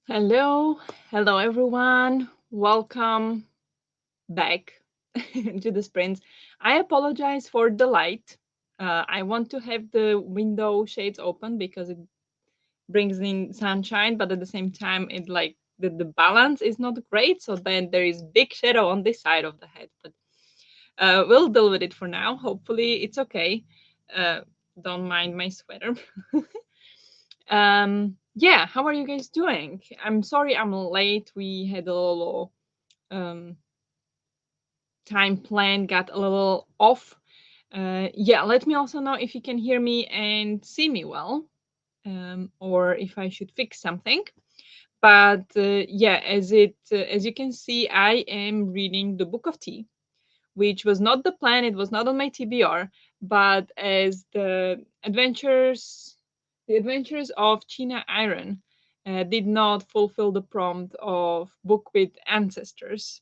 Hello, hello everyone. Welcome back to the sprints. I apologize for the light. I want to have the window shades open because it brings in sunshine, but at the same time, it like the balance is not great. So then there is big shadow on this side of the head. But we'll deal with it for now. Hopefully, it's okay. Uh, don't mind my sweater. Yeah, how are you guys doing? I'm sorry I'm late. We had a little um, time plan got a little off. Yeah, let me also know if you can hear me and see me well, or if I should fix something. But yeah, as you can see, I am reading the Book of Tea, which was not the plan. It was not on my TBR, but as the adventures of China Iron did not fulfill the prompt of book with ancestors.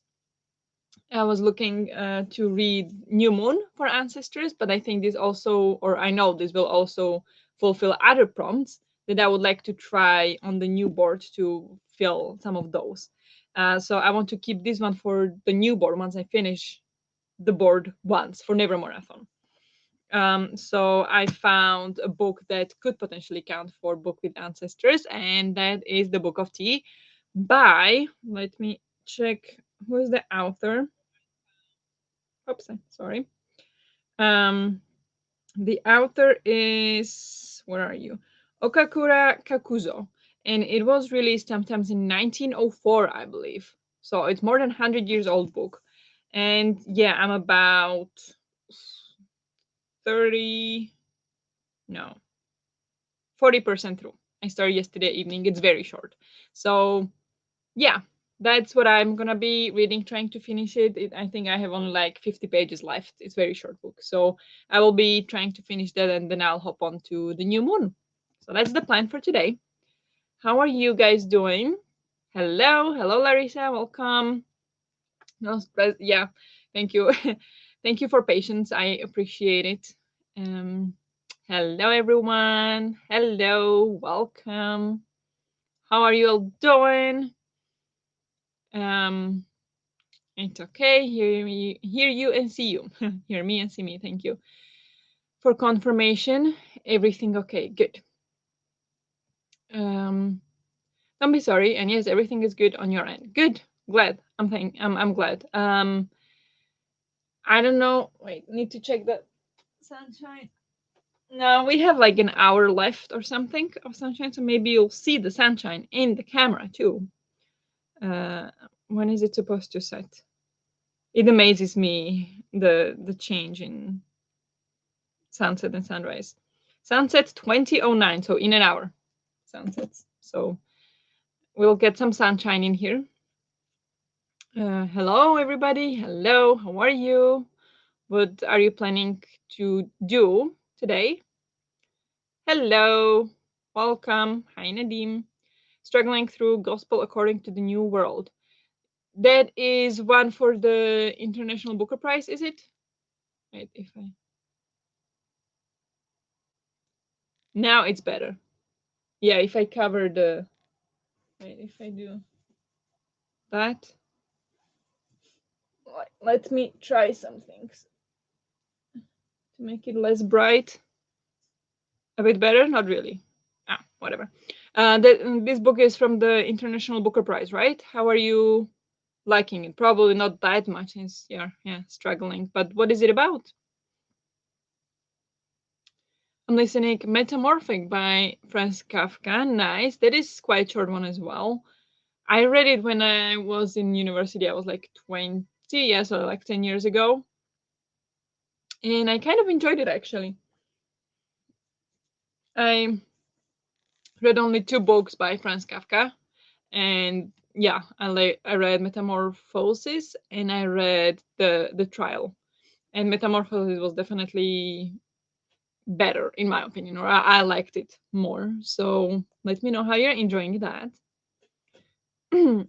I was looking to read New Moon for ancestors, but I think this also, or I know this will also fulfill other prompts that I would like to try on the new board to fill some of those. So I want to keep this one for the new board once I finish the board once for Nevermore-athon. So I found a book that could potentially count for book with ancestors, and that is the Book of Tea by, let me check who is the author. Oops, sorry. Um, the author is, where are you? Okakura Kakuzo, and it was released sometimes in 1904, I believe. So it's more than 100 years old book. And yeah, I'm about 30, no, 40% through. I started yesterday evening. It's very short. So yeah, that's what I'm gonna be reading, trying to finish it. I think I have only like 50 pages left. It's a very short book. So I will be trying to finish that and then I'll hop on to the new moon. So that's the plan for today. How are you guys doing? Hello, hello Larissa, welcome. No, yeah, thank you. Thank you for patience. I appreciate it. Um, hello everyone. Hello, welcome. How are you all doing? Um, it's okay. Hear you and see you. Hear me and see me. Thank you for confirmation. Everything okay? Good. Um, don't be sorry. And yes, everything is good on your end. Good. Glad. I'm glad. I don't know. Wait, need to check the sunshine. No, we have like an hour left or something of sunshine, so maybe you'll see the sunshine in the camera too. Uh, when is it supposed to set? It amazes me the change in sunset and sunrise. Sunset 2009, so in an hour. Sunsets. So we'll get some sunshine in here. Hello, everybody. Hello. How are you? What are you planning to do today? Hello. Welcome. Hi, Nadim. Struggling through Gospel According to the New World. That is one for the International Booker Prize, is it? Wait, if I. Now it's better. Yeah, if I cover the. Wait, if I do that. Let me try some things to make it less bright. A bit better? Not really. Ah, whatever. This book is from the International Booker Prize, right? How are you liking it? Probably not that much, since you're struggling. But what is it about? I'm listening Metamorphic by Franz Kafka. Nice. That is quite short one as well. I read it when I was in university. I was like 20, yeah, so like 10 years ago. And I kind of enjoyed it actually. I read only two books by Franz Kafka, and yeah, I read Metamorphosis and I read the Trial, and Metamorphosis was definitely better in my opinion, or I liked it more. So let me know how you're enjoying that.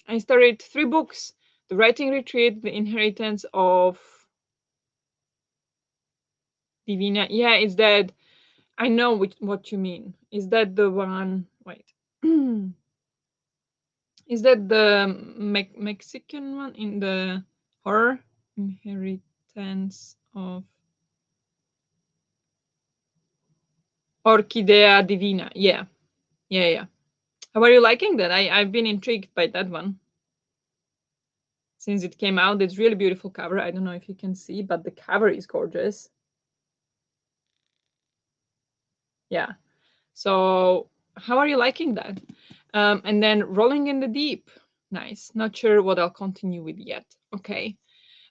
I started three books: The Writing Retreat, The Inheritance of Divina. Yeah, is that, I know what you mean. Is that the one? Wait. Is that the Mexican one in the horror inheritance of Orchidea Divina? Yeah, yeah, yeah. How are you liking that? I've been intrigued by that one since it came out. It's really beautiful cover. I don't know if you can see, but the cover is gorgeous. Yeah. So how are you liking that? And then Rolling in the Deep. Nice. Not sure what I'll continue with yet. Okay.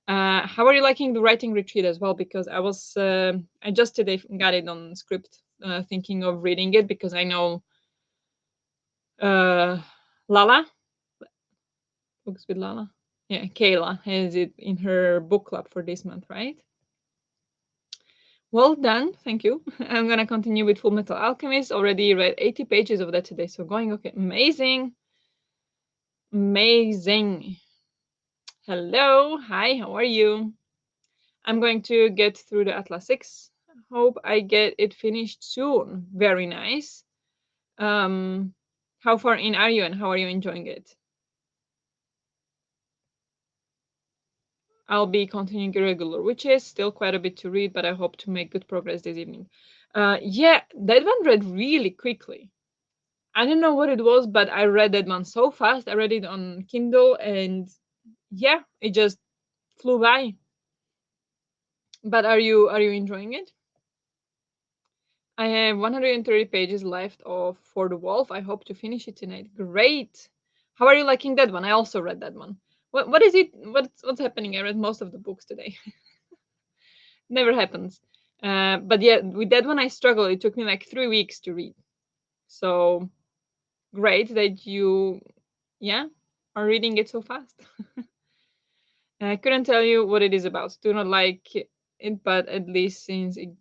How are you liking the writing retreat as well? Because I just today got it on script, thinking of reading it because I know uh, Lala, Books with Lala. Yeah, Kayla has it in her book club for this month, right? Well done, thank you. I'm gonna continue with Full Metal Alchemist. Already read 80 pages of that today, so going okay. Amazing, amazing. Hello, hi, how are you? I'm going to get through the Atlas 6. Hope I get it finished soon. Very nice. Um, how far in are you and how are you enjoying it? I'll be continuing irregular, which is still quite a bit to read, but I hope to make good progress this evening. Yeah, that one read really quickly. I don't know what it was, but I read that one so fast. I read it on Kindle, and yeah, it just flew by. But are you enjoying it? I have 130 pages left of For the Wolf. I hope to finish it tonight. Great. How are you liking that one? I also read that one. What is it? What's happening? I read most of the books today. Never happens. But yeah, with that one I struggled. It took me like 3 weeks to read. So great that you, yeah, are reading it so fast. I couldn't tell you what it is about. Do not like it, but at least since it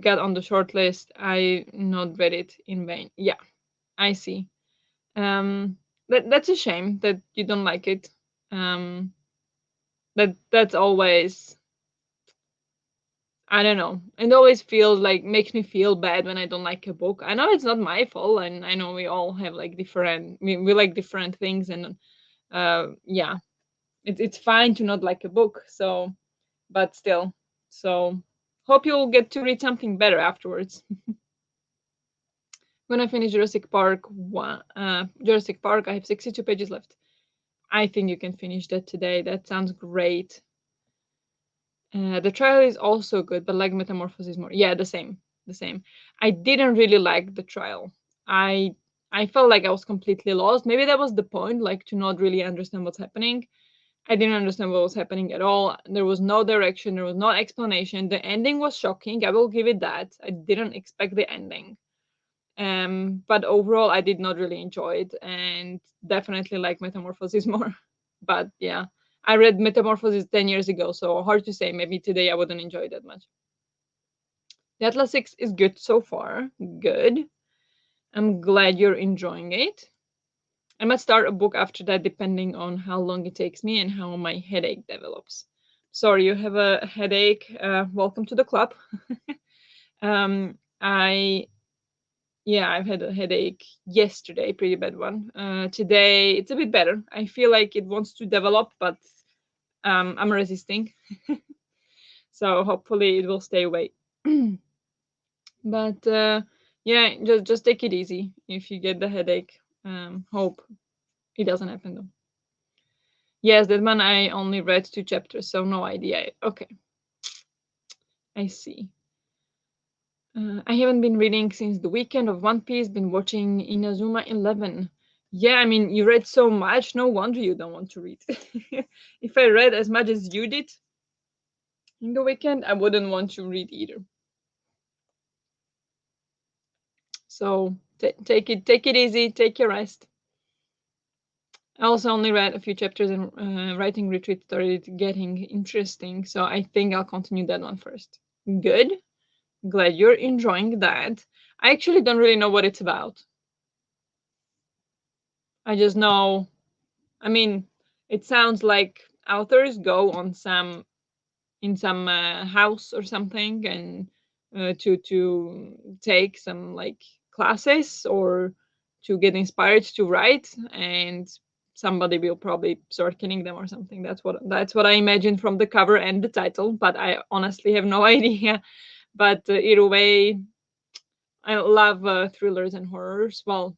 got on the short list, I not read it in vain. Yeah, I see. That's a shame that you don't like it. Um, that's always, I don't know. It always feels like makes me feel bad when I don't like a book. I know it's not my fault, and I know we all have like different we like different things, and yeah, it's fine to not like a book. So, but still, so hope you'll get to read something better afterwards. When I finish Jurassic Park Jurassic Park, I have 62 pages left. I think you can finish that today. That sounds great. The trial is also good, but like Metamorphosis more. Yeah, the same, the same. I didn't really like the trial. I I felt like I was completely lost. Maybe that was the point, like to not really understand what's happening. I didn't understand what was happening at all. There was no direction. There was no explanation. The ending was shocking. I will give it that. I didn't expect the ending. But overall, I did not really enjoy it, and definitely like Metamorphosis more. But yeah, I read Metamorphosis 10 years ago, so hard to say. Maybe today I wouldn't enjoy it that much. The Atlas 6 is good so far. Good. I'm glad you're enjoying it. I might start a book after that, depending on how long it takes me and how my headache develops. Sorry, you have a headache. Welcome to the club. I Yeah, I've had a headache yesterday, pretty bad one. Today it's a bit better. I feel like it wants to develop, but I'm resisting. So hopefully it will stay away. But yeah, just take it easy if you get the headache. Hope it doesn't happen though. Yes, that one I only read 2 chapters, so no idea. Okay, I see. I haven't been reading since the weekend of One Piece. Been watching Inazuma 11. Yeah, I mean, you read so much. No wonder you don't want to read. If I read as much as you did in the weekend, I wouldn't want to read either. So take it easy. Take your rest. I also only read a few chapters, and writing retreat started getting interesting. So I think I'll continue that one first. Good. Glad you're enjoying that. I actually don't really know what it's about. I just know, I mean, it sounds like authors go on some house or something, and to take some like classes or to get inspired to write, and somebody will probably start killing them or something. That's what I imagine from the cover and the title, but I honestly have no idea. But either way, I love thrillers and horrors. Well,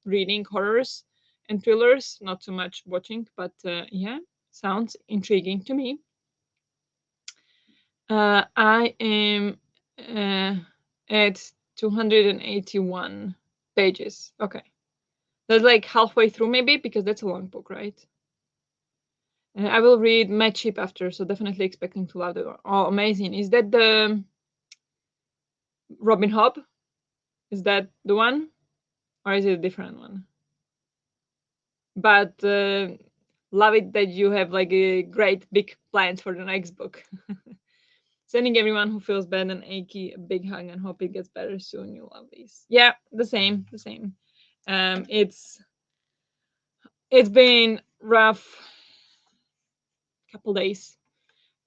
reading horrors and thrillers, not so much watching, but yeah, sounds intriguing to me. I am uh, at 281 pages. Okay. That's like halfway through, maybe, because that's a long book, right? I will read Mad Sheep after, so definitely expecting to love it. Oh, amazing. Is that the Robin Hood? Is that the one? Or is it a different one? But love it that you have like a great big plans for the next book. Sending everyone who feels bad and achy a big hug and hope it gets better soon. You love these. Yeah, the same, the same. It's been rough couple days.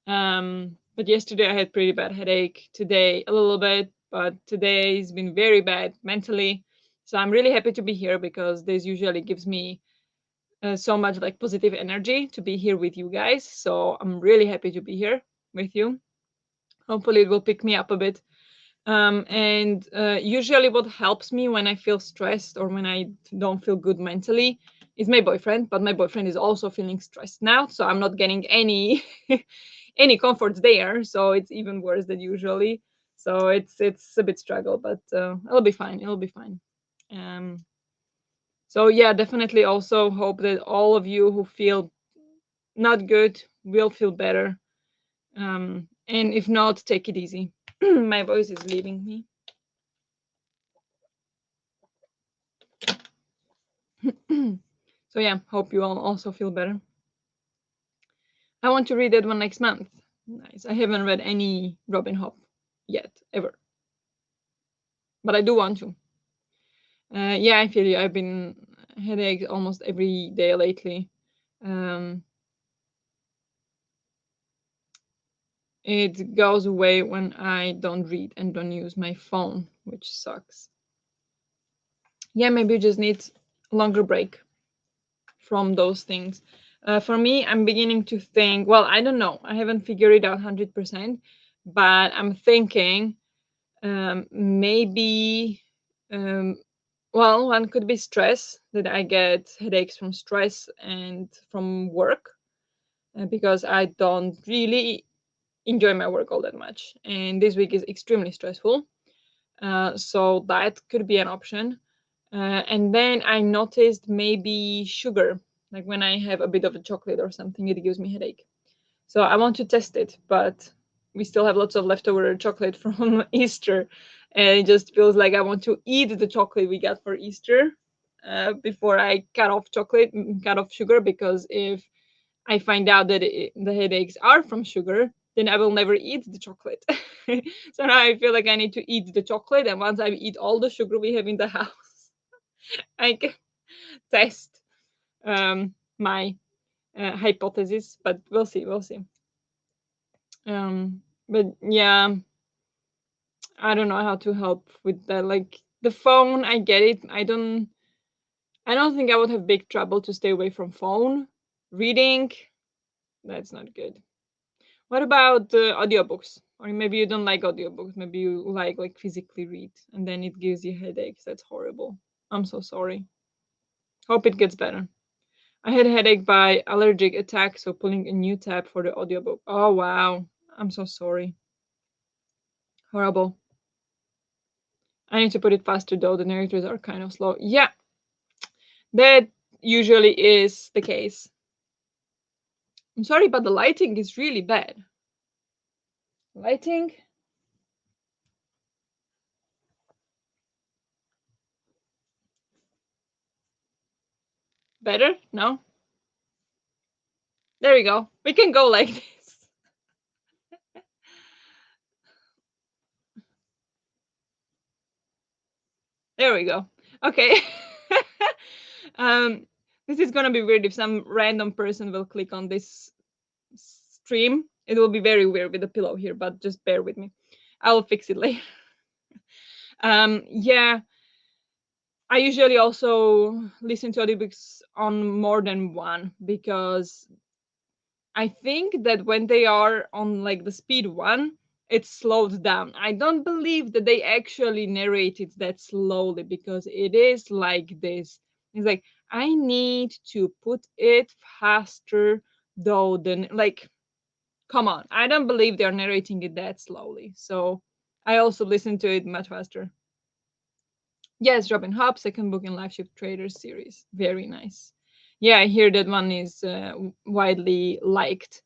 But yesterday I had pretty bad headache. Today a little bit, but today's been very bad mentally. So I'm really happy to be here because this usually gives me so much like positive energy to be here with you guys. So I'm really happy to be here with you. Hopefully it will pick me up a bit. And usually what helps me when I feel stressed or when I don't feel good mentally is my boyfriend, but my boyfriend is also feeling stressed now, so I'm not getting any any comforts there, so it's even worse than usually. So it's a bit struggle, but it'll be fine, it'll be fine. um so yeah, definitely also hope that all of you who feel not good will feel better. And if not, take it easy. My voice is leaving me. So yeah, hope you all also feel better. I want to read that one next month. Nice. I haven't read any Robin Hood yet, ever, but I do want to. Yeah, I feel you. I've been headache almost every day lately. Um, it goes away when I don't read and don't use my phone, which sucks. Yeah, maybe you just need a longer break from those things. For me, I'm beginning to think, well, I don't know. I haven't figured it out 100%, but I'm thinking maybe, um, well, one could be stress, that I get headaches from stress and from work because I don't really enjoy my work all that much. And this week is extremely stressful. So that could be an option. And then I noticed maybe sugar, like when I have a bit of a chocolate or something, it gives me headache. So I want to test it, but we still have lots of leftover chocolate from Easter, and it just feels like I want to eat the chocolate we got for Easter before I cut off chocolate, cut off sugar, because if I find out that the headaches are from sugar, then I will never eat the chocolate. So now I feel like I need to eat the chocolate, and once I eat all the sugar we have in the house, I can test my hypothesis. But we'll see, we'll see. But yeah, I don't know how to help with that. Like the phone, I get it. I don't think I would have big trouble to stay away from phone. Reading, that's not good. What about audiobooks? Or maybe you don't like audiobooks. Maybe you like physically read and then it gives you headaches. That's horrible. I'm so sorry. Hope it gets better. I had a headache by allergic attack, so pulling a new tab for the audiobook. Oh wow. I'm so sorry. Horrible. I need to put it faster though. The narrators are kind of slow. Yeah, that usually is the case. I'm sorry, but the lighting is really bad. Lighting? Better? No? There we go. We can go like this. There we go. Okay. um, this is gonna be weird if some random person will click on this stream. It will be very weird with the pillow here, but just bear with me. I will fix it later. Yeah, I usually also listen to audiobooks on more than one, because I think that when they are on like the speed one, it slowed down. I don't believe that they actually narrate it that slowly, because it is like this. It's like I need to put it faster though than like, come on. I don't believe they're narrating it that slowly. So I also listen to it much faster. Yes, Robin Hobb, second book in Life Ship Traders series. Very nice. Yeah, I hear that one is widely liked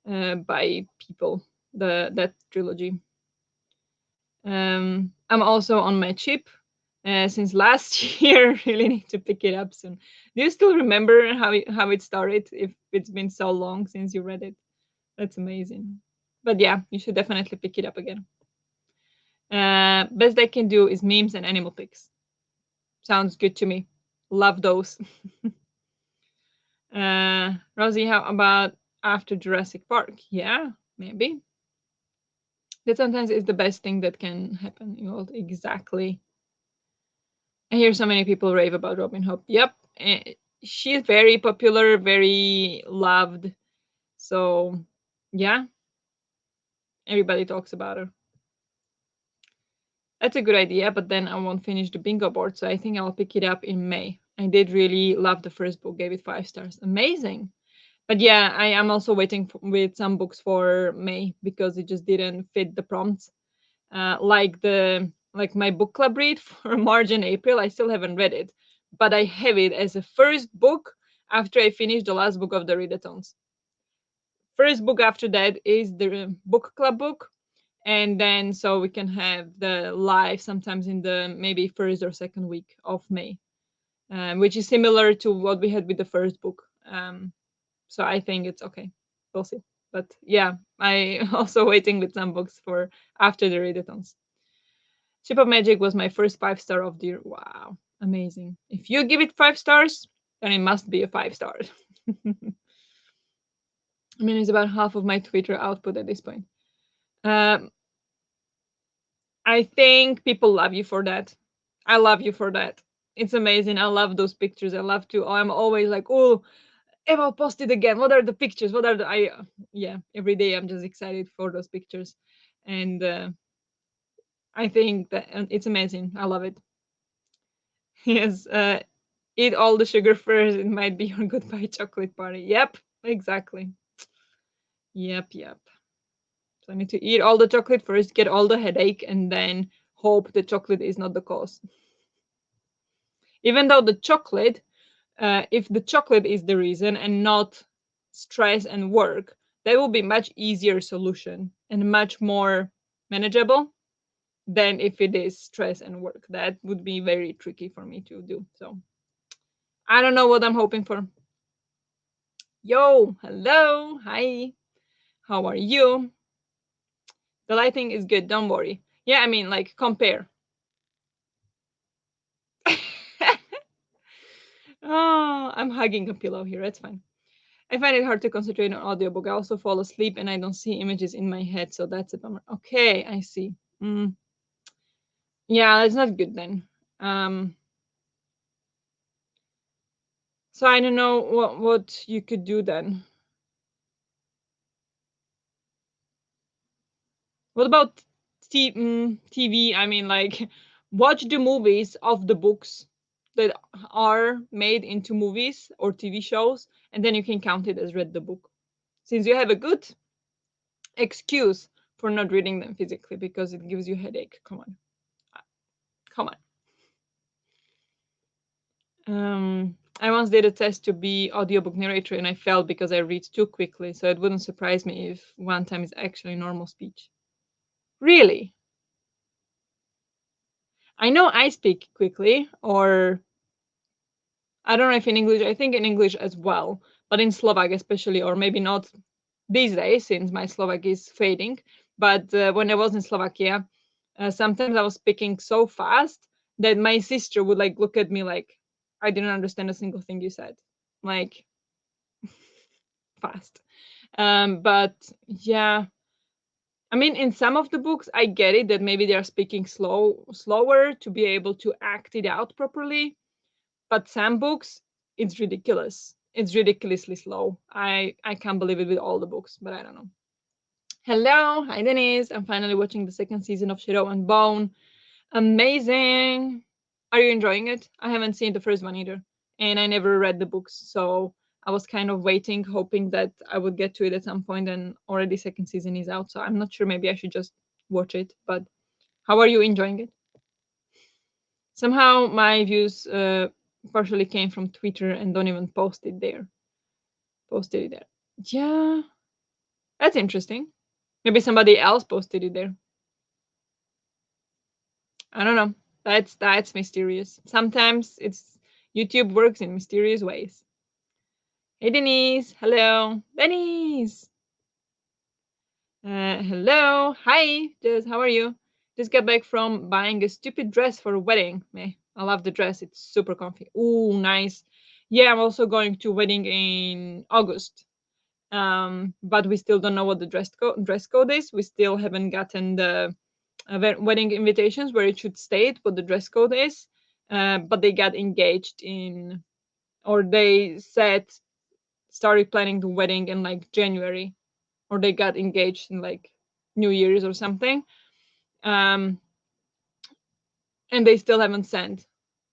by people. That trilogy. I'm also on my chip since last year. Really need to pick it up soon. Do you still remember how it started? If it's been so long since you read it, that's amazing. But yeah, you should definitely pick it up again. Best I can do is memes and animal pics. Sounds good to me. Love those. Rosie, how about after Jurassic Park? Yeah, maybe. That sometimes is the best thing that can happen. Exactly. I hear so many people rave about Robin Hood. Yep. She's very popular, very loved. So, yeah, everybody talks about her. That's a good idea, but then I won't finish the bingo board, so I think I'll pick it up in May. I did really love the first book, gave it 5 stars. Amazing. But yeah, I am also waiting with some books for May because it just didn't fit the prompts. Like my book club read for March and April, I still haven't read it, but I have it as a first book after I finish the last book of the readathons. First book after that is the book club book, and then so we can have the live sometimes in the maybe first or second week of May, which is similar to what we had with the first book. So I think it's okay. We'll see. But yeah, I also waiting with some books for after the readathons. Ship of Magic was my first 5 star of the year. Wow, amazing. If you give it 5 stars, then it must be a 5 star. I mean, it's about half of my Twitter output at this point. Um, I think people love you for that. I love you for that. It's amazing. I love those pictures. I love to. I'm always like, oh, Eva posted again. What are the pictures? What are the? Yeah. Every day I'm just excited for those pictures, and I think that it's amazing. I love it. Yes. Eat all the sugar first. It might be your goodbye chocolate party. Yep. Exactly. Yep. So I need to eat all the chocolate first, get all the headache, and then hope the chocolate is not the cause. Even though the chocolate, if the chocolate is the reason and not stress and work, that will be much easier solution and much more manageable than if it is stress and work. That would be very tricky for me to do. So I don't know what I'm hoping for. Yo, hello, hi, how are you? The lighting is good, don't worry. Yeah, I mean, like, compare. Oh, I'm hugging a pillow here. That's fine. I find it hard to concentrate on audiobook. I also fall asleep and I don't see images in my head, so that's a bummer. Okay, I see. Yeah, that's not good then. So I don't know what you could do then. What about TV? I mean, like, watch the movies of the books that are made into movies or TV shows, and then you can count it as read the book. Since you have a good excuse for not reading them physically because it gives you headache. Come on. Come on. I once did a test to be audiobook narrator and I failed because I read too quickly, so it wouldn't surprise me if one time is actually normal speech. Really? I know I speak quickly, or I don't know if in English, I think in English as well, but in Slovak especially, or maybe not these days since my Slovak is fading. But when I was in Slovakia, sometimes I was speaking so fast that my sister would like look at me like I didn't understand a single thing you said, like fast. But yeah, I mean, in some of the books, I get it that maybe they are speaking slower to be able to act it out properly. But some books, it's ridiculous. It's ridiculously slow. I can't believe it with all the books, but I don't know. Hello, hi Denise. I'm finally watching the second season of Shadow and Bone. Amazing. Are you enjoying it? I haven't seen the first one either, and I never read the books, so I was kind of waiting, hoping that I would get to it at some point, and already second season is out, so I'm not sure. Maybe I should just watch it. But how are you enjoying it? Somehow my views partially came from Twitter and don't even post it there. Posted it there. Yeah, that's interesting. Maybe somebody else posted it there. I don't know. That's mysterious. Sometimes it's YouTube works in mysterious ways. Hey Denise, hello, Denise. Hello, hi, Jess. How are you? Just got back from buying a stupid dress for a wedding. Meh, I love the dress. It's super comfy. Ooh, nice. Yeah, I'm also going to wedding in August. But we still don't know what the dress code is. We still haven't gotten the wedding invitations where it should state what the dress code is. But they got engaged in, or they said started planning the wedding in like January, or they got engaged in like New Year's or something. Um, and they still haven't sent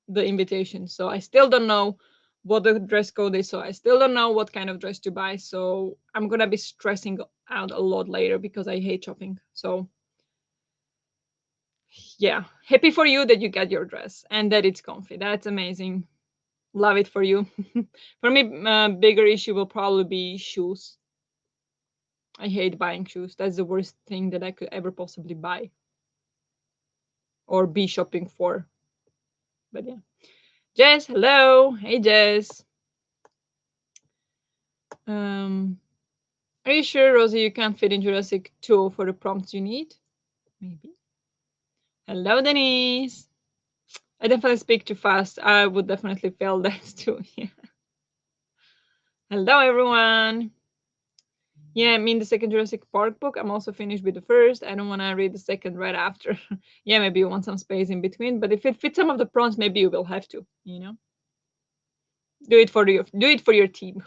the invitation. So I still don't know what the dress code is. So I still don't know what kind of dress to buy. So I'm gonna be stressing out a lot later because I hate shopping. So yeah, happy for you that you got your dress and that it's comfy. That's amazing. Love it for you. For me, bigger issue will probably be shoes. I hate buying shoes. That's the worst thing that I could ever possibly buy or be shopping for. But yeah. Jess, hello. Hey, Jess. Um, are you sure, Rosie, you can't fit in Jurassic 2 for the prompts you need? Maybe. Hello, Denise. I definitely speak too fast. I would definitely fail that too. Yeah. Hello, everyone. Yeah, I mean the second Jurassic Park book. I'm also finished with the first. I don't want to read the second right after. Yeah, maybe you want some space in between. But if it fits some of the prompts, maybe you will have to. Do it for your team.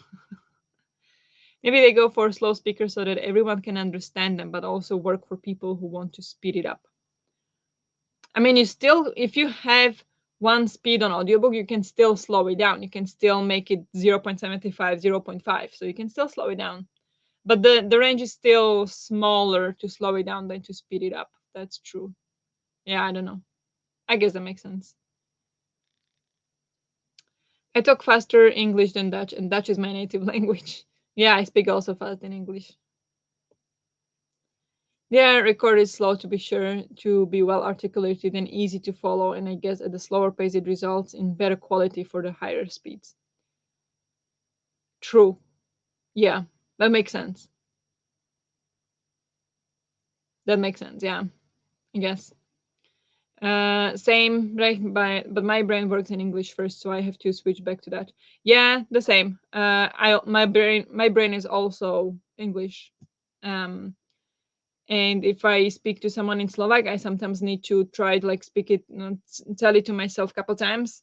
Maybe they go for slow speakers so that everyone can understand them, but also work for people who want to speed it up. I mean, if you have one speed on audiobook, you can still slow it down. You can still make it 0.75, 0.5. So you can still slow it down. But the range is still smaller to slow it down than to speed it up. That's true. Yeah, I don't know. I guess that makes sense. I talk faster English than Dutch, and Dutch is my native language. Yeah, I speak also fast in English. Yeah, record is slow to be sure, to be well articulated and easy to follow, and I guess at the slower pace it results in better quality for the higher speeds. True. Yeah, that makes sense. That makes sense, yeah, I guess. Same, right? But my brain works in English first, so I have to switch back to that. Yeah, the same. My brain is also English. Um, and if I speak to someone in Slovak, I sometimes need to try to like speak it, tell it to myself a couple times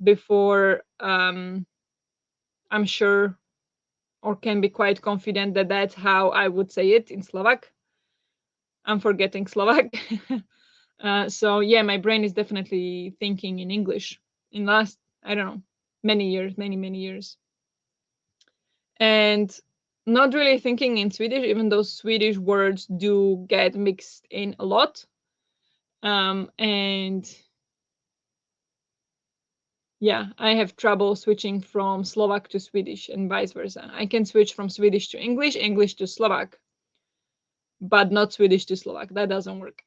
before I'm sure or can be quite confident that that's how I would say it in Slovak. I'm forgetting Slovak. So yeah, my brain is definitely thinking in English in last, I don't know, many years, many years, and not really thinking in Swedish, even though Swedish words do get mixed in a lot. And yeah, I have trouble switching from Slovak to Swedish and vice versa. I can switch from Swedish to English, English to Slovak, but not Swedish to Slovak. That doesn't work.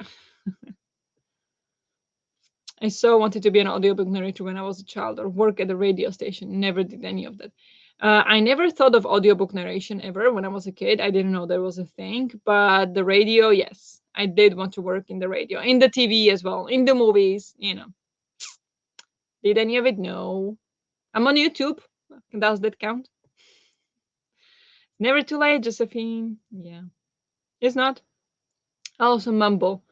I so wanted to be an audiobook narrator when I was a child or work at a radio station. Never did any of that. I never thought of audiobook narration ever when I was a kid. I didn't know there was a thing, but the radio, yes. I did want to work in the radio, in the TV as well, in the movies. Did any of it? No. I'm on YouTube. Does that count? Never too late, Josephine. Yeah. It's not. I also mumble.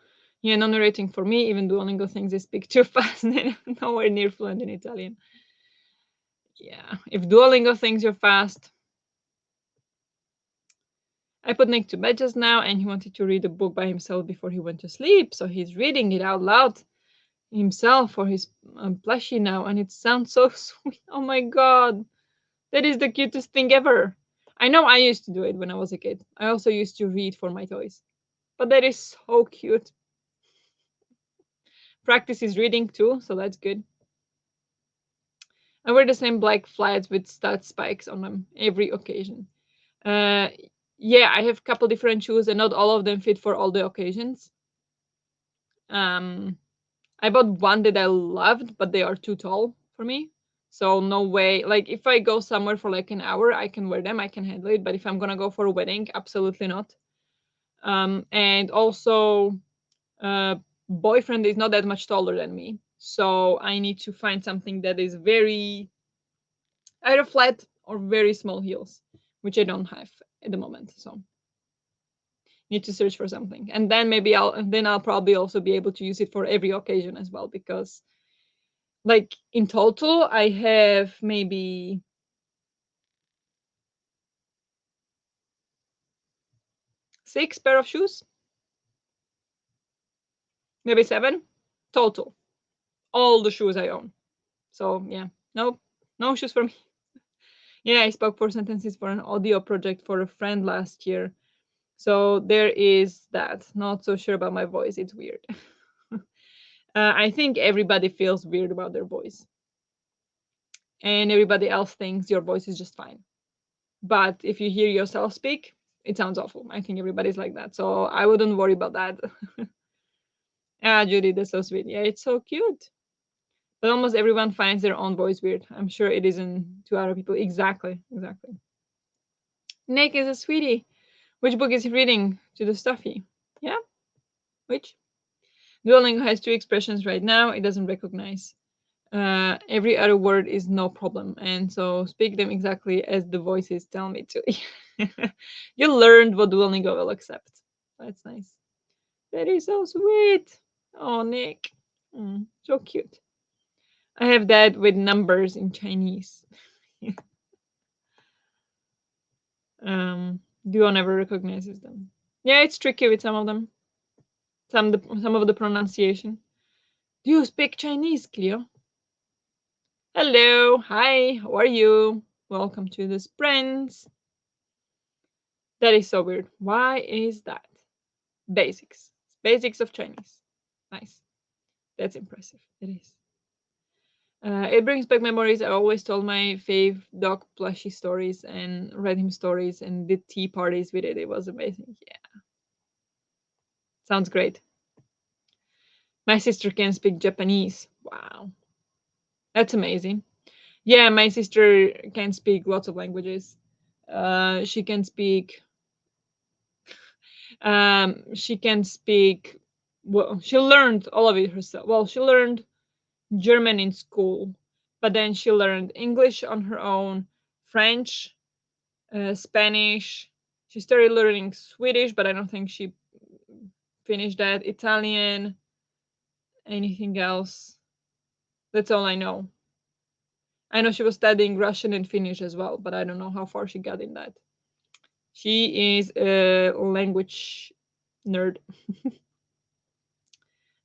Yeah, no narrating for me. Even Duolingo thinks I speak too fast and I'm nowhere near fluent in Italian. Yeah, if Duolingo thinks you're fast. I put Nick to bed just now, and he wanted to read a book by himself before he went to sleep, so he's reading it out loud himself for his plushie now, and it sounds so sweet. Oh my god, that is the cutest thing ever. I know I used to do it when I was a kid. I also used to read for my toys, but that is so cute. Practice his reading too, so that's good. I wear the same black flats with stud spikes on them every occasion. Uh, yeah, I have a couple different shoes, and not all of them fit for all the occasions. Um, I bought one that I loved, but they are too tall for me. So no way. Like if I go somewhere for like an hour, I can wear them. I can handle it. But if I'm gonna go for a wedding, absolutely not. And also, uh, boyfriend is not that much taller than me, so I need to find something that is very either flat or very small heels, which I don't have at the moment. So need to search for something, and then maybe I'll probably also be able to use it for every occasion as well, because like in total I have maybe 6 pair of shoes, maybe 7 total, all the shoes I own. So yeah, no shoes for me. Yeah, I spoke 4 sentences for an audio project for a friend last year, so there is that. Not so sure about my voice, it's weird. I think everybody feels weird about their voice, and everybody else thinks your voice is just fine. But if you hear yourself speak, it sounds awful. I think everybody's like that, so I wouldn't worry about that. Ah, Judy, that's so sweet. Yeah, it's so cute. But almost everyone finds their own voice weird. I'm sure it isn't to other people. Exactly, exactly. Nick is a sweetie. Which book is he reading? To the stuffy. Yeah? Which? Duolingo has 2 expressions right now. It doesn't recognize. Every other word is no problem. And so speak them exactly as the voices tell me to. You learned what Duolingo will accept. That's nice. That is so sweet. Oh, Nick. So cute. I have that with numbers in Chinese. um, Duo never recognizes them. Yeah, it's tricky with some of them. Some of the pronunciation. Do you speak Chinese, Cleo? Hello, hi, how are you? Welcome to the Sprints. That is so weird. Why is that? Basics. Basics of Chinese. Nice. That's impressive. It is. It brings back memories. I always told my fave dog plushie stories and read him stories and did tea parties with it. It was amazing. Yeah. Sounds great. My sister can speak Japanese. Wow. That's amazing. Yeah, my sister can speak lots of languages. She can speak she can speak well, she learned all of it herself. Well, she learned German in school, but then she learned English on her own, French, Spanish. She started learning Swedish, but I don't think she finished that. Italian, anything else? That's all I know. I know she was studying Russian and Finnish as well, but I don't know how far she got in that. She is a language nerd.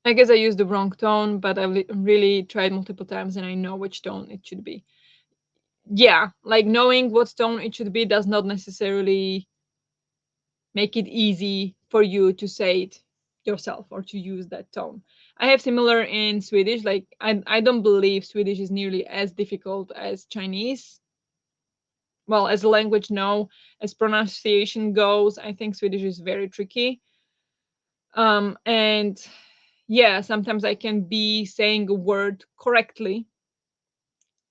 I guess I used the wrong tone, but I've really tried multiple times and I know which tone it should be. Yeah, like knowing what tone it should be does not necessarily make it easy for you to say it yourself or to use that tone. I have similar in Swedish. Like I don't believe Swedish is nearly as difficult as Chinese. Well, as a language, no. As pronunciation goes, I think Swedish is very tricky. And yeah, sometimes I can be saying a word correctly,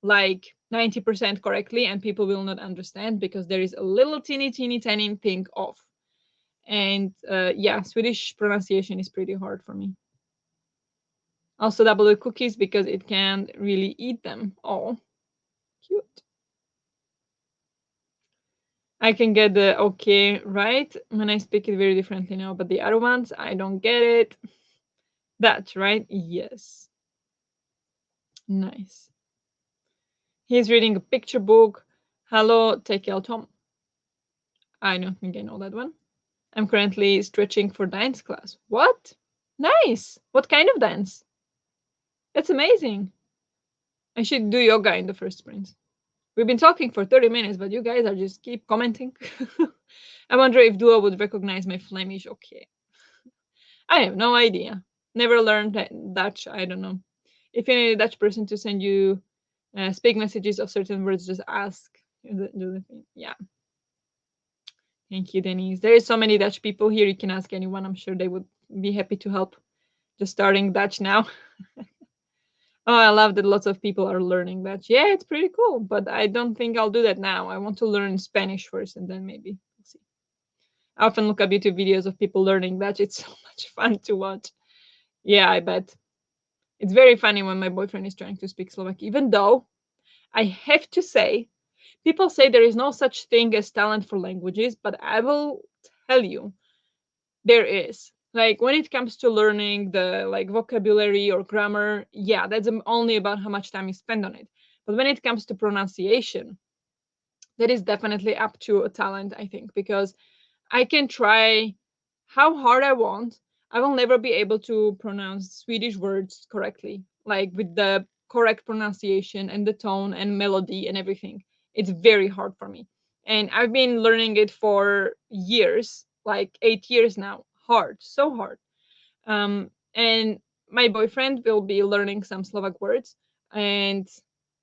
like 90% correctly, and people will not understand because there is a little teeny tiny thing off. And yeah, Swedish pronunciation is pretty hard for me. Also double the cookies because it can't really eat them. Oh, cute. I can get the okay right when I speak it very differently now, but the other ones I don't get it. Dutch, right? Yes. Nice. He's reading a picture book. Hello, take care, Tom. I don't think I know that one. I'm currently stretching for dance class. What? Nice. What kind of dance? That's amazing. I should do yoga in the first sprint. We've been talking for 30 minutes, but you guys are just keep commenting. I wonder if Dua would recognize my Flemish. Okay. I have no idea. Never learned Dutch. I don't know. If you need a Dutch person to send you speak messages of certain words, just ask. Yeah. Thank you, Denise. There is so many Dutch people here. You can ask anyone. I'm sure they would be happy to help. Just starting Dutch now. Oh, I love that lots of people are learning Dutch. Yeah, it's pretty cool, but I don't think I'll do that now. I want to learn Spanish first and then maybe we'll see. I often look up YouTube videos of people learning Dutch. It's so much fun to watch. Yeah, I bet. It's very funny when my boyfriend is trying to speak Slovak, even though I have to say, people say there is no such thing as talent for languages, but I will tell you, there is. Like when it comes to learning the like vocabulary or grammar, yeah, that's only about how much time you spend on it. But when it comes to pronunciation, that is definitely up to a talent, I think, because I can try how hard I want. I will never be able to pronounce Swedish words correctly, like with the correct pronunciation and the tone and melody and everything. It's very hard for me. And I've been learning it for years, like 8 years now. Hard, so hard. And my boyfriend will be learning some Slovak words. And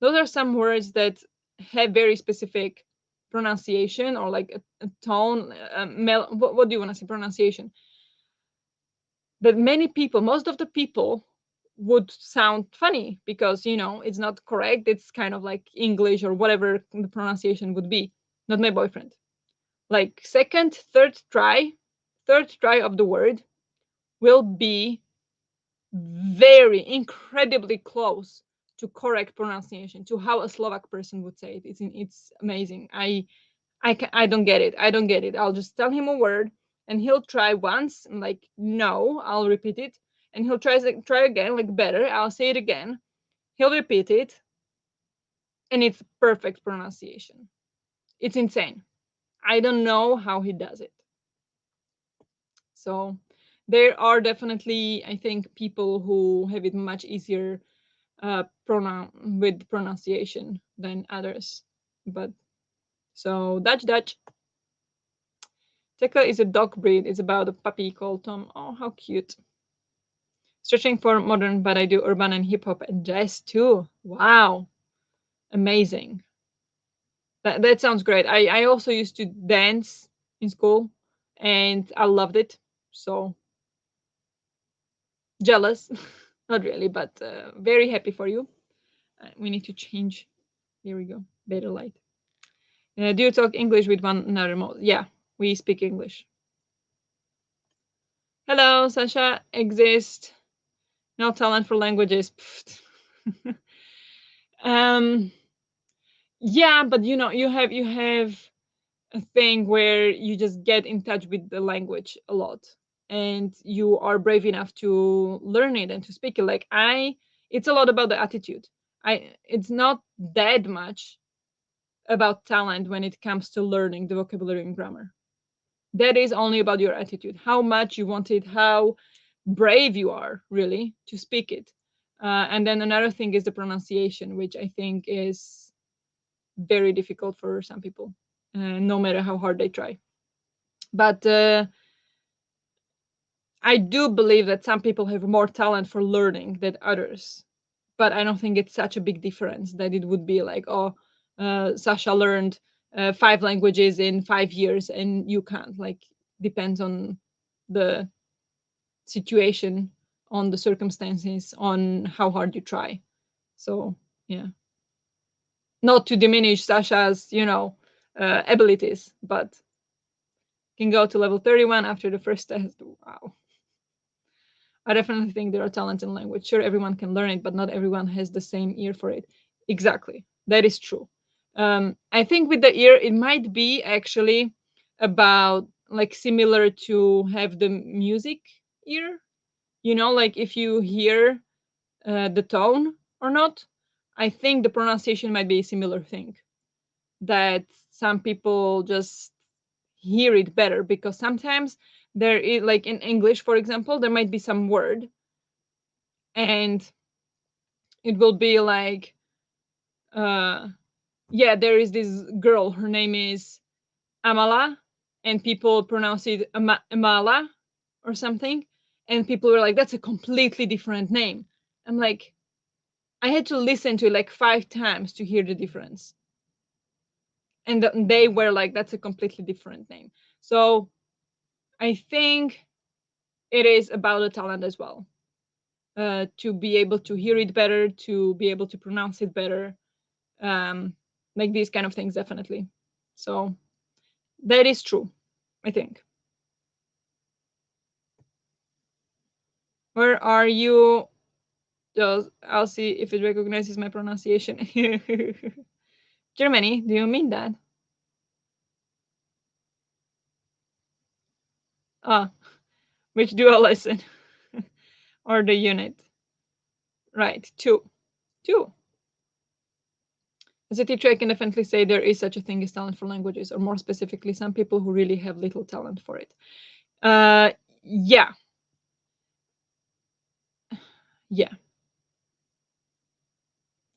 those are some words that have very specific pronunciation or like a tone. What do you want to say? Pronunciation. That many people, most of the people, would sound funny because it's not correct. It's kind of like English or whatever the pronunciation would be. Not my boyfriend. Like second, third try of the word will be very incredibly close to correct pronunciation, to how a Slovak person would say it. It's amazing. I don't get it. I don't get it. I'll just tell him a word and he'll try once and like no, I'll repeat it, and he'll try again like better. I'll say it again. He'll repeat it, and it's perfect pronunciation. It's insane. I don't know how he does it. So there are definitely, I think, people who have it much easier pronoun with pronunciation than others. But so Dutch. Tekla is a dog breed. It's about a puppy called Tom. Oh, how cute. Searching for modern, but I do urban and hip hop and jazz too. Wow. Amazing. That sounds great. I also used to dance in school and I loved it. So jealous. Not really, but very happy for you. We need to change. Here we go. Better light. Do you talk English with one another? Yeah, we speak English. Hello, Sasha. Exist. No talent for languages. um, yeah, but you have a thing where you just get in touch with the language a lot, and you are brave enough to learn it and to speak it. Like it's a lot about the attitude. It's not that much about talent when it comes to learning the vocabulary and grammar. That is only about your attitude, how much you want it, how brave you are really to speak it. And then another thing is the pronunciation, which I think is very difficult for some people, no matter how hard they try. But I do believe that some people have more talent for learning than others. But I don't think it's such a big difference that it would be like, oh, Sasha learned 5 languages in 5 years and you can't. Like, depends on the situation, on the circumstances, on how hard you try. So, yeah. Not to diminish Sasha's, abilities, but can go to level 31 after the first test. Wow. I definitely think there are talents in language. Sure, everyone can learn it, but not everyone has the same ear for it. Exactly. That is true. I think with the ear, it might be actually about like similar to have the music ear. Like if you hear the tone or not. I think the pronunciation might be a similar thing. That some people just hear it better because sometimes there is, like in English, for example, there might be some word and it will be like, uh, yeah, there is this girl, her name is Amala, and people pronounce it Amala or something. And people were like, that's a completely different name. I'm like, I had to listen to it like 5 times to hear the difference. And they were like, that's a completely different name. So I think it is about the talent as well, to be able to hear it better, to be able to pronounce it better, um, like these kind of things, definitely. So that is true, I think. Where are you? Just, I'll see if it recognizes my pronunciation. Germany, do you mean that? Ah, which dual lesson or the unit? Right, two. Two. As a teacher, I can definitely say there is such a thing as talent for languages, or more specifically, some people who really have little talent for it. Yeah, yeah.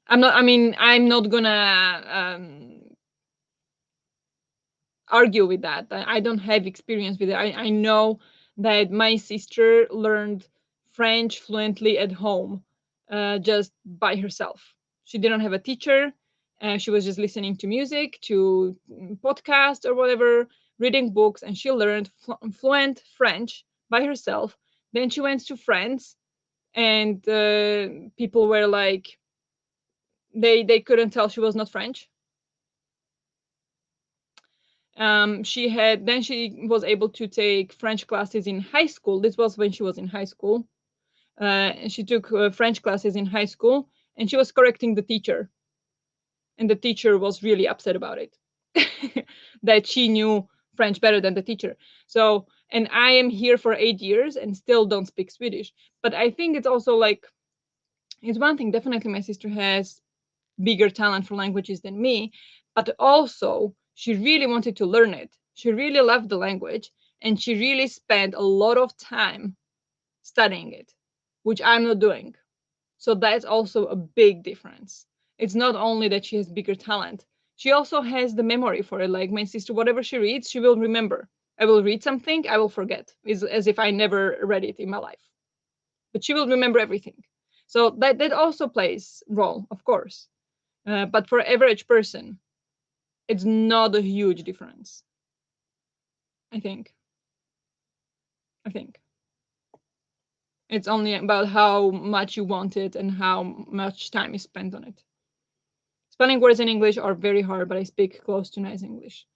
I'm not gonna argue with that. I don't have experience with it. I know that my sister learned French fluently at home, just by herself. She didn't have a teacher. She was just listening to music, to podcasts or whatever, reading books, and she learned fluent French by herself. Then she went to France, and people were like, they couldn't tell she was not French. She was able to take French classes in high school. This was when she was in high school. And she took French classes in high school, and she was correcting the teacher, and the teacher was really upset about it, that she knew French better than the teacher. So, and I am here for 8 years and still don't speak Swedish. But I think it's also like, it's one thing. Definitely, my sister has bigger talent for languages than me, but also she really wanted to learn it. She really loved the language, and she really spent a lot of time studying it, which I'm not doing. So that's also a big difference. It's not only that she has bigger talent, she also has the memory for it. Like my sister, whatever she reads, she will remember. I will read something, I will forget. It's as if I never read it in my life. But she will remember everything. So that also plays role, of course. But for average person, it's not a huge difference. I think. I think it's only about how much you want it and how much time is spent on it. Spelling words in English are very hard, but I speak close to nice English.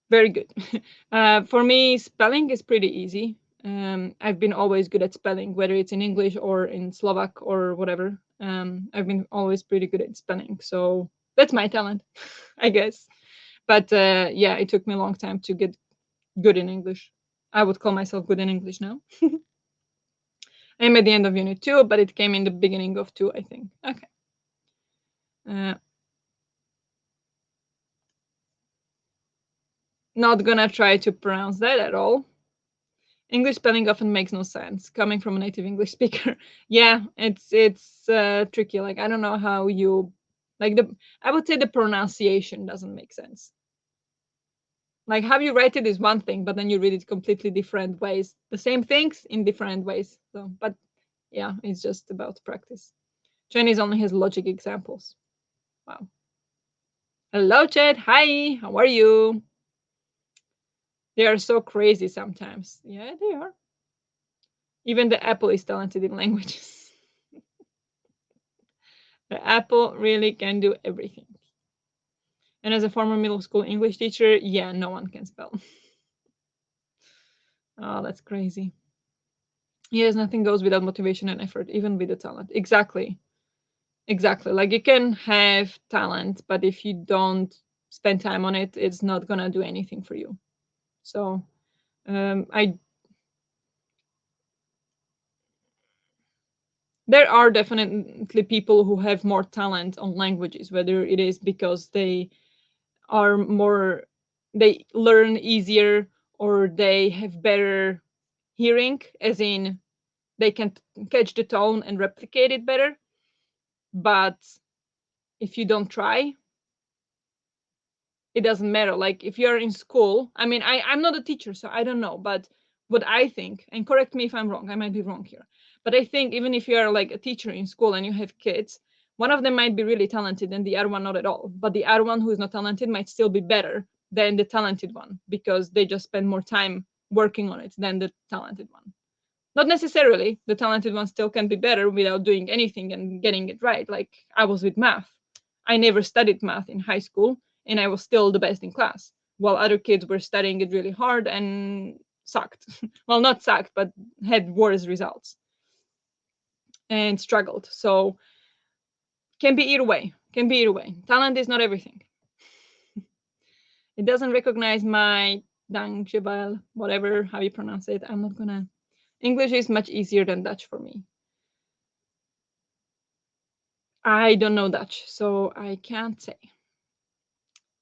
Very good. For me, spelling is pretty easy. I've been always good at spelling, whether it's in English or in Slovak or whatever. I've been always pretty good at spelling, so that's my talent, I guess. But yeah, it took me a long time to get good in English. I would call myself good in English now. I'm at the end of unit 2, but it came in the beginning of 2, I think. Okay. Uh, Not gonna try to pronounce that at all. English spelling often makes no sense coming from a native English speaker. Yeah, it's tricky. Like I don't know how you like the. I would say the pronunciation doesn't make sense. Like how you write it is one thing, but then you read it completely different ways. The same things in different ways. So, but yeah, it's just about practice. Chinese only has logic examples. Wow. Hello, Chad. Hi. How are you? They are so crazy sometimes. Yeah, they are. Even the apple is talented in languages. The apple really can do everything. And as a former middle school English teacher, yeah, no one can spell. Oh, that's crazy. Yes, nothing goes without motivation and effort, even with the talent. Exactly. Exactly. Like you can have talent, but if you don't spend time on it, it's not gonna do anything for you. So I there are definitely people who have more talent on languages, whether it is because they are more they learn easier or they have better hearing, as in they can catch the tone and replicate it better. But if you don't try, it doesn't matter. Like if you're in school, I mean, I'm not a teacher, so I don't know, but what I think, and correct me if I'm wrong, I might be wrong here, but I think even if you're like a teacher in school and you have kids, one of them might be really talented and the other one not at all, but the other one who is not talented might still be better than the talented one because they just spend more time working on it than the talented one. Not necessarily, the talented one still can be better without doing anything and getting it right. Like I was with math. I never studied math in high school and I was still the best in class, while other kids were studying it really hard and sucked. Well, not sucked, but had worse results and struggled. So can be either way. Can be either way. Talent is not everything. It doesn't recognize my dankjewel, whatever how you pronounce it. I'm not gonna. English is much easier than Dutch for me. I don't know Dutch, so I can't say.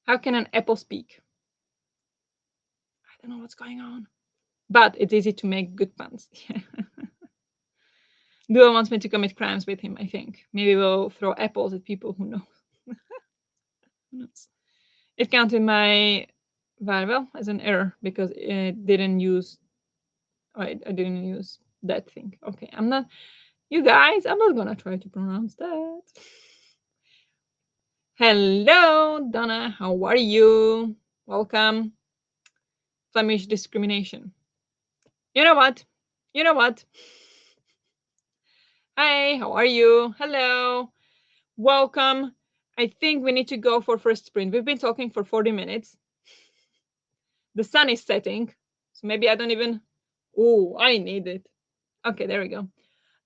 How can an apple speak? I don't know what's going on. But it's easy to make good puns. Duo wants me to commit crimes with him, I think. Maybe we'll throw apples at people who know. Who knows? It counted my variable as an error because it didn't use I didn't use that thing. Okay, I'm not you guys, I'm not gonna try to pronounce that. Hello, Donna. How are you? Welcome. Flemish discrimination. You know what? You know what? Hi, how are you? Hello. Welcome. I think we need to go for first sprint. We've been talking for 40 minutes. The sun is setting. So maybe I don't even. Oh, I need it. Okay, there we go.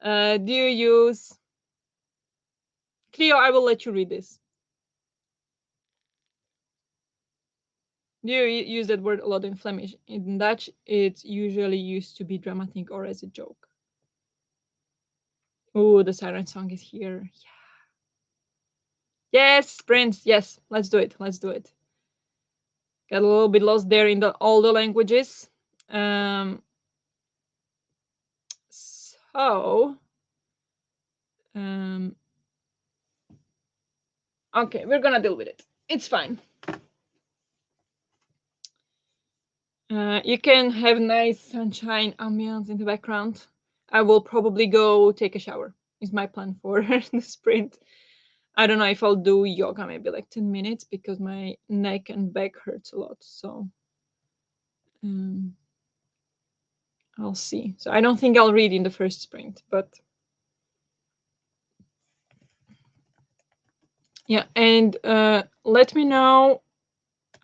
Do you use. Cleo, I will let you read this. Do you use that word a lot in Flemish? In Dutch, it's usually used to be dramatic or as a joke. Oh, the siren song is here. Yeah. Yes, sprints. Yes, let's do it. Let's do it. Got a little bit lost there in all the languages. So, okay, we're gonna deal with it. It's fine. You can have nice sunshine ambience in the background. I will probably go take a shower. Is my plan for the sprint. I don't know if I'll do yoga, maybe like 10 minutes because my neck and back hurts a lot. So I'll see. So I don't think I'll read in the first sprint, but yeah. And let me know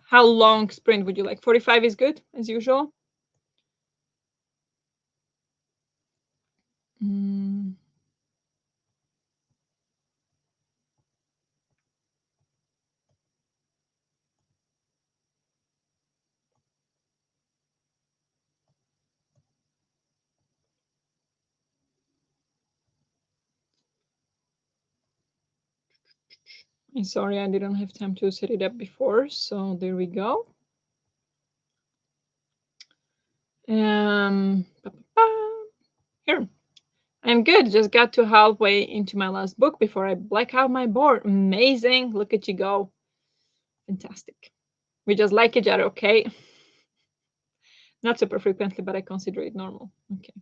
how long sprint would you like. 45 is good as usual. I'm sorry, I didn't have time to set it up before, so there we go. Here, I'm good. Just got to halfway into my last book before I black out my board. Amazing! Look at you go. Fantastic. We just like each other, okay? Not super frequently, but I consider it normal. Okay.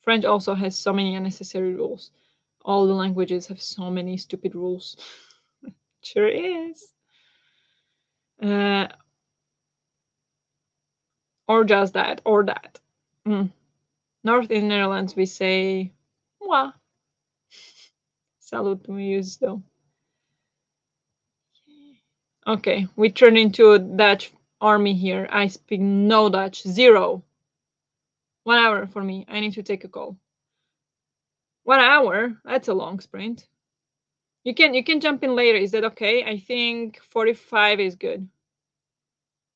French also has so many unnecessary rules. All the languages have so many stupid rules. Sure is. Or just that, or that. North in Netherlands, we say moi. Salute we use though. Okay, we turn into a Dutch army here. I speak no Dutch. 0. 1 hour for me. I need to take a call. 1 hour? That's a long sprint. You can jump in later. Is that okay? I think 45 is good.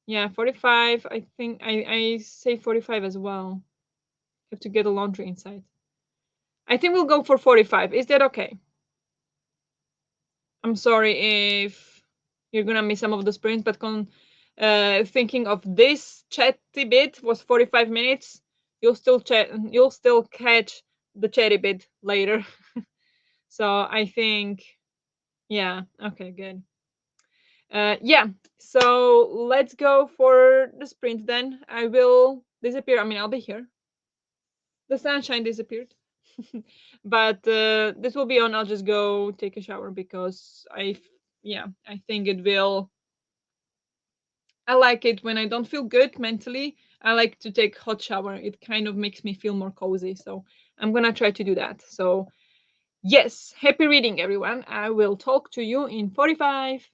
Yeah, 45. I think I say 45 as well. Have to get a laundry inside. I think we'll go for 45. Is that okay? I'm sorry if you're gonna miss some of the sprints, but thinking of this chatty bit was 45 minutes. You'll still catch the chatty bit later. So I think, yeah, okay, good. Yeah, so let's go for the sprint then. I will disappear. I mean, I'll be here. The sunshine disappeared. But this will be on. I'll just go take a shower because yeah, I think it will. I like it when I don't feel good mentally. I like to take hot shower. It kind of makes me feel more cozy. So I'm gonna try to do that. So yes, happy reading, everyone. I will talk to you in 45.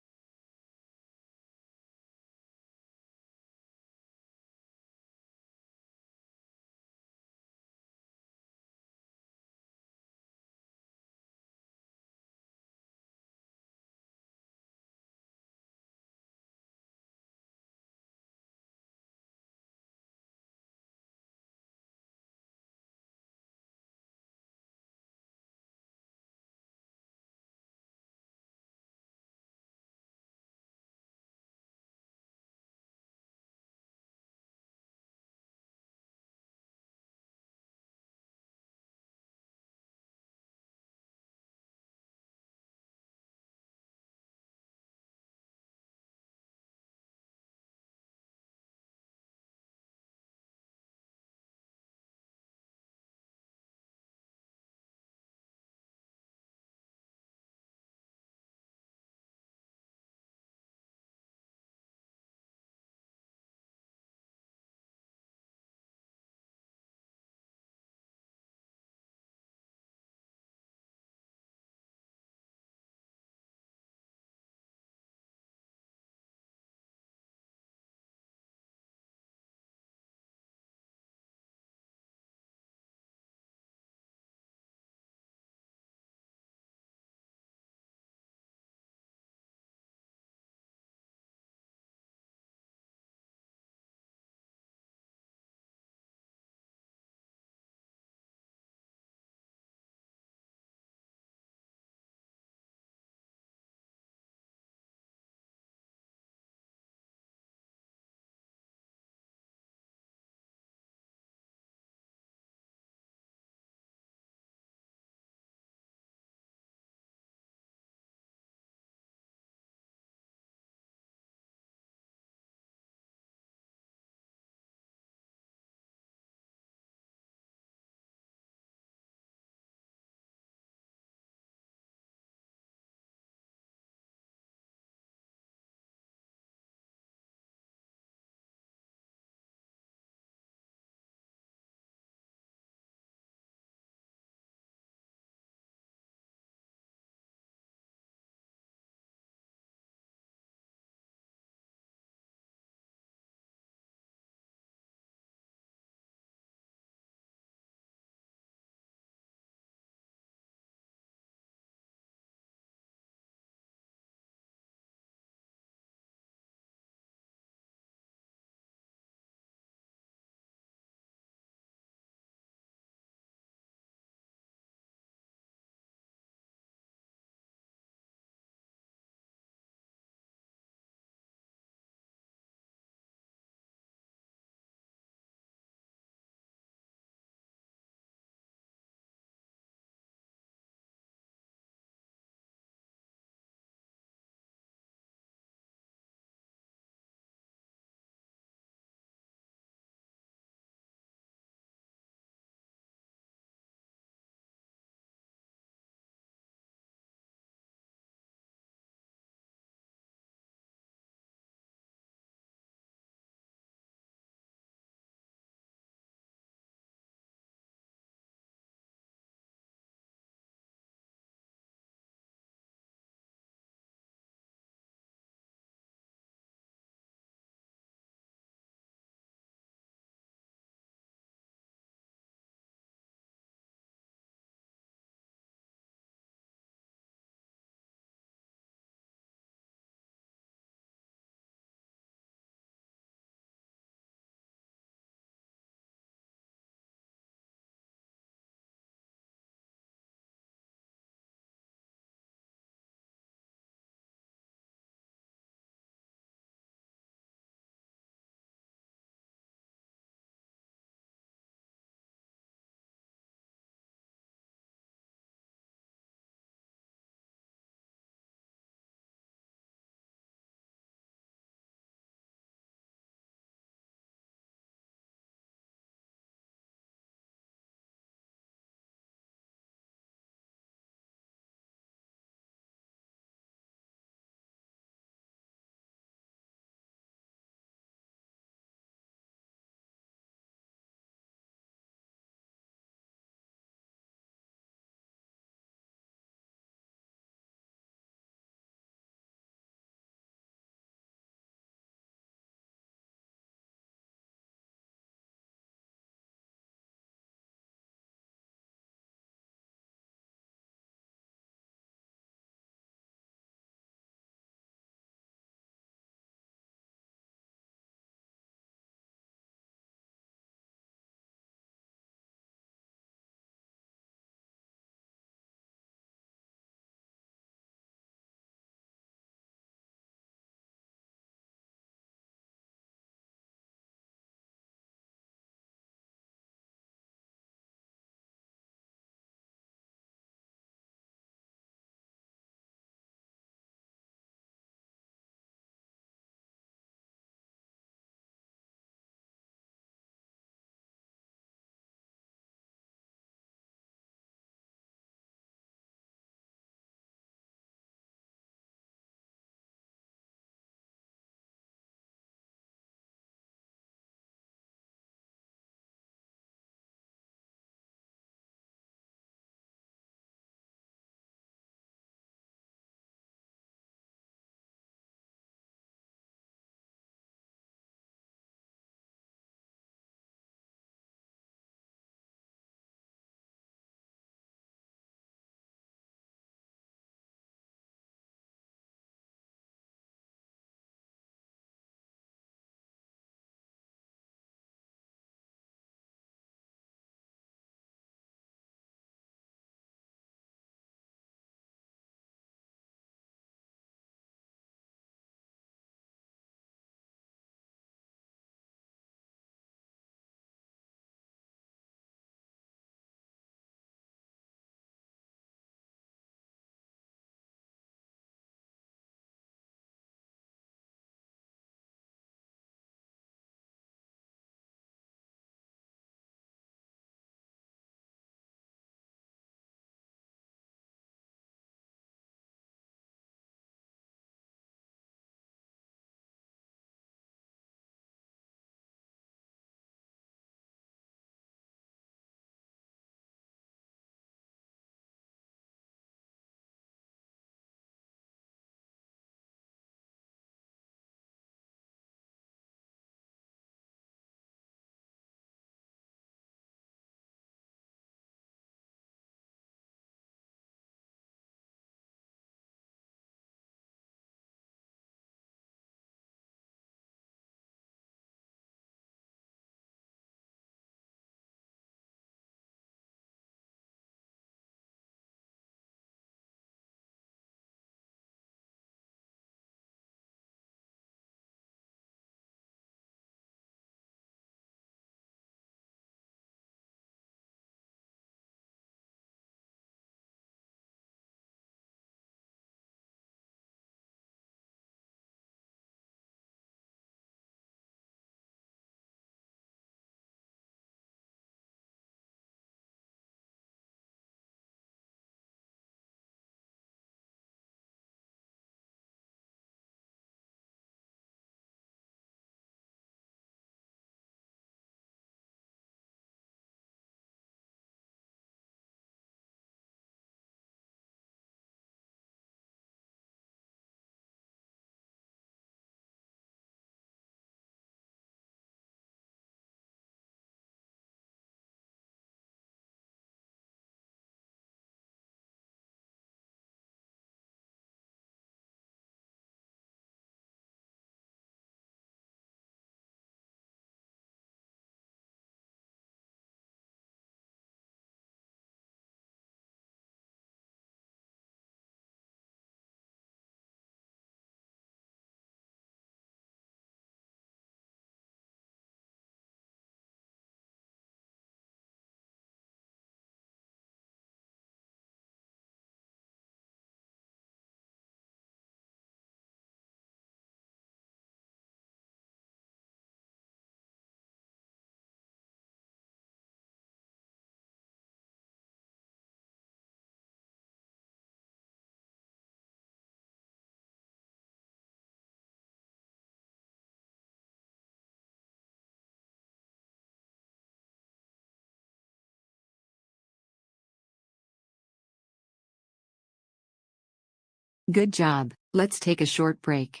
Good job. Let's take a short break.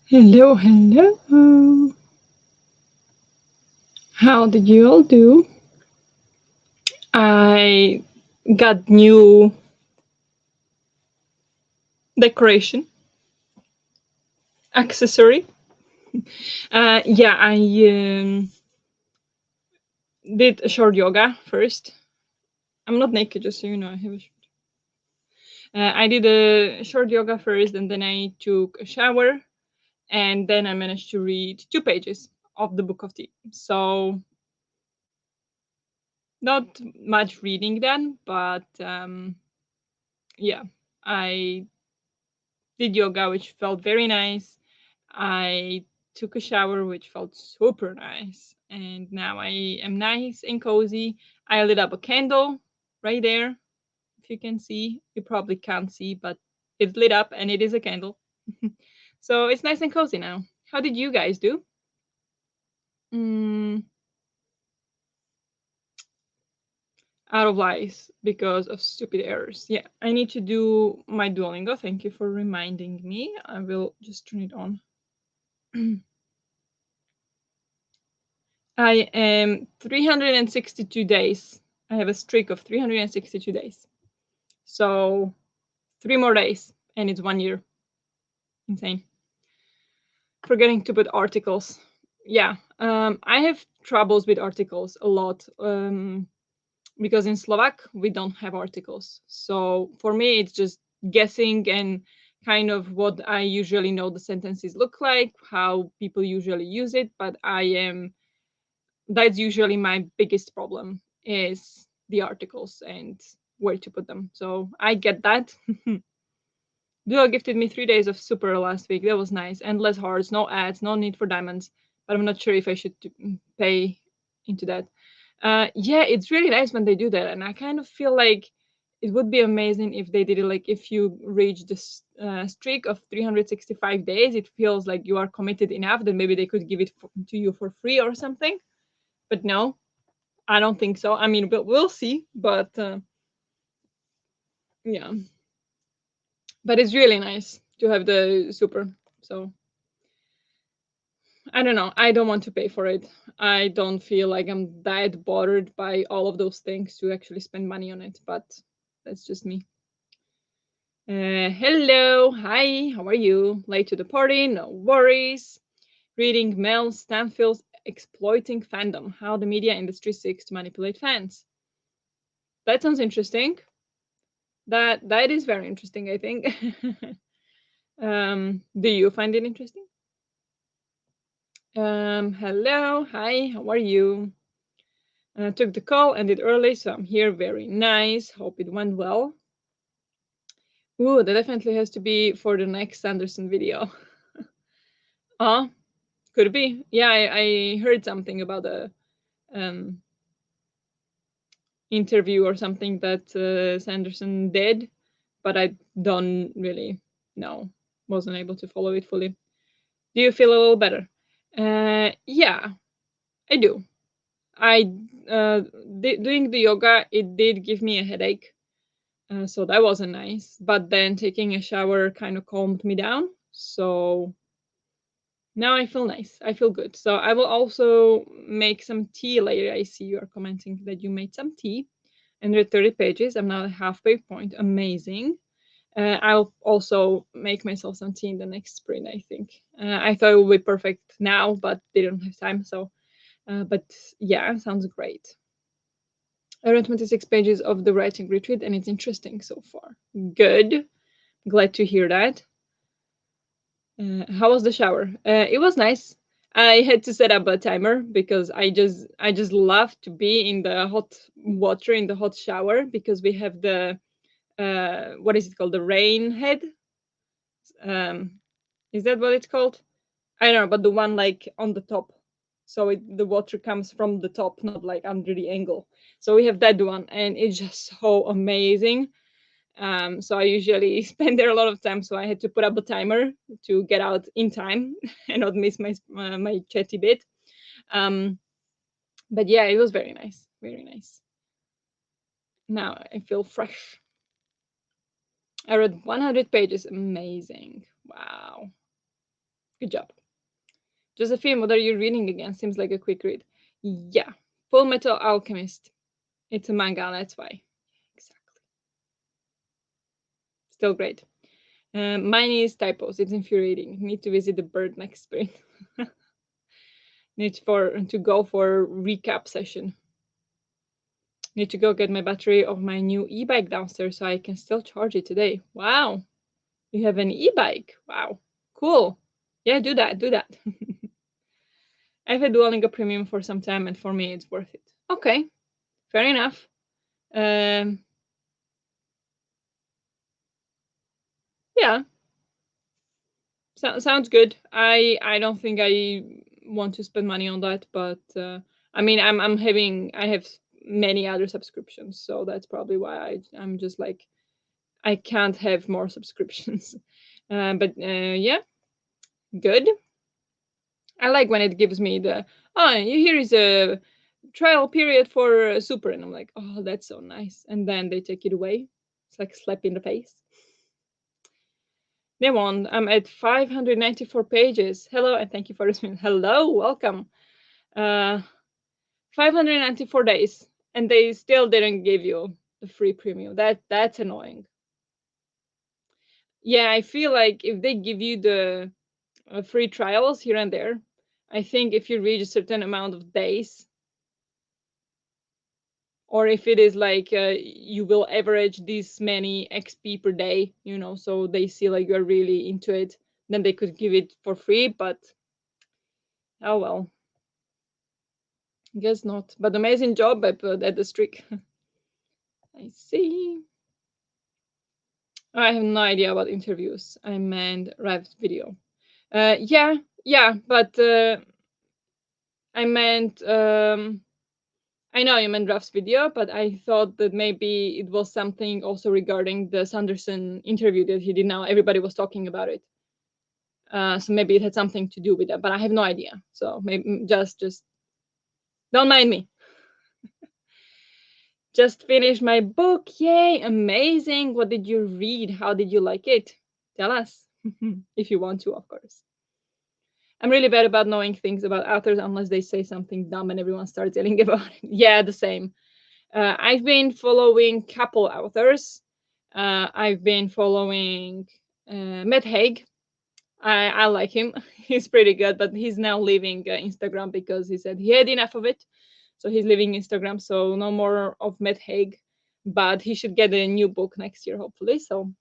Hello, hello. How did you all do? I got new decoration accessory. Yeah, I did a short yoga first. I'm not naked, just so you know. I have a short. I did a short yoga first, and then I took a shower, and then I managed to read 2 pages of the Book of Tea. So not much reading then, but yeah, I did yoga, which felt very nice. I took a shower, which felt super nice. And now I am nice and cozy. I lit up a candle right there. If you can see, you probably can't see, but it's lit up and it is a candle. So it's nice and cozy now. How did you guys do? Mm, out of lies because of stupid errors. Yeah, I need to do my Duolingo. Thank you for reminding me. I will just turn it on. I am 362 days. I have a streak of 362 days. So 3 more days and it's 1 year. Insane. Forgetting to put articles. Yeah, I have troubles with articles a lot because in Slovak we don't have articles. So for me, it's just guessing and kind of what I usually know the sentences look like, how people usually use it. But that's usually my biggest problem is the articles and where to put them. So I get that. Duo gifted me 3 days of super last week. That was nice. Endless hearts, no ads, no need for diamonds. But I'm not sure if I should pay into that. Yeah, it's really nice when they do that, and I kind of feel like it would be amazing if they did it. Like if you reach this streak of 365 days, it feels like you are committed enough that maybe they could give it to you for free or something. But no, I don't think so. I mean, we'll see. But yeah, but it's really nice to have the super. So I don't know. I don't want to pay for it. I don't feel like I'm that bothered by all of those things to actually spend money on it. But that's just me. Hello, hi, how are you? Late to the party? No worries. Reading Mel Stanfield's Exploiting Fandom: How the Media Industry Seeks to Manipulate Fans. That sounds interesting. That is very interesting, I think. Do you find it interesting? Hello, hi, how are you? Took the call, ended early, so I'm here. Very nice. Hope it went well. Ooh, that definitely has to be for the next Sanderson video. Could be. Yeah, I heard something about a um, interview or something that Sanderson did, but I don't really know. Wasn't able to follow it fully. Do you feel a little better? Yeah, I do. I doing the yoga, it did give me a headache, so that wasn't nice. But then taking a shower kind of calmed me down. So now I feel nice. I feel good. So I will also make some tea later. I see you are commenting that you made some tea. And there are 30 pages. I'm now at halfway point. Amazing. I'll also make myself some tea in the next sprint, I think. I thought it would be perfect now, but didn't have time. So, but yeah, sounds great. Around 26 pages of the writing retreat, and it's interesting so far. Good. Glad to hear that. How was the shower? It was nice. I had to set up a timer because I just love to be in the hot water in the hot shower because we have the what is it called, the rain head. Um, is that what it's called? I don't know, but the one like on the top. So the water comes from the top, not like under the angle. So we have that one, and it's just so amazing. So I usually spend there a lot of time. So I had to put up a timer to get out in time and not miss my chatty bit. But yeah, it was very nice, very nice. Now I feel fresh. I read 100 pages. Amazing. Wow. Good job. Josephine, what are you reading again? Seems like a quick read. Yeah. Full Metal Alchemist. It's a manga, that's why. Exactly. Still great. Mine is typos. It's infuriating. Need to visit the bird next spring. Need to go for a recap session. Need to go get my battery of my new e-bike downstairs so I can still charge it today. Wow. You have an e-bike. Wow. Cool. Yeah, do that. Do that. I've had Duolingo Premium for some time, and for me, it's worth it. Okay. Fair enough. Yeah. Sounds good. I don't think I want to spend money on that, but I mean, I have many other subscriptions, so that's probably why I'm just like I can't have more subscriptions. But yeah, good. I like when it gives me the here is a trial period for Super, and I'm like, oh, that's so nice. And then they take it away. It's like a slap in the face. They won. I'm at 594 pages. Hello, and thank you for listening. Hello, welcome. 594 days, and they still didn't give you the free premium. That's annoying. Yeah, I feel like if they give you the free trials here and there, I think if you reach a certain amount of days, or if it is like you will average this many XP per day, so they see like you're really into it, then they could give it for free. But oh well. Guess not. But amazing job at the streak. I see. I have no idea about interviews. I meant Rev's video. Yeah, but I meant I know you meant Rev's video, but I thought that maybe it was something also regarding the Sanderson interview that he did now. Everybody was talking about it. So maybe it had something to do with that, but I have no idea. So maybe just don't mind me. Just finished my book. Yay, amazing. What did you read? How did you like it? Tell us. If you want to, of course. I'm really bad about knowing things about authors unless they say something dumb and everyone starts yelling about it. Yeah, the same. I've been following couple authors. I've been following Matt Haig. I like him. He's pretty good, but he's now leaving Instagram because he said he had enough of it. So he's leaving Instagram. So no more of Matt Haig, but he should get a new book next year, hopefully. So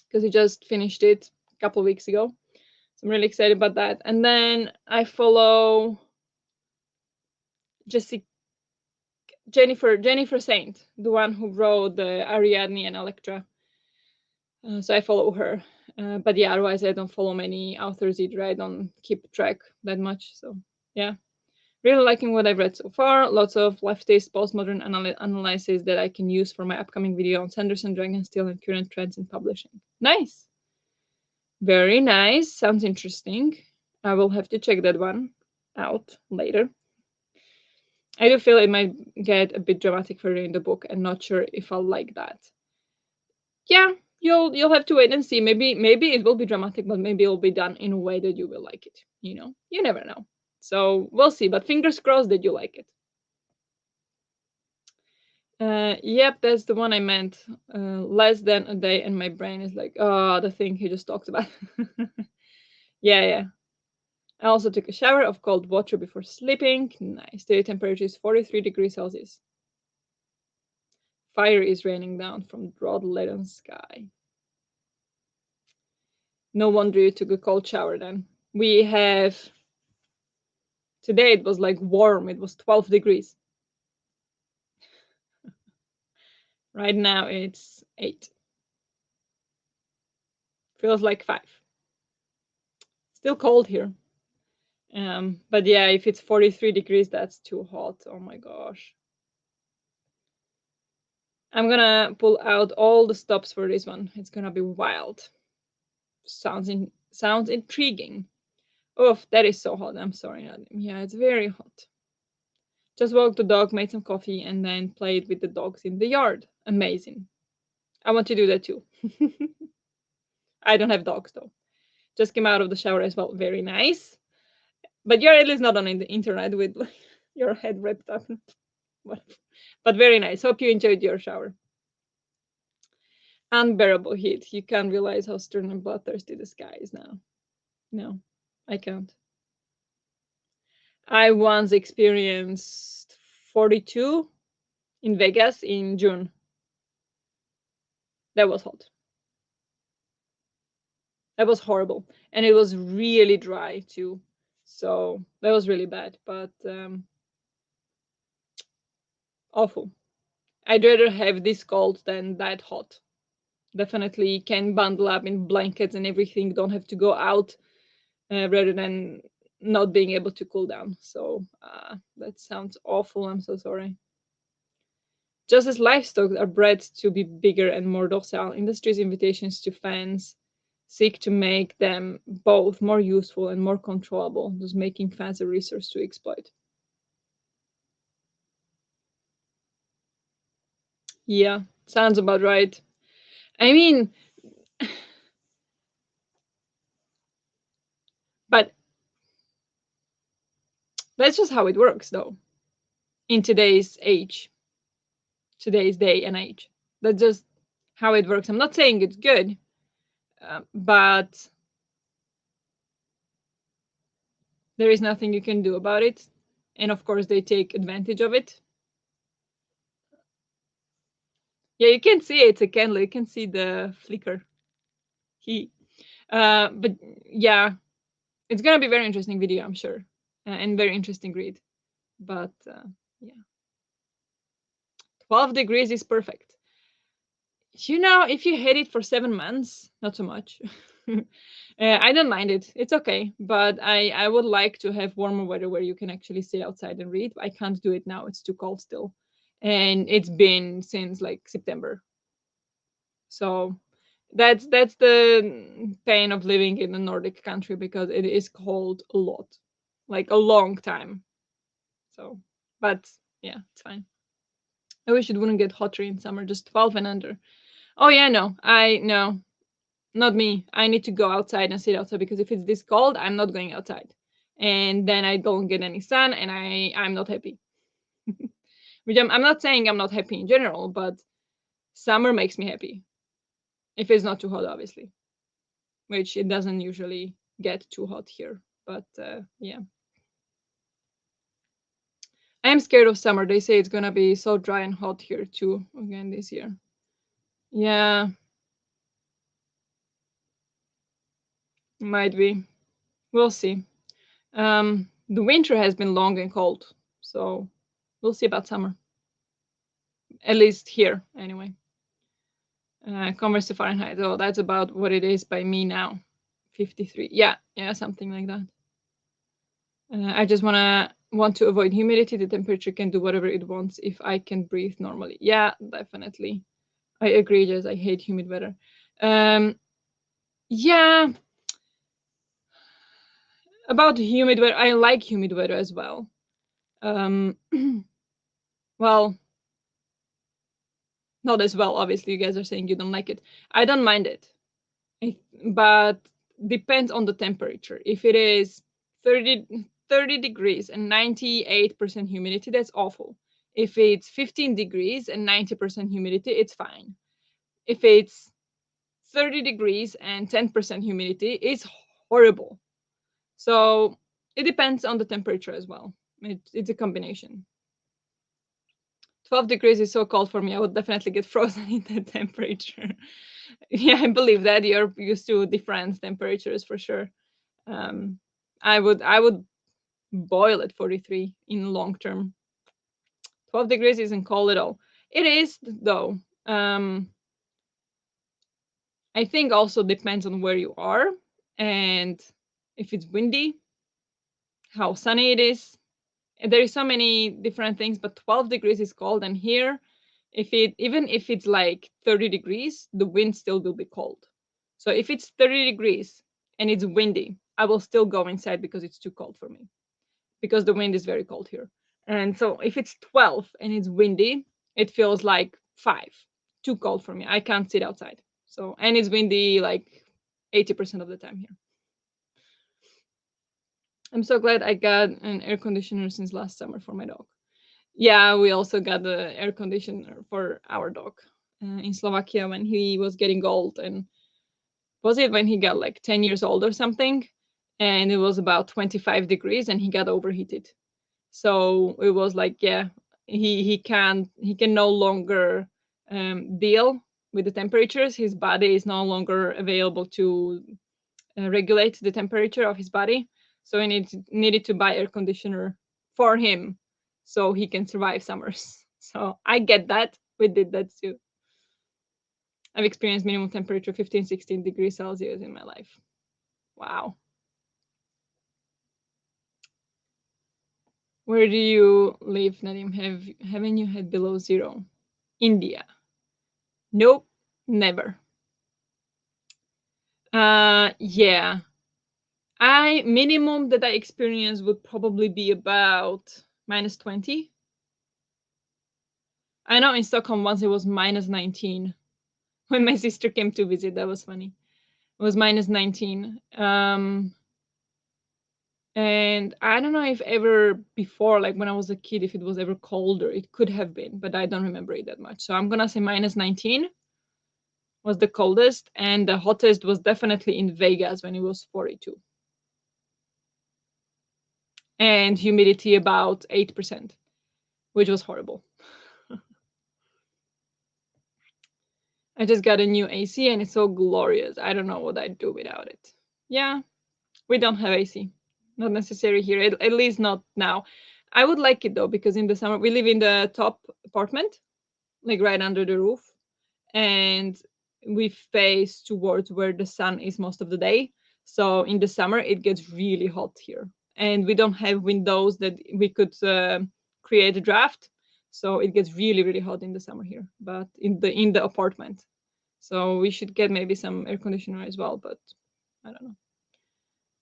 because he just finished it a couple of weeks ago. So I'm really excited about that. And then I follow Jennifer Saint, the one who wrote the Ariadne and Electra. So I follow her. But yeah, otherwise I don't follow many authors either. I don't keep track that much. So yeah, really liking what I've read so far. Lots of leftist postmodern analysis that I can use for my upcoming video on Sanderson, Dragonsteel, and current trends in publishing. Nice. Very nice. Sounds interesting. I will have to check that one out later. I do feel it might get a bit dramatic further in the book, and not sure if I'll like that. Yeah, you'll have to wait and see. Maybe it will be dramatic, but maybe it'll be done in a way that you will like it. You never know. So we'll see. But fingers crossed that you like it. Yep, that's the one I meant. Less than a day, and my brain is like, oh, the thing he just talked about. Yeah. I also took a shower of cold water before sleeping. Nice. The temperature is 43 degrees Celsius. Fire is raining down from broad leaden sky. No wonder you took a cold shower then. We have today it was like warm. It was 12 degrees. Right now it's 8. Feels like 5. Still cold here. But yeah, if it's 43 degrees, that's too hot. Oh my gosh. I'm gonna pull out all the stops for this one. It's gonna be wild. Sounds intriguing. Oh, that is so hot. I'm sorry, Nadim. Yeah, it's very hot. Just walked the dog, made some coffee, and then played with the dogs in the yard. Amazing. I want to do that too. I don't have dogs though. Just came out of the shower as well. Very nice. But you're at least not on the internet with like, your head wrapped up. But very nice. Hope you enjoyed your shower. Unbearable heat. You can't realize how stern and bloodthirsty the sky is now. No, I can't. I once experienced 42 in Vegas in June. That was hot. That was horrible. And it was really dry too. So that was really bad, but awful. I'd rather have this cold than that hot. Definitely can bundle up in blankets and everything. Don't have to go out rather than not being able to cool down. So that sounds awful. I'm so sorry. Just as livestock are bred to be bigger and more docile, industry's invitations to fans seek to make them both more useful and more controllable, thus making fans a resource to exploit. Yeah, sounds about right. I mean, but that's just how it works, though, in today's age, today's day and age. That's just how it works. I'm not saying it's good, but there is nothing you can do about it. And of course, they take advantage of it. Yeah, you can see it's a candle. You can see the flicker. But yeah, it's gonna be a very interesting video, I'm sure, and very interesting read. But yeah, 12 degrees is perfect. If you hate it for 7 months, not so much. I don't mind it. It's okay. But I would like to have warmer weather where you can actually sit outside and read. I can't do it now. It's too cold still. And it's been since like September. So that's the pain of living in a Nordic country because it is cold a lot, like a long time. So, but yeah, it's fine. I wish it wouldn't get hotter in summer, just 12 and under. Oh yeah, no, not me. I need to go outside and sit outside because if it's this cold, I'm not going outside, and then I don't get any sun, and I'm not happy. Which I'm not saying I'm not happy in general, but summer makes me happy if it's not too hot, obviously. Which it doesn't usually get too hot here. But yeah. I am scared of summer. They say it's gonna be so dry and hot here too again this year. Yeah, might be. We'll see. The winter has been long and cold, so we'll see about summer. At least here, anyway. Converse to Fahrenheit. Oh, that's about what it is by me now. 53. Yeah, something like that. I just want to avoid humidity. The temperature can do whatever it wants if I can breathe normally. Yeah, definitely. I agree, Jess. I hate humid weather. Yeah, about humid weather, I like humid weather as well. Um, well, not as well. Obviously, you guys are saying you don't like it. I don't mind it, but depends on the temperature. If it is 30 degrees and 98% humidity, that's awful. If it's 15 degrees and 90% humidity, it's fine. If it's 30 degrees and 10% humidity, it's horrible. So it depends on the temperature as well. It's a combination. 12 degrees is so cold for me. I would definitely get frozen in that temperature. Yeah, I believe that you're used to different temperatures for sure. I would boil at 43 in long term. 12 degrees isn't cold at all. It is though. I think also depends on where you are and if it's windy, how sunny it is. And there is so many different things, but 12 degrees is cold, and here Even if it's like 30 degrees, the wind still will be cold. So if it's 30 degrees and it's windy, I will still go inside because it's too cold for me, because the wind is very cold here. And so if it's 12 and it's windy, it feels like 5, too cold for me. I can't sit outside. So, and it's windy like 80% of the time here. I'm so glad I got an air conditioner since last summer for my dog. Yeah, we also got the air conditioner for our dog in Slovakia when he was getting old. And was it when he got like 10 years old or something? And it was about 25 degrees and he got overheated. So it was like, yeah, he can no longer deal with the temperatures. His body is no longer available to regulate the temperature of his body. So he needed to buy air conditioner for him so he can survive summers. So I get that. We did that too. I've experienced minimum temperature 15, 16 degrees Celsius in my life. Wow. Where do you live, Nadim? Haven't you had below zero? India. Nope, never. Yeah. I minimum that I experience would probably be about -20. I know in Stockholm once it was -19 when my sister came to visit. That was funny. It was -19. And I don't know if ever before, like when I was a kid, if it was ever colder. It could have been, but I don't remember it that much. So I'm gonna say -19 was the coldest, and the hottest was definitely in Vegas when it was 42. And humidity about 8%, which was horrible. I just got a new AC and it's so glorious. I don't know what I'd do without it. Yeah, we don't have AC. Not necessary here, at least not now. I would like it though, because in the summer we live in the top apartment, like right under the roof, and we face towards where the sun is most of the day. So in the summer it gets really hot here, and we don't have windows that we could create a draft. So it gets really hot in the summer here, but in the apartment. So we should get maybe some air conditioner as well, but I don't know.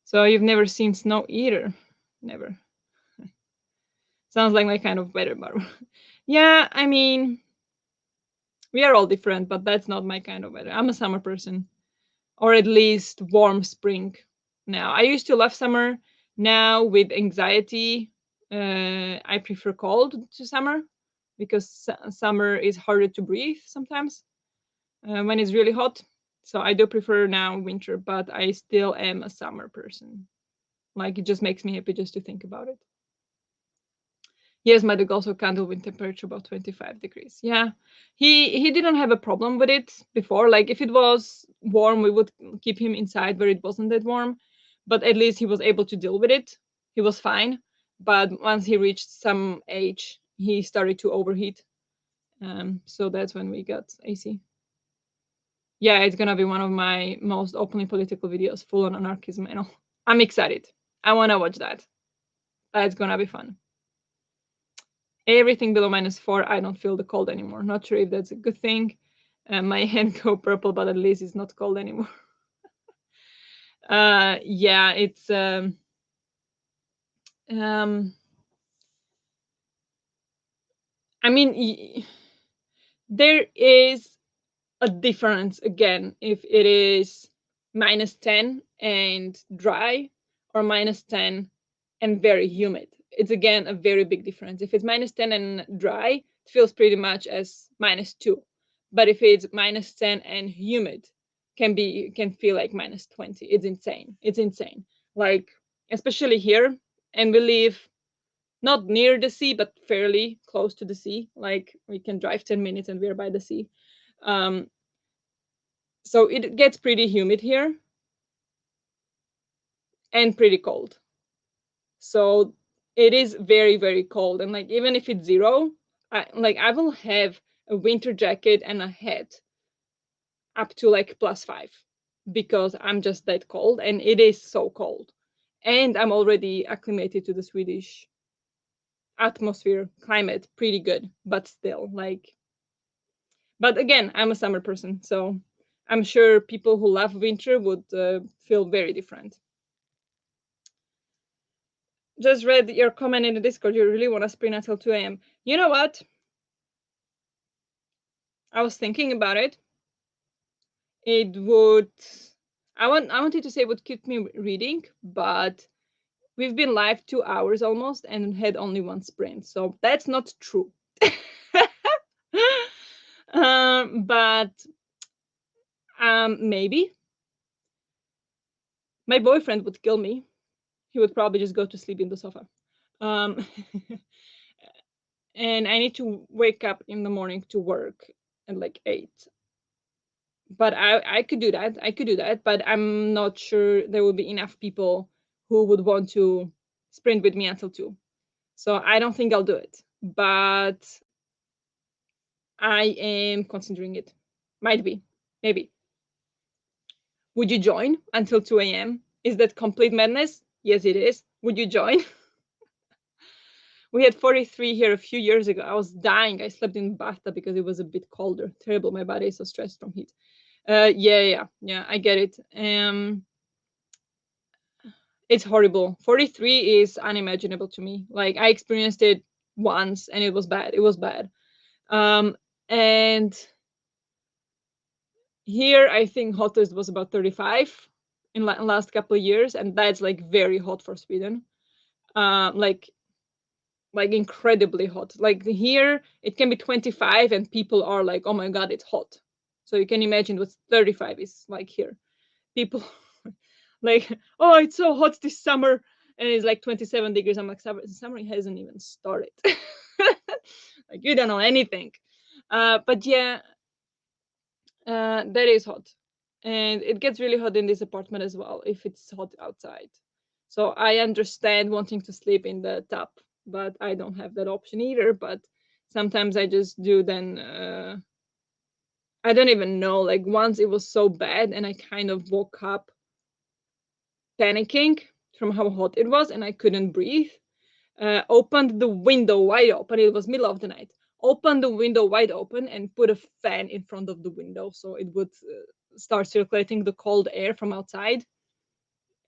So you've never seen snow either? Never. Sounds like my kind of weather, but yeah, I mean, we are all different, but that's not my kind of weather. I'm a summer person, or at least warm spring. Now, I used to love summer. Now, with anxiety, I prefer cold to summer because summer is harder to breathe sometimes when it's really hot. So I do prefer now winter, but I still am a summer person. Like it just makes me happy just to think about it. Yes, my dog also can't deal with temperature about 25 degrees. Yeah, he didn't have a problem with it before. Like if it was warm, we would keep him inside where it wasn't that warm. But at least he was able to deal with it. He was fine. But once he reached some age, he started to overheat. So that's when we got AC. Yeah, it's gonna be one of my most openly political videos, full on anarchism and all. I'm excited. I wanna watch that. That's gonna be fun. Everything below -4, I don't feel the cold anymore. Not sure if that's a good thing. My hand go purple, but at least it's not cold anymore. Yeah, it's I mean, there is a difference again if it is -10 and dry or -10 and very humid. It's again a very big difference. If it's -10 and dry, it feels pretty much as -2. But if it's -10 and humid, can feel like -20. It's insane. It's insane. Like especially here, and we live not near the sea, but fairly close to the sea. Like we can drive 10 minutes and we're by the sea. Um, so it gets pretty humid here and pretty cold. So it is very cold, and like even if it's 0, I will have a winter jacket and a hat up to like +5 because I'm just that cold, and it is so cold. And I'm already acclimated to the Swedish atmosphere climate pretty good, but still like But again, I'm a summer person, so I'm sure people who love winter would feel very different. Just read your comment in the Discord. You really want to sprint until 2 a.m. You know what? I was thinking about it. It would. I wanted to say it would keep me reading, but we've been live 2 hours almost and had only one sprint, so that's not true. But maybe my boyfriend would kill me. He would probably just go to sleep in the sofa. Um, and I need to wake up in the morning to work at like 8. But I could do that. I could do that, but I'm not sure there will be enough people who would want to sprint with me until 2. So I don't think I'll do it. But I am considering it. Might be. Maybe. Would you join until 2 a.m.? Is that complete madness? Yes, it is. Would you join? We had 43 here a few years ago. I was dying. I slept in the bathtub because it was a bit colder. Terrible. My body is so stressed from heat. Yeah, I get it. It's horrible. 43 is unimaginable to me. Like, I experienced it once and it was bad. It was bad. And here I think hottest was about 35 in last couple of years, and that's like very hot for Sweden. Like incredibly hot. Like here it can be 25 and people are like, oh my god, it's hot. So you can imagine what 35 is like here. People like, oh, it's so hot this summer, and it's like 27 degrees. I'm like, summer hasn't even started. Like, you don't know anything. But yeah, that is hot, and it gets really hot in this apartment as well if it's hot outside. So I understand wanting to sleep in the tub, but I don't have that option either. But sometimes I just do. Then I don't even know. Like, once it was so bad, and I kind of woke up panicking from how hot it was, and I couldn't breathe. Opened the window wide open. It was middle of the night. Opened the window wide open and put a fan in front of the window so it would start circulating the cold air from outside.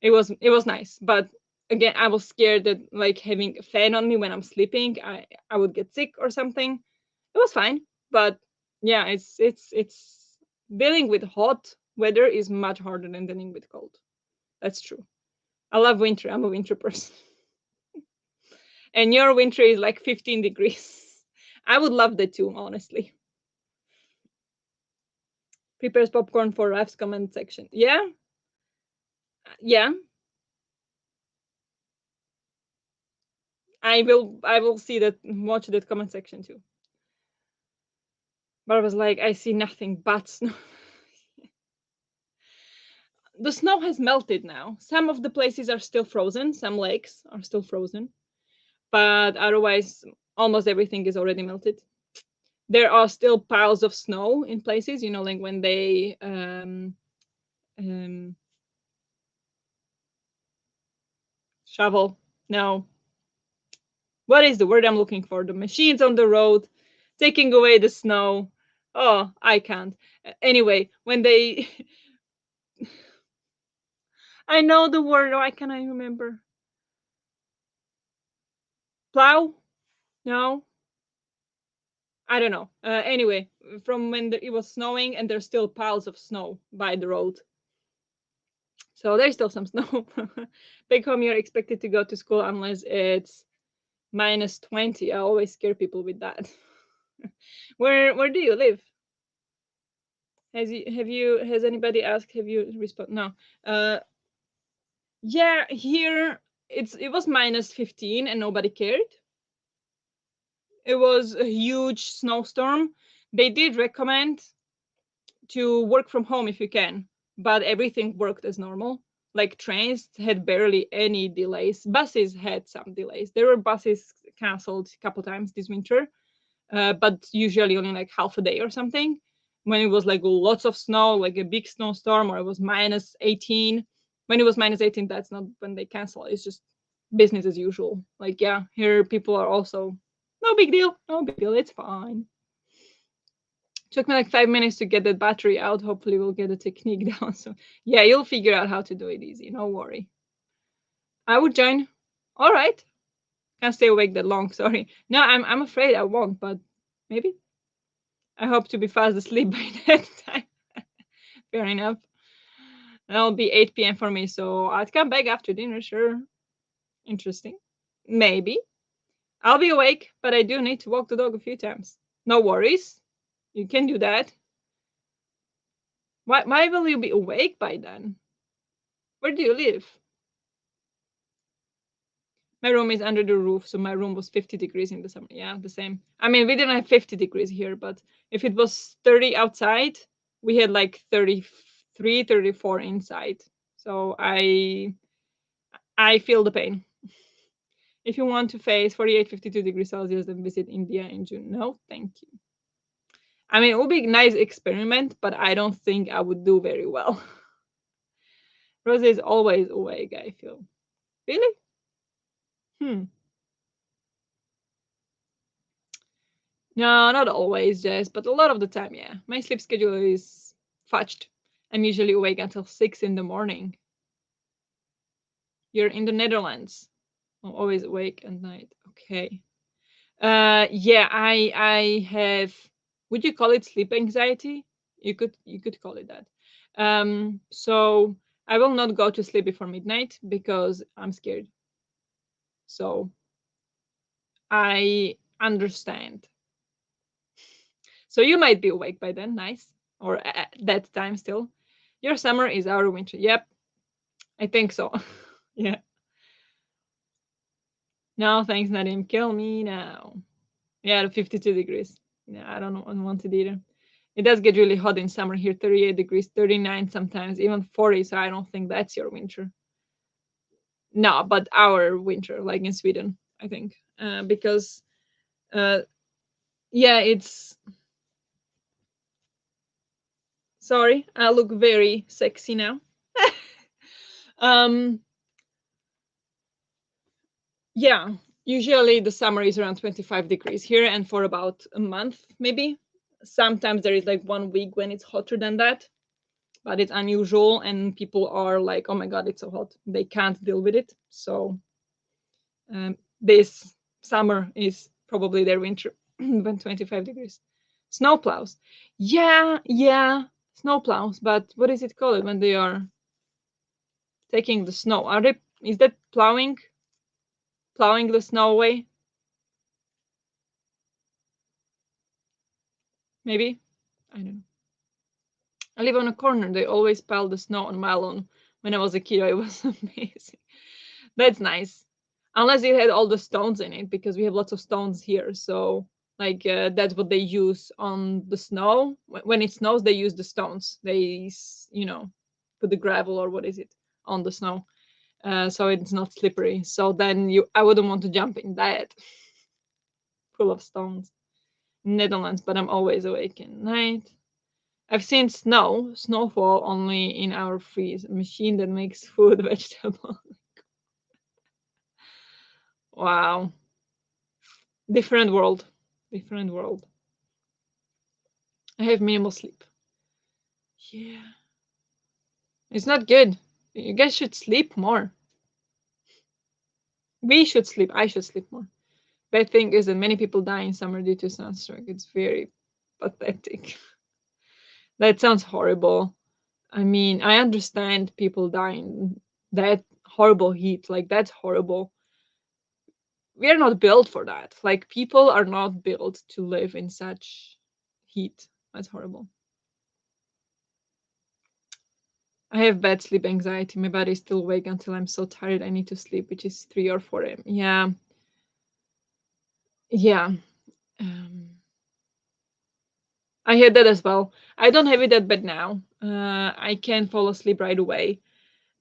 It was nice, but again, I was scared that, like, having a fan on me when I'm sleeping, I would get sick or something. It was fine, but yeah, it's dealing with hot weather is much harder than dealing with cold. That's true. I love winter. I'm a winter person. And your winter is like 15 degrees. I would love that too, honestly. Prepares popcorn for Raf's comment section. Yeah, yeah. I will see that, watch that comment section too. But I was like, I see nothing but snow. The snow has melted now. Some of the places are still frozen. Some lakes are still frozen, but otherwise, almost everything is already melted. There are still piles of snow in places, like when they shovel. No, what is the word I'm looking for? The machines on the road taking away the snow. Oh, I can't. Anyway, when they I know the word, why can't I remember? Plow? No, I don't know. Anyway, from when it was snowing and there's still piles of snow by the road. So there's still some snow. Back home, you're expected to go to school unless it's -20. I always scare people with that. Where do you live? Has anybody asked? Have you responded? No. Yeah, here it was -15 and nobody cared. It was a huge snowstorm. They did recommend to work from home if you can, but everything worked as normal. Like, trains had barely any delays. Buses had some delays. There were buses canceled a couple times this winter, but usually only like half a day or something. When it was like lots of snow, like a big snowstorm, or it was -18. When it was -18, that's not when they cancel. It's just business as usual. Like, yeah, here people are also no big deal, no big deal. It's fine. Took me like 5 minutes to get that battery out. Hopefully we'll get the technique down. So yeah, you'll figure out how to do it easy. No worry. I would join. All right. Can't stay awake that long. Sorry. No, I'm afraid I won't, but maybe. I hope to be fast asleep by that time. Fair enough. That'll be 8 p.m. for me, so I'd come back after dinner, sure. Interesting. Maybe. I'll be awake, but I do need to walk the dog a few times. No worries. You can do that. Why will you be awake by then? Where do you live? My room is under the roof, so my room was 50 degrees in the summer. Yeah, the same. I mean, we didn't have 50 degrees here, but if it was 30 outside, we had like 33, 34 inside. So I feel the pain. If you want to face 48, 52 degrees Celsius, then visit India in June. No, thank you. I mean, it would be a nice experiment, but I don't think I would do very well. Rose is always awake, I feel. Really? No, not always, Jess, but a lot of the time, yeah. My sleep schedule is fudged. I'm usually awake until 6 in the morning. You're in the Netherlands. I'm always awake at night. Okay. Yeah, I have, would you call it sleep anxiety? You could call it that. So I will not go to sleep before midnight because I'm scared. So I understand. So you might be awake by then, nice. Or at that time still. Your summer is our winter. Yep. I think so. Yeah. No, thanks, Nadim. Kill me now. Yeah, the 52 degrees. Yeah, I don't want it either. It does get really hot in summer here, 38 degrees, 39 sometimes, even 40. So I don't think that's your winter. No, but our winter, like in Sweden, I think. Because, yeah, it's. Sorry, I look very sexy now. Yeah, usually the summer is around 25 degrees here, and for about a month, maybe. Sometimes there is like 1 week when it's hotter than that, but it's unusual, and people are like, oh my God, it's so hot. They can't deal with it. So this summer is probably their winter when 25 degrees. Snow plows. Yeah, snow plows. But what is it called when they are taking the snow? Is that plowing? Plowing the snow away? Maybe? I don't know. I live on a corner. They always pile the snow on my lawn. When I was a kid, it was amazing. That's nice. Unless it had all the stones in it, because we have lots of stones here. So, like, that's what they use on the snow. When it snows, they use the stones. They, put the gravel or what is it on the snow, so it's not slippery. So then I wouldn't want to jump in that full of stones. Netherlands, but I'm always awake at night. I've seen snowfall only in our freeze machine that makes food vegetable. Wow. Different world. Different world. I have minimal sleep. Yeah. It's not good. You guys should sleep more. We should sleep. I should sleep more. Bad thing is that many people die in summer due to sunstroke. It's very pathetic. That sounds horrible. I mean, I understand people dying that horrible heat. Like, that's horrible. We are not built for that. Like, people are not built to live in such heat. That's horrible. I have bad sleep anxiety. My body is still awake until I'm so tired I need to sleep, which is 3 or 4 a.m. Yeah. Yeah. I had that as well. I don't have it that bad now. I can fall asleep right away.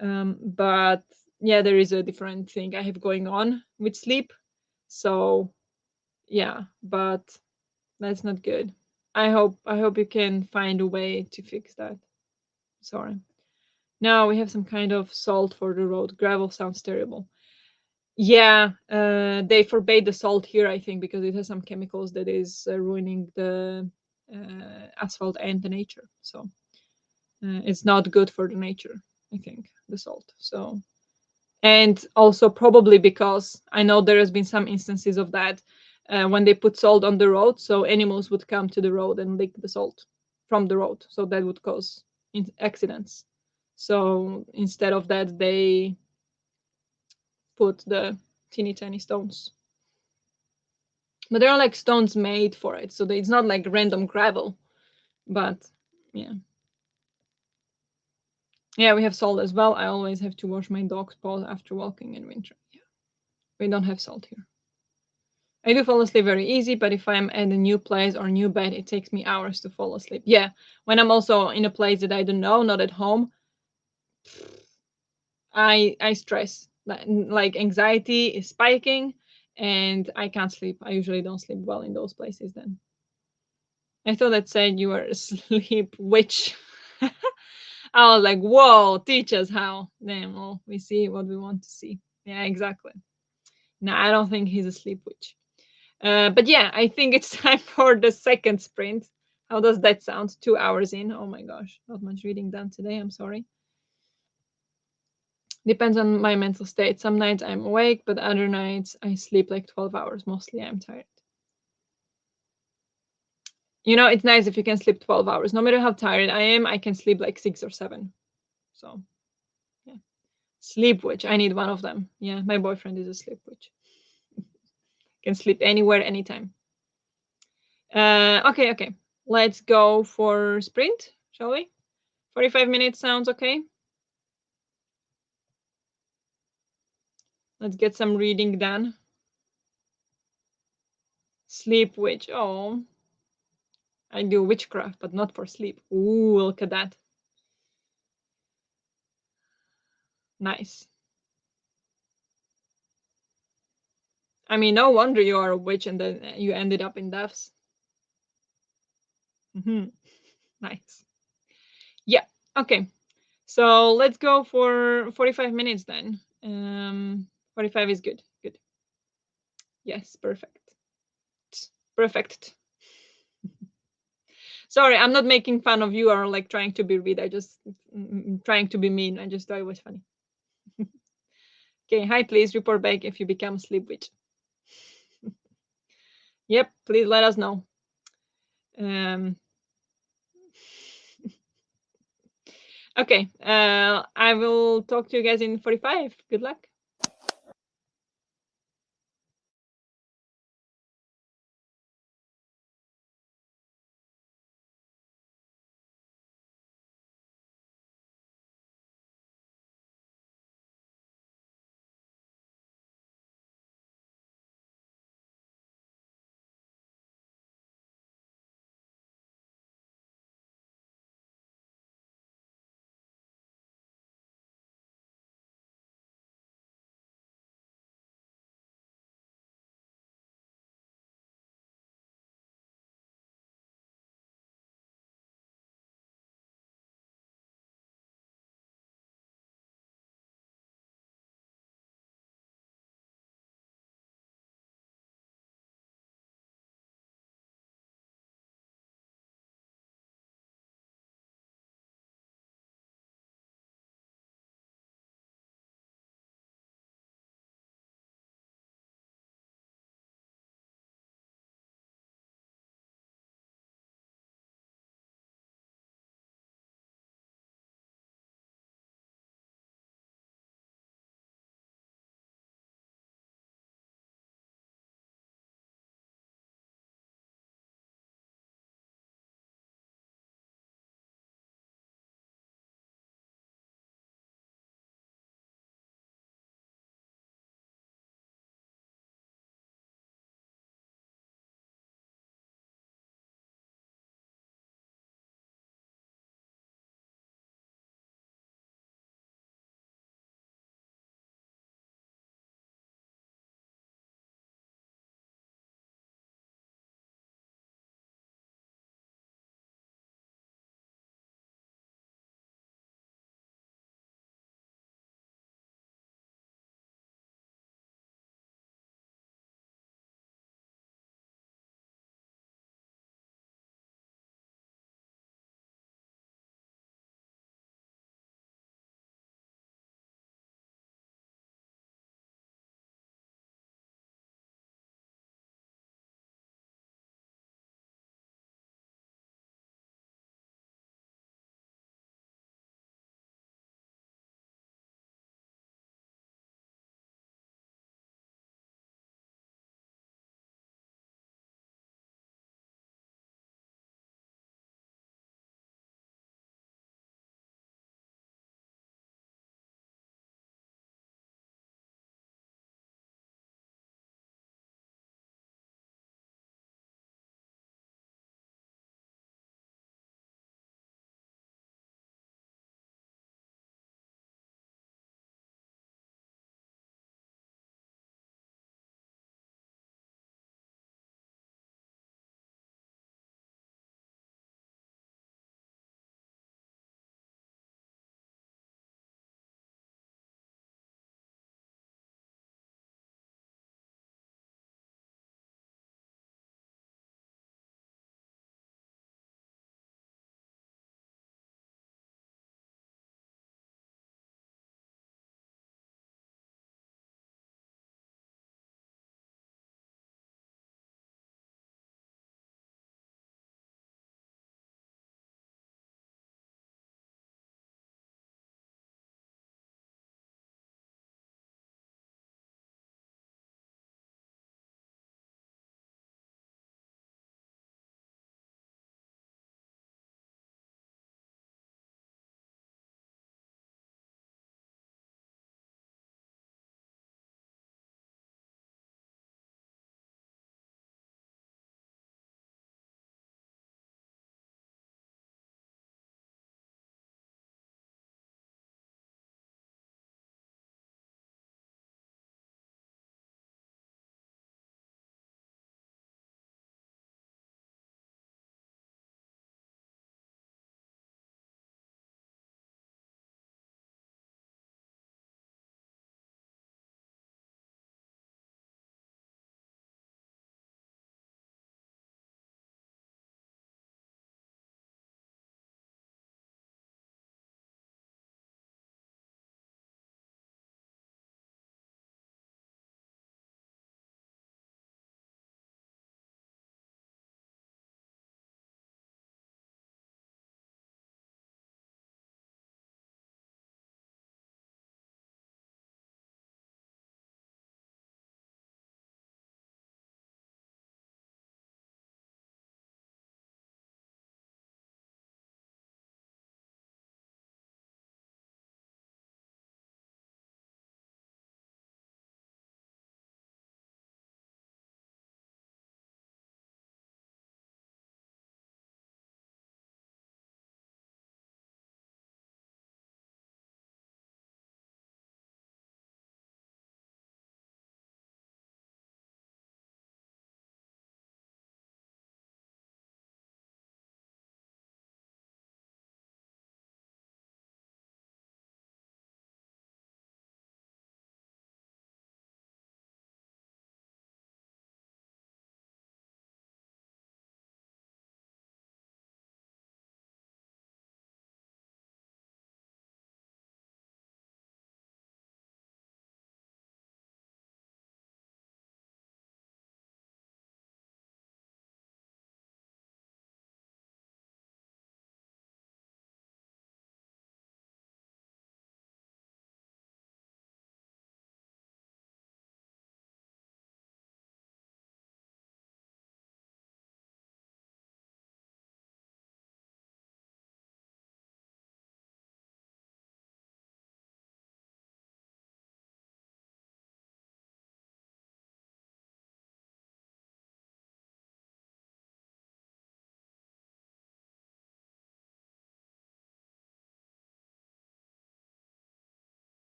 But yeah, there is a different thing I have going on with sleep. So yeah, but that's not good. I hope you can find a way to fix that. Sorry. Now we have some kind of salt for the road. Gravel sounds terrible. Yeah, they forbade the salt here, I think, because it has some chemicals that is ruining the asphalt and the nature. So it's not good for the nature, I think, the salt. So, and also probably because I know there has been some instances of that when they put salt on the road, so animals would come to the road and lick the salt from the road, so that would cause accidents. So instead of that, they put the teeny tiny stones. But there are like stones made for it, so it's not like random gravel. But yeah. Yeah, we have salt as well. I always have to wash my dog's paws after walking in winter. Yeah. We don't have salt here. I do fall asleep very easy, but if I'm at a new place or new bed, it takes me hours to fall asleep. Yeah, when I'm also in a place that I don't know, not at home, I stress. Like anxiety is spiking, and I can't sleep. I usually don't sleep well in those places. Then I thought that said you were a sleep witch. I was like, whoa, teach us how. Damn, well, we see what we want to see. Yeah, exactly. No, I don't think he's a sleep witch. But yeah, I think it's time for the second sprint. How does that sound? 2 hours in. Oh my gosh, not much reading done today. I'm sorry. Depends on my mental state. Some nights I'm awake, but other nights I sleep like 12 hours. Mostly I'm tired. You know, it's nice if you can sleep 12 hours. No matter how tired I am, I can sleep like 6 or 7. So, yeah. Sleep witch. I need one of them. Yeah, my boyfriend is a sleep witch. Can sleep anywhere, anytime. Okay. Let's go for sprint, shall we? 45 minutes sounds okay. Let's get some reading done. Sleep witch. Oh, I do witchcraft, but not for sleep. Ooh, look at that. Nice. I mean, no wonder you are a witch and then you ended up in deaths. Nice. Yeah. Okay. So let's go for 45 minutes then. 45 is good. Good. Yes, perfect. Perfect. Sorry, I'm not making fun of you or like trying to be rude. I just trying to be mean. I just thought it was funny. Okay, hi, please report back if you become sleep witch. Yep, please let us know. Okay, I will talk to you guys in 45. Good luck.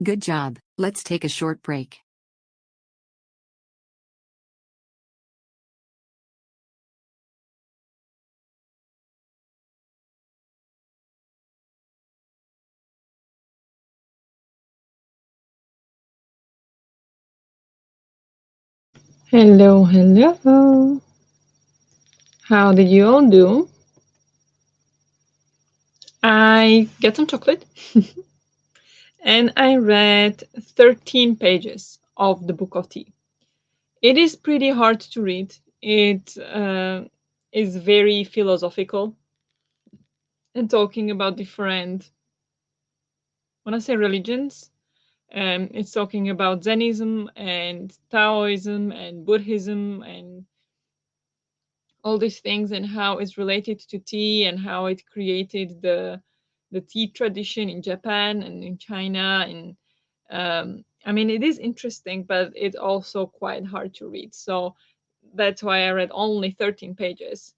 Good job. Let's take a short break. Hello, hello. How did you all do? I get some chocolate and I read 13 pages of the Book of Tea. It is pretty hard to read. It is very philosophical and talking about different, when I say religions, it's talking about Zennism and Taoism and Buddhism and all these things and how it's related to tea and how it created the tea tradition in Japan and in China. And I mean, it is interesting, but it's also quite hard to read. So that's why I read only 13 pages.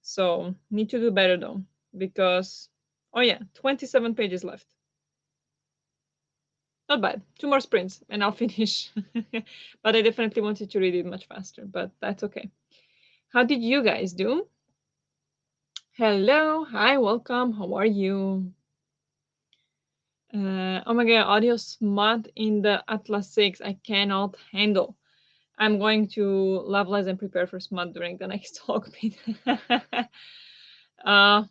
So need to do better though, because oh yeah, 27 pages left. Not bad. 2 more sprints and I'll finish. But I definitely wanted to read it much faster, but that's okay. How did you guys do? Hello, hi, welcome. How are you? Oh my god, audio smut in the Atlas 6. I cannot handle. I'm going to levelize and prepare for smut during the next talk. uh,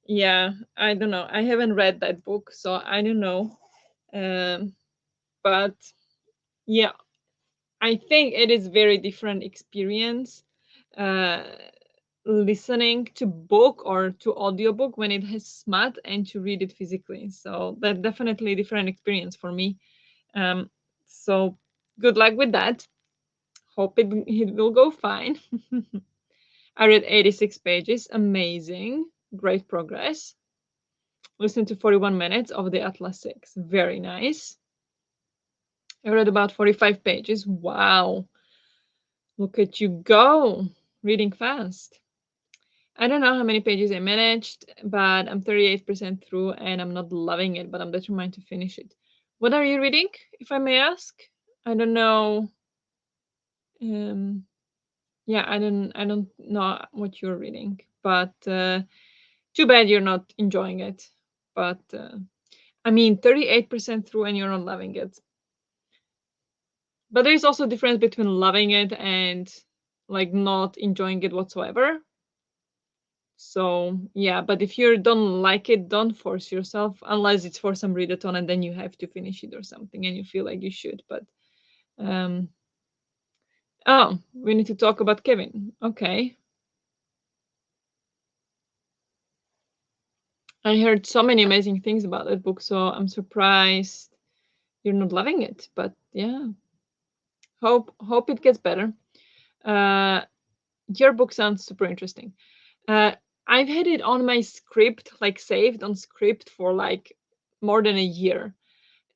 yeah, I don't know. I haven't read that book, so I don't know. But yeah, I think it is very different experience. Uh, Listening to book or to audiobook when it has smut and to read it physically, so that definitely a different experience for me. So good luck with that. Hope it will go fine. I read 86 pages. Amazing. Great progress. Listen to 41 minutes of the Atlas 6. Very nice. I read about 45 pages. Wow, look at you go, reading fast. I don't know how many pages I managed, but I'm 38% through and I'm not loving it, but I'm determined to finish it. What are you reading, if I may ask? I don't know. Yeah, I don't know what you're reading, but too bad you're not enjoying it. But I mean, 38% through and you're not loving it. But there is also a difference between loving it and like not enjoying it whatsoever. So yeah, but if you don't like it, don't force yourself unless it's for some readathon and then you have to finish it or something and you feel like you should. But um oh, we need to talk about Kevin. Okay. I heard so many amazing things about that book, so I'm surprised you're not loving it. But yeah, hope it gets better. Uh, your book sounds super interesting. Uh, I've had it on my script, like saved on script for like more than a year,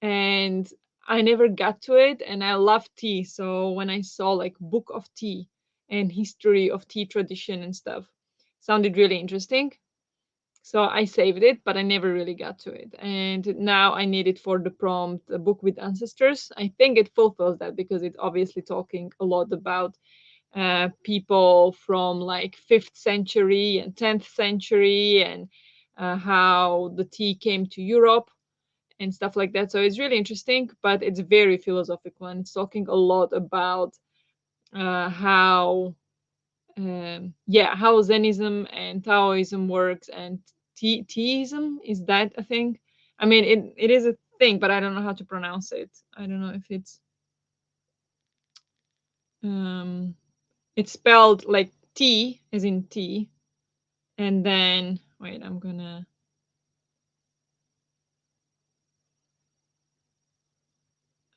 and I never got to it. And I love tea, so when I saw like book of tea and history of tea tradition and stuff, sounded really interesting. So I saved it, but I never really got to it. And now I need it for the prompt, a book with ancestors. I think it fulfills that because it's obviously talking a lot about people from like 5th century and 10th century and how the tea came to Europe and stuff like that. So it's really interesting, but it's very philosophical and it's talking a lot about how yeah, how Zennism and Taoism works and Teaism, is that a thing? I mean, it is a thing, but I don't know how to pronounce it. I don't know if um it's spelled like T as in tea, and then wait, I'm gonna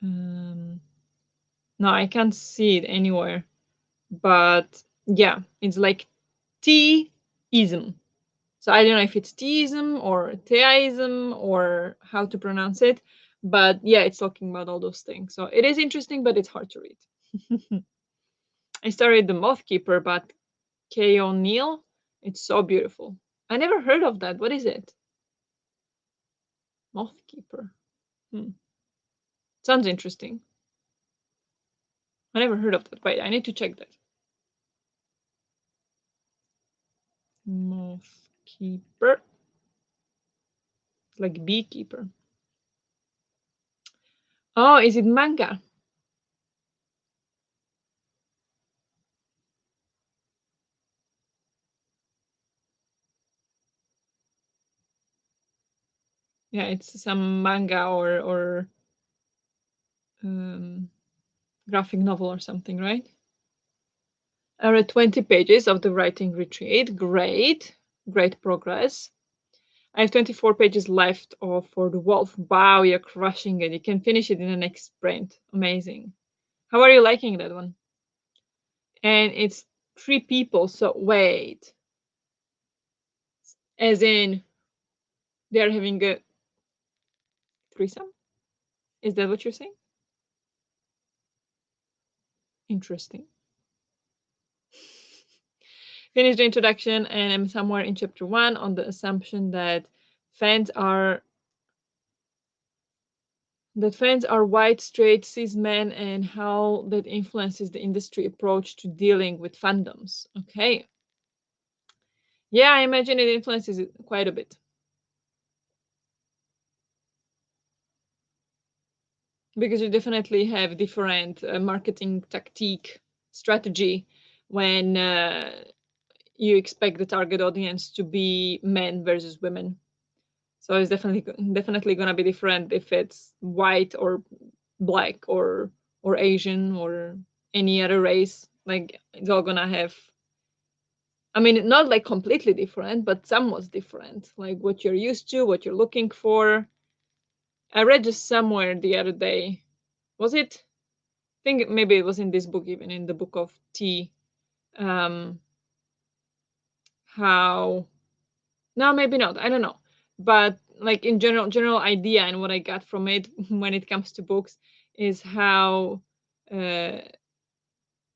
no, I can't see it anywhere, but yeah, it's like Teaism. So I don't know if it's theism or theism or how to pronounce it, but yeah, it's talking about all those things. So it is interesting, but it's hard to read. I started The Moth Keeper, but Kay O'Neill. It's so beautiful. I never heard of that. What is it? Moth Keeper. Hmm. Sounds interesting. I never heard of that. Wait, I need to check that. Moth keeper. Like beekeeper. Oh, is it manga? Yeah, it's some manga or graphic novel or something, right? I read 20 pages of the writing retreat. Great, great progress. I have 24 pages left of For the Wolf. Wow, you're crushing it. You can finish it in the next sprint. Amazing. How are you liking that one? And it's 3 people, so wait. As in, they're having a threesome? Is that what you're saying? Interesting. Finished the introduction, and I'm somewhere in chapter 1 on the assumption that fans are white, straight, cis men, and how that influences the industry approach to dealing with fandoms. Okay. Yeah, I imagine it influences it quite a bit. Because you definitely have different marketing tactique strategy when you expect the target audience to be men versus women. So it's definitely gonna be different if it's white or black or Asian or any other race. Like it's all gonna have. I mean, not like completely different, but somewhat different. Like what you're used to, what you're looking for. I read just somewhere the other day. Was it? I think maybe it was in this book, even in the book of T. Um, how? No, maybe not. I don't know. But like in general idea and what I got from it when it comes to books is how uh,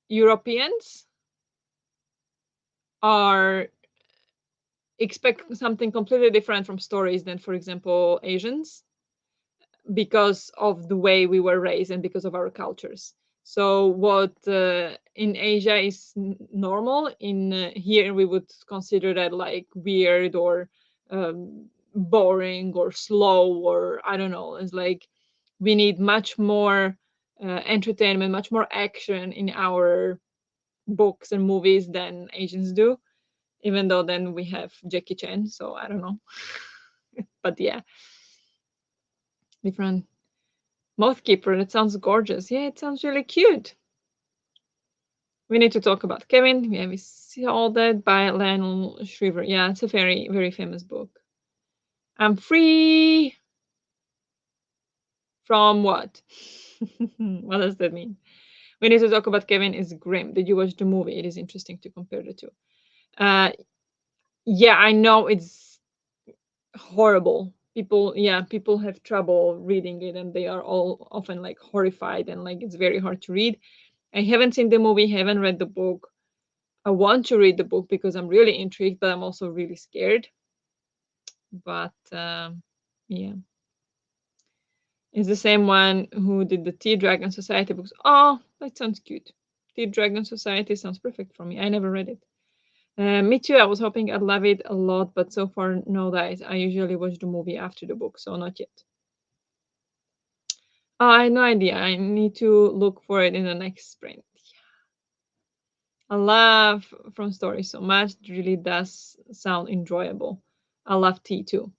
Europeans are expect something completely different from stories than, for example, Asians, because of the way we were raised and because of our cultures. So what in Asia is normal, in here we would consider that like weird or boring or slow, or I don't know. It's like we need much more entertainment, much more action in our books and movies than Asians do. Even though then we have Jackie Chan, so I don't know. But yeah, different. Mothkeeper, that sounds gorgeous. Yeah, it sounds really cute. We need to talk about Kevin. Yeah, we see all that by Lionel Shriver. Yeah, it's a very, very famous book. I'm free from what? What does that mean? We need to talk about Kevin is grim. Did you watch the movie? It is interesting to compare the two. Uh, yeah, I know it's horrible. People have trouble reading it, and they are all often like horrified, and like it's very hard to read. I haven't seen the movie, haven't read the book. I want to read the book because I'm really intrigued, but I'm also really scared. But yeah, it's the same one who did the Tea Dragon Society books. Oh, that sounds cute. Tea Dragon Society sounds perfect for me. I never read it. Me too. I was hoping I'd love it a lot, but so far, no dice. I usually watch the movie after the book, so not yet. Oh, I have no idea. I need to look for it in the next sprint. I love From Stories so much. It really does sound enjoyable. I love tea too.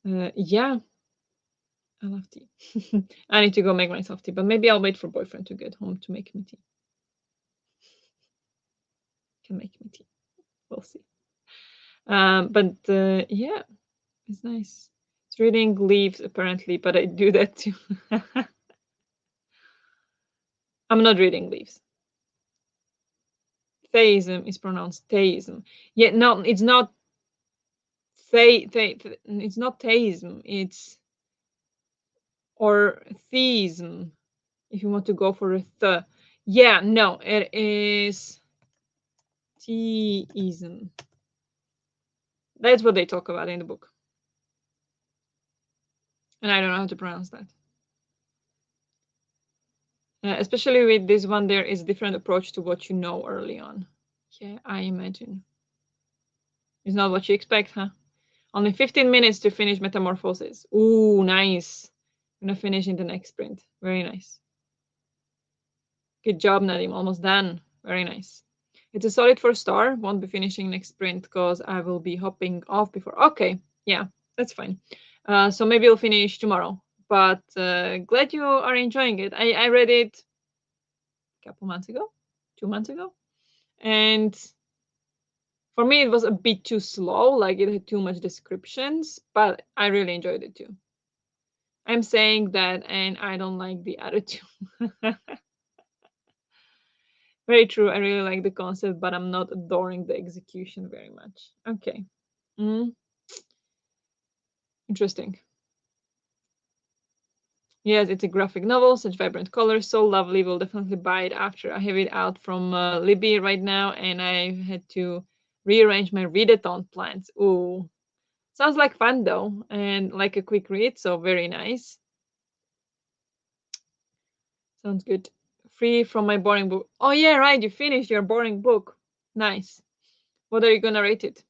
Yeah, I love tea. I need to go make myself tea, but maybe I'll wait for boyfriend to get home to make me tea. Can make me tea. We'll see. But yeah, it's nice. It's reading leaves apparently, but I do that too. I'm not reading leaves. Theism is pronounced theism. Yeah, no, it's not it's not theism. It's or theism. If you want to go for a yeah, no, it is theism. That's what they talk about in the book. And I don't know how to pronounce that. Especially with this one, there is a different approach to what you know early on. Yeah, I imagine. It's not what you expect, huh? Only 15 minutes to finish Metamorphosis. Ooh, nice. I'm gonna finish in the next sprint. Very nice. Good job, Nadim. Almost done. Very nice. It's a solid 4-star. Won't be finishing next sprint because I will be hopping off before. Okay, yeah, that's fine. So maybe I'll finish tomorrow. But glad you are enjoying it. I read it a couple months ago, 2 months ago, and for me it was a bit too slow. Like it had too much descriptions, but I really enjoyed it too. I'm saying that, and I don't like the other two. Very true. I really like the concept, but I'm not adoring the execution very much. Okay. Mm, interesting. Yes, it's a graphic novel, such vibrant colors, so lovely. Will definitely buy it after I have it out from Libby right now, and I had to rearrange my readathon plans. Ooh, sounds like fun though, and like a quick read, so very nice. Sounds good. Free from my boring book. Oh yeah, right. You finished your boring book. Nice. What are you gonna rate it?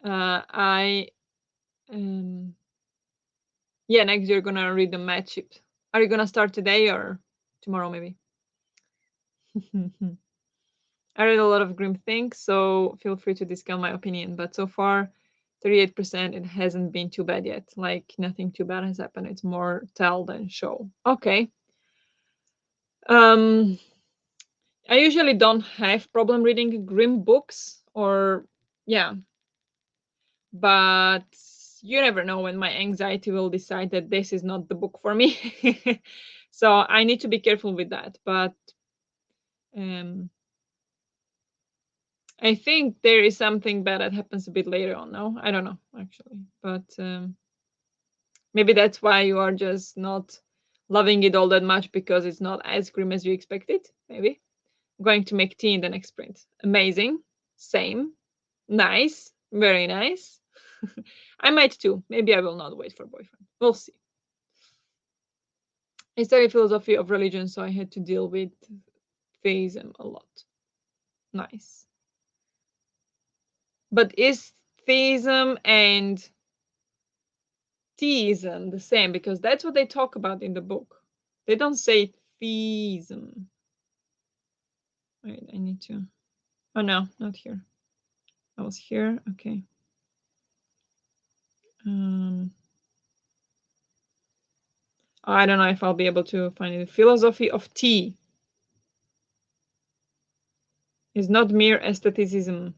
I yeah, next you're gonna read the matchup. Are you gonna start today or tomorrow maybe? I read a lot of grim things, so feel free to discount my opinion. But so far, 38%, it hasn't been too bad yet. Like nothing too bad has happened. It's more tell than show. Okay. Um, I usually don't have problem reading grim books or yeah, but you never know when my anxiety will decide that this is not the book for me. So I need to be careful with that. But um, I think there is something bad that happens a bit later on. No, I don't know actually, but maybe that's why you are just not loving it all that much because it's not as grim as you expected. Maybe I'm going to make tea in the next sprint. Amazing, same, nice, very nice. I might too. Maybe I will not wait for boyfriend. We'll see. I studied philosophy of religion, so I had to deal with theism a lot. Nice. But is theism and theism the same? Because that's what they talk about in the book. They don't say theism. Wait, I need to. Oh no, not here. I was here. Okay. I don't know if I'll be able to find it. Philosophy of tea is not mere aestheticism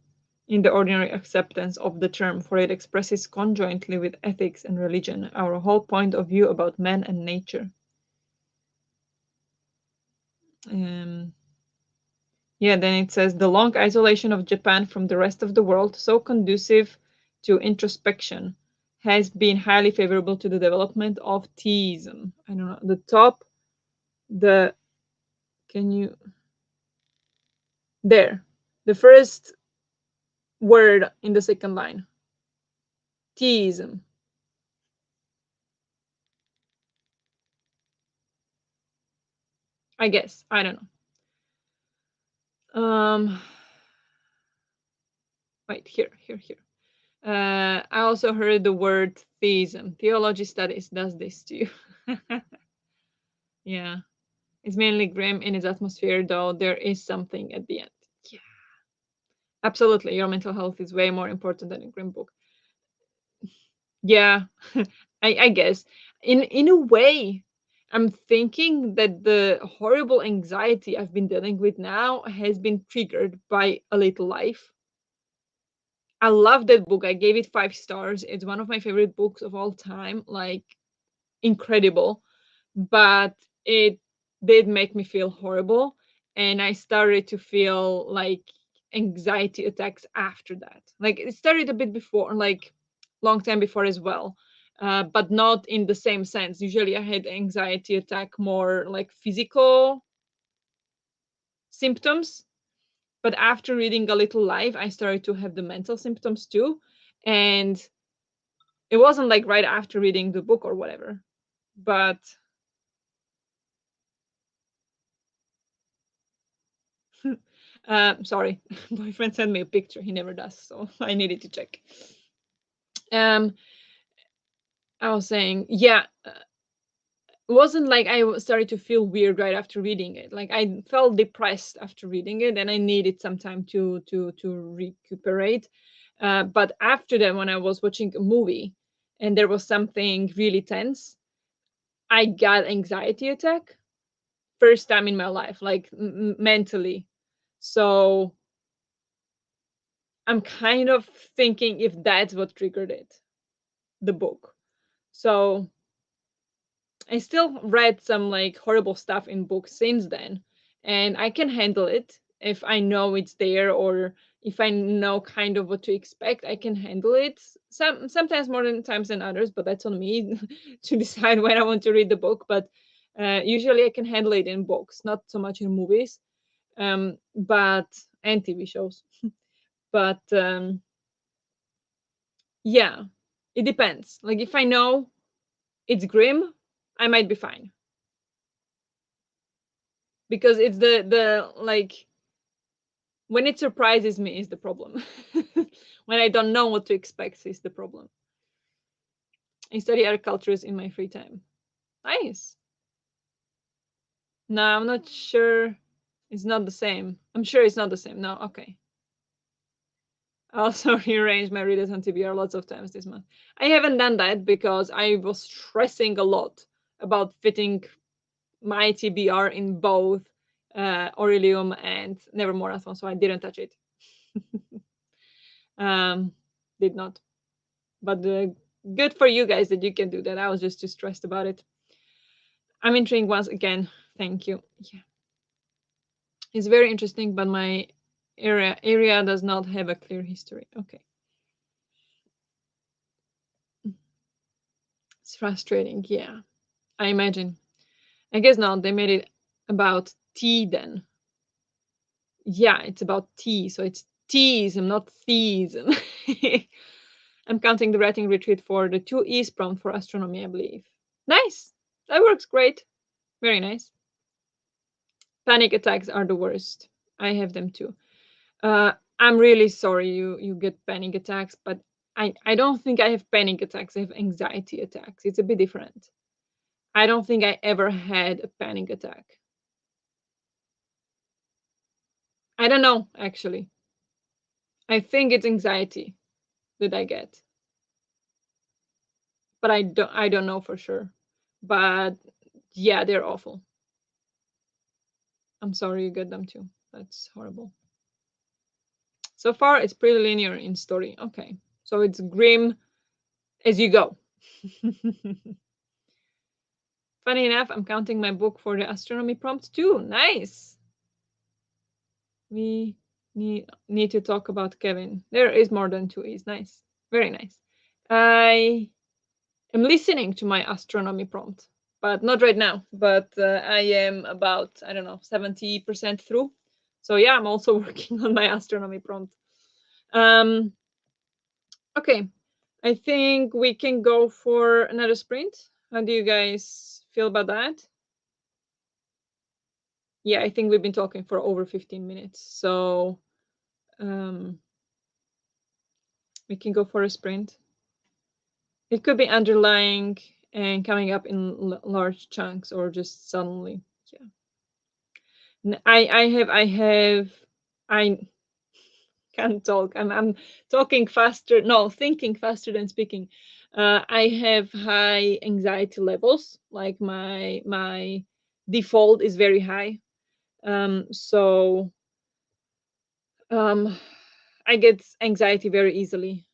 in the ordinary acceptance of the term, for it expresses conjointly with ethics and religion our whole point of view about man and nature. Yeah, then it says the long isolation of Japan from the rest of the world, so conducive to introspection, has been highly favorable to the development of theism. I don't know. The top, the can you there, the first word in the second line, theism. I guess I don't know. Wait, here. I also heard the word theism. Theology studies does this to you. Yeah. It's mainly grim in its atmosphere, though there is something at the end. Yeah, absolutely. Your mental health is way more important than a grim book. Yeah, I guess. In a way, I'm thinking that the horrible anxiety I've been dealing with now has been triggered by A Little Life. I love that book. I gave it 5 stars. It's one of my favorite books of all time. Like incredible, but it did make me feel horrible, and I started to feel like anxiety attacks after that. Like it started a bit before, like long time before as well, but not in the same sense. Usually I had anxiety attack more like physical symptoms, but after reading A Little Life I started to have the mental symptoms too, and it wasn't like right after reading the book or whatever, but Sorry, boyfriend sent me a picture. He never does, so I needed to check. I was saying, yeah, it wasn't like I started to feel weird right after reading it. Like I felt depressed after reading it, and I needed some time to recuperate. But after that, when I was watching a movie and there was something really tense, I got anxiety attack. First time in my life, like mentally. So I'm kind of thinking if that's what triggered it, the book. So I still read some like horrible stuff in books since then, and I can handle it if I know it's there, or if I know kind of what to expect. I can handle it. Sometimes more than times than others, but that's on me to decide when I want to read the book. But usually I can handle it in books, not so much in movies, but and TV shows. But yeah, it depends. Like if I know it's grim, I might be fine, because it's the like when it surprises me is the problem. When I don't know what to expect is the problem. I study other cultures in my free time. Nice. No, I'm not sure. It's not the same. I'm sure it's not the same. No, okay. I also rearranged my readathon TBR lots of times this month. I haven't done that because I was stressing a lot about fitting my TBR in both Aurelium and Nevermore-athon, so I didn't touch it. Did not. But good for you guys that you can do that. I was just too stressed about it. I'm intrigued once again. Thank you. Yeah, it's very interesting, but my area does not have a clear history. Okay, it's frustrating. Yeah, I imagine. I guess not. They made it about tea then. Yeah, it's about tea, so it's teasm, not theism. I'm counting the writing retreat for the 2 E's prompt for astronomy, I believe. Nice. That works great. Very nice. Panic attacks are the worst. I have them too. I'm really sorry you get panic attacks, but I don't think I have panic attacks. I have anxiety attacks. It's a bit different. I don't think I ever had a panic attack. I don't know, actually. I think it's anxiety that I get, but I don't know for sure. But yeah, they're awful. I'm sorry you get them too. That's horrible. So far, it's pretty linear in story. Okay, so it's grim as you go. Funny enough, I'm counting my book for the astronomy prompt too. Nice. We need to talk about Kevin. There is more than 2 E's. Nice. Very nice. I am listening to my astronomy prompt, but not right now. But I am about, I don't know, 70% through. So yeah, I'm also working on my astronomy prompt. Okay, I think we can go for another sprint. How do you guys feel about that? Yeah, I think we've been talking for over 15 minutes. So we can go for a sprint. It could be underlying and coming up in large chunks, or just suddenly. Yeah. I can't talk. I'm talking faster. No, thinking faster than speaking. I have high anxiety levels. Like my default is very high. So I get anxiety very easily,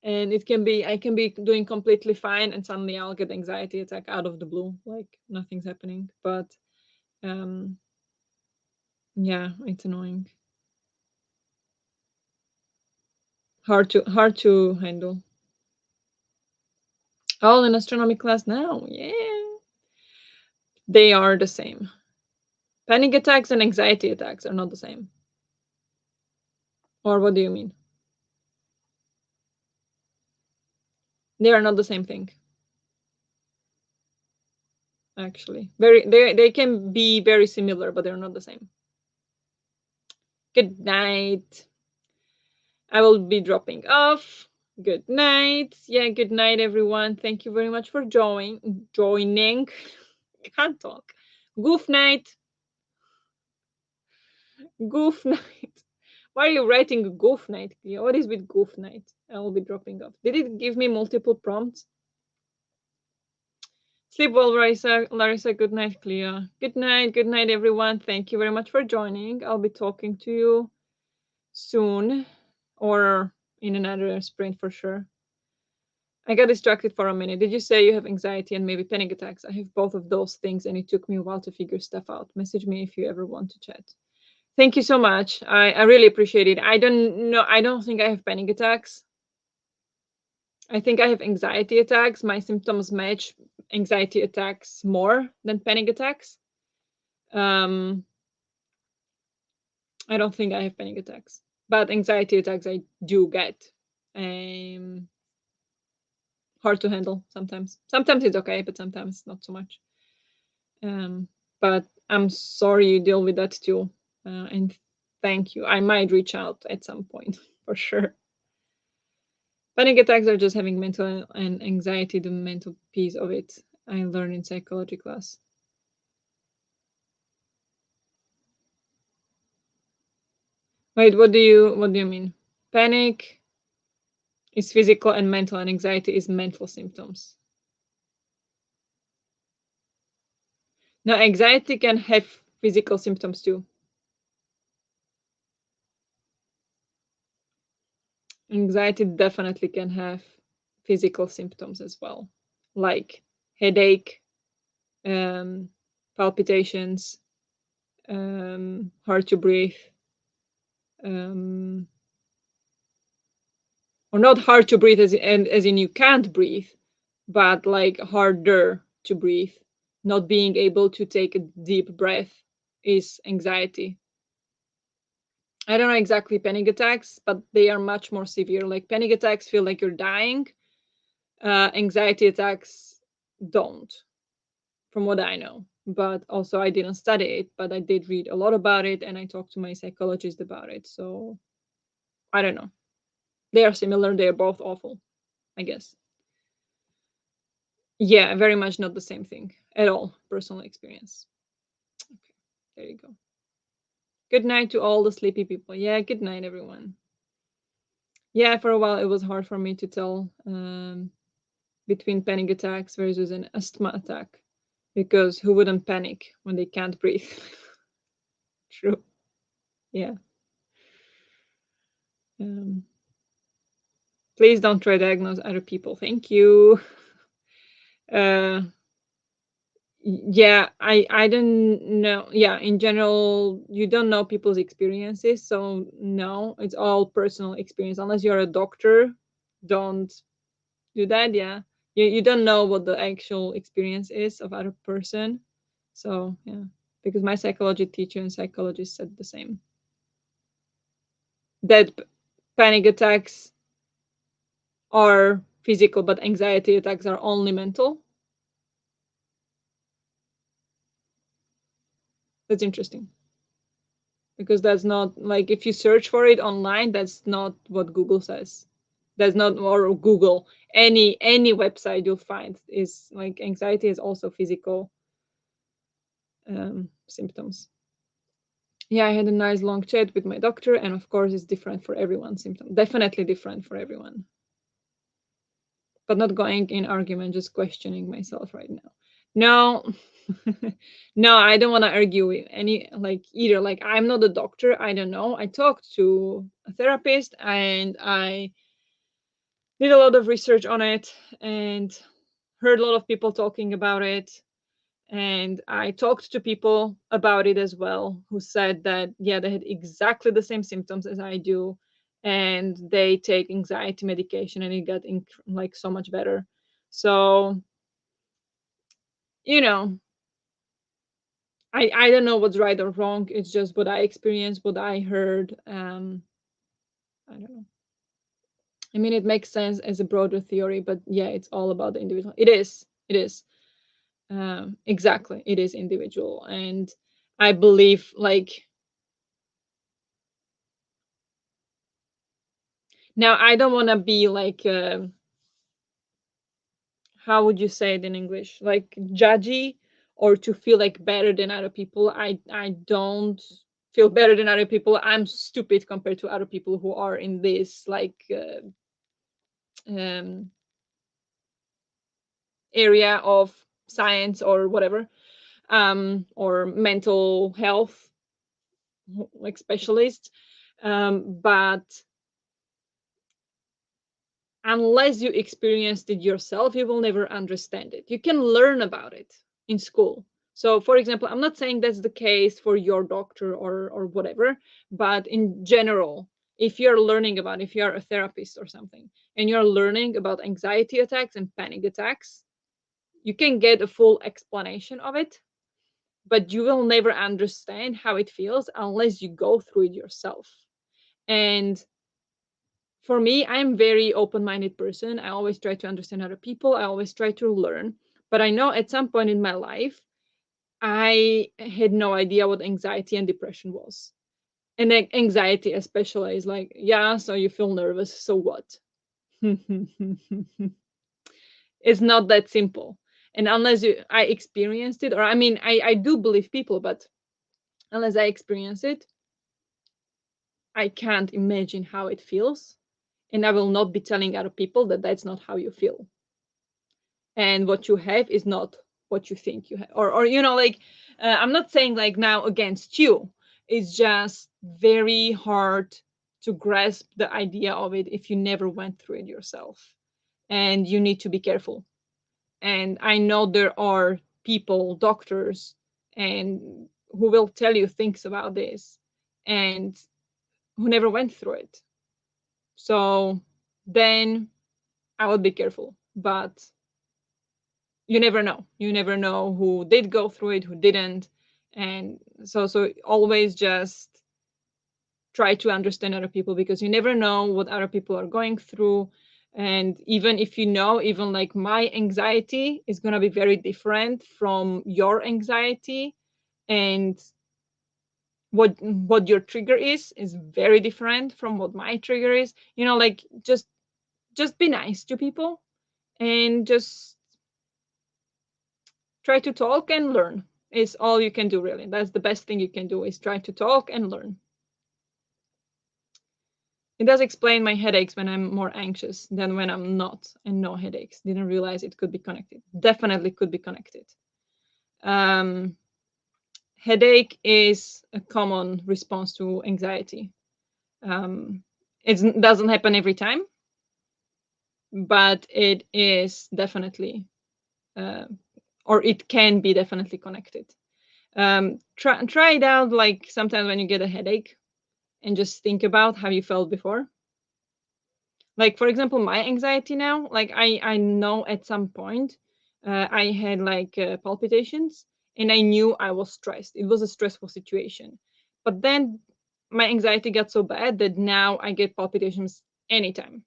and it can be I can be doing completely fine, and suddenly I'll get anxiety attack out of the blue, like nothing's happening. But yeah, it's annoying. Hard to handle. All in astronomy class now. Yeah, they are the same. Panic attacks and anxiety attacks are not the same. Or what do you mean? They are not the same thing. Actually, they can be very similar, but they're not the same. Good night. I will be dropping off. Good night. Yeah, good night, everyone. Thank you very much for joining. Can't talk. Goof night. Goof night. Why are you writing goof night, Cleo? What is with goof night? I will be dropping off. Did it give me multiple prompts? Sleep well, Larissa. Larissa, good night, Cleo. Good night, everyone. Thank you very much for joining. I'll be talking to you soon, or in another sprint for sure. I got distracted for a minute. Did you say you have anxiety and maybe panic attacks? I have both of those things, and it took me a while to figure stuff out. Message me if you ever want to chat. Thank you so much. I really appreciate it. I don't know. I don't think I have panic attacks. I think I have anxiety attacks. My symptoms match anxiety attacks more than panic attacks. I don't think I have panic attacks, but anxiety attacks I do get. Hard to handle sometimes. Sometimes it's okay, but sometimes not so much. But I'm sorry you deal with that too. And thank you. I might reach out at some point for sure. Panic attacks are just having mental and anxiety, the mental piece of it. I learned in psychology class. Wait, what do you mean? Panic is physical and mental, and anxiety is mental symptoms. No, anxiety can have physical symptoms too. Anxiety definitely can have physical symptoms as well, like headache, palpitations, hard to breathe, or not hard to breathe as in you can't breathe, but like harder to breathe. Not being able to take a deep breath is anxiety. I don't know exactly panic attacks, but they are much more severe. Like panic attacks feel like you're dying. Anxiety attacks don't, from what I know. But also, I didn't study it, but I did read a lot about it, and I talked to my psychologist about it. So I don't know. They are similar. They are both awful, I guess. Yeah, very much not the same thing at all. Personal experience. Okay, there you go. Good night to all the sleepy people. Yeah, good night, everyone. Yeah, for a while it was hard for me to tell between panic attacks versus an asthma attack, because who wouldn't panic when they can't breathe? True. Yeah. Please don't try to diagnose other people. Thank you. Yeah, I don't know. Yeah, in general, you don't know people's experiences, so no, it's all personal experience. Unless you're a doctor, don't do that. Yeah, you don't know what the actual experience is of other person. So yeah, because my psychology teacher and psychologist said the same, that panic attacks are physical, but anxiety attacks are only mental. That's interesting, because that's not like, if you search for it online, that's not what Google says. That's not, or Google, any website you'll find is like anxiety is also physical symptoms. Yeah, I had a nice long chat with my doctor, and of course it's different for everyone. Symptom definitely different for everyone, but not going in argument, just questioning myself right now. No. No, I don't want to argue with any, like, either. Like, I'm not a doctor, I don't know. I talked to a therapist, and I did a lot of research on it, and heard a lot of people talking about it, and I talked to people about it as well, who said that yeah, they had exactly the same symptoms as I do, and they take anxiety medication, and it got like so much better. So you know, I don't know what's right or wrong. It's just what I experienced, what I heard. I don't know. I mean, it makes sense as a broader theory, but yeah, it's all about the individual. It is. It is. Exactly. It is individual. And I believe, like, Now, I don't want to be like, how would you say it in English? Like judgy, or to feel like better than other people. I don't feel better than other people. I'm stupid compared to other people who are in this like um, area of science or whatever, or mental health, like specialists. But unless you experienced it yourself, you will never understand it. You can learn about it in school. So, for example, I'm not saying that's the case for your doctor or whatever, but in general, if you're learning about, if you're a therapist or something, and you're learning about anxiety attacks and panic attacks, you can get a full explanation of it, but you will never understand how it feels unless you go through it yourself. And for me, I'm very open-minded person. I always try to understand other people. I always try to learn. But I know at some point in my life, I had no idea what anxiety and depression was. And anxiety especially is like, yeah, so you feel nervous, so what? It's not that simple. And unless I experienced it, or I mean, I do believe people, but unless I experience it, I can't imagine how it feels. And I will not be telling other people that that's not how you feel. And what you have is not what you think you have. Or like, I'm not saying like now against you. It's just very hard to grasp the idea of it if you never went through it yourself. And you need to be careful. And I know there are people, doctors, and who will tell you things about this, and who never went through it. So then I would be careful. But you never know. You never know who did go through it, who didn't. And so always just try to understand other people, because you never know what other people are going through. And even if you know, even like my anxiety is going to be very different from your anxiety, and what your trigger is very different from what my trigger is. Like, just be nice to people, and just try to talk and learn is all you can do, really. That's the best thing you can do, is try to talk and learn. It does explain my headaches when I'm more anxious than when I'm not, and no headaches. Didn't realize it could be connected. Definitely could be connected. um, Headache is a common response to anxiety. It doesn't happen every time, but it is definitely uh, or it can be definitely connected. Try it out, like sometimes when you get a headache, and just think about how you felt before. Like, for example, my anxiety now, like I know at some point I had like palpitations, and I knew I was stressed. It was a stressful situation. But then my anxiety got so bad that now I get palpitations anytime.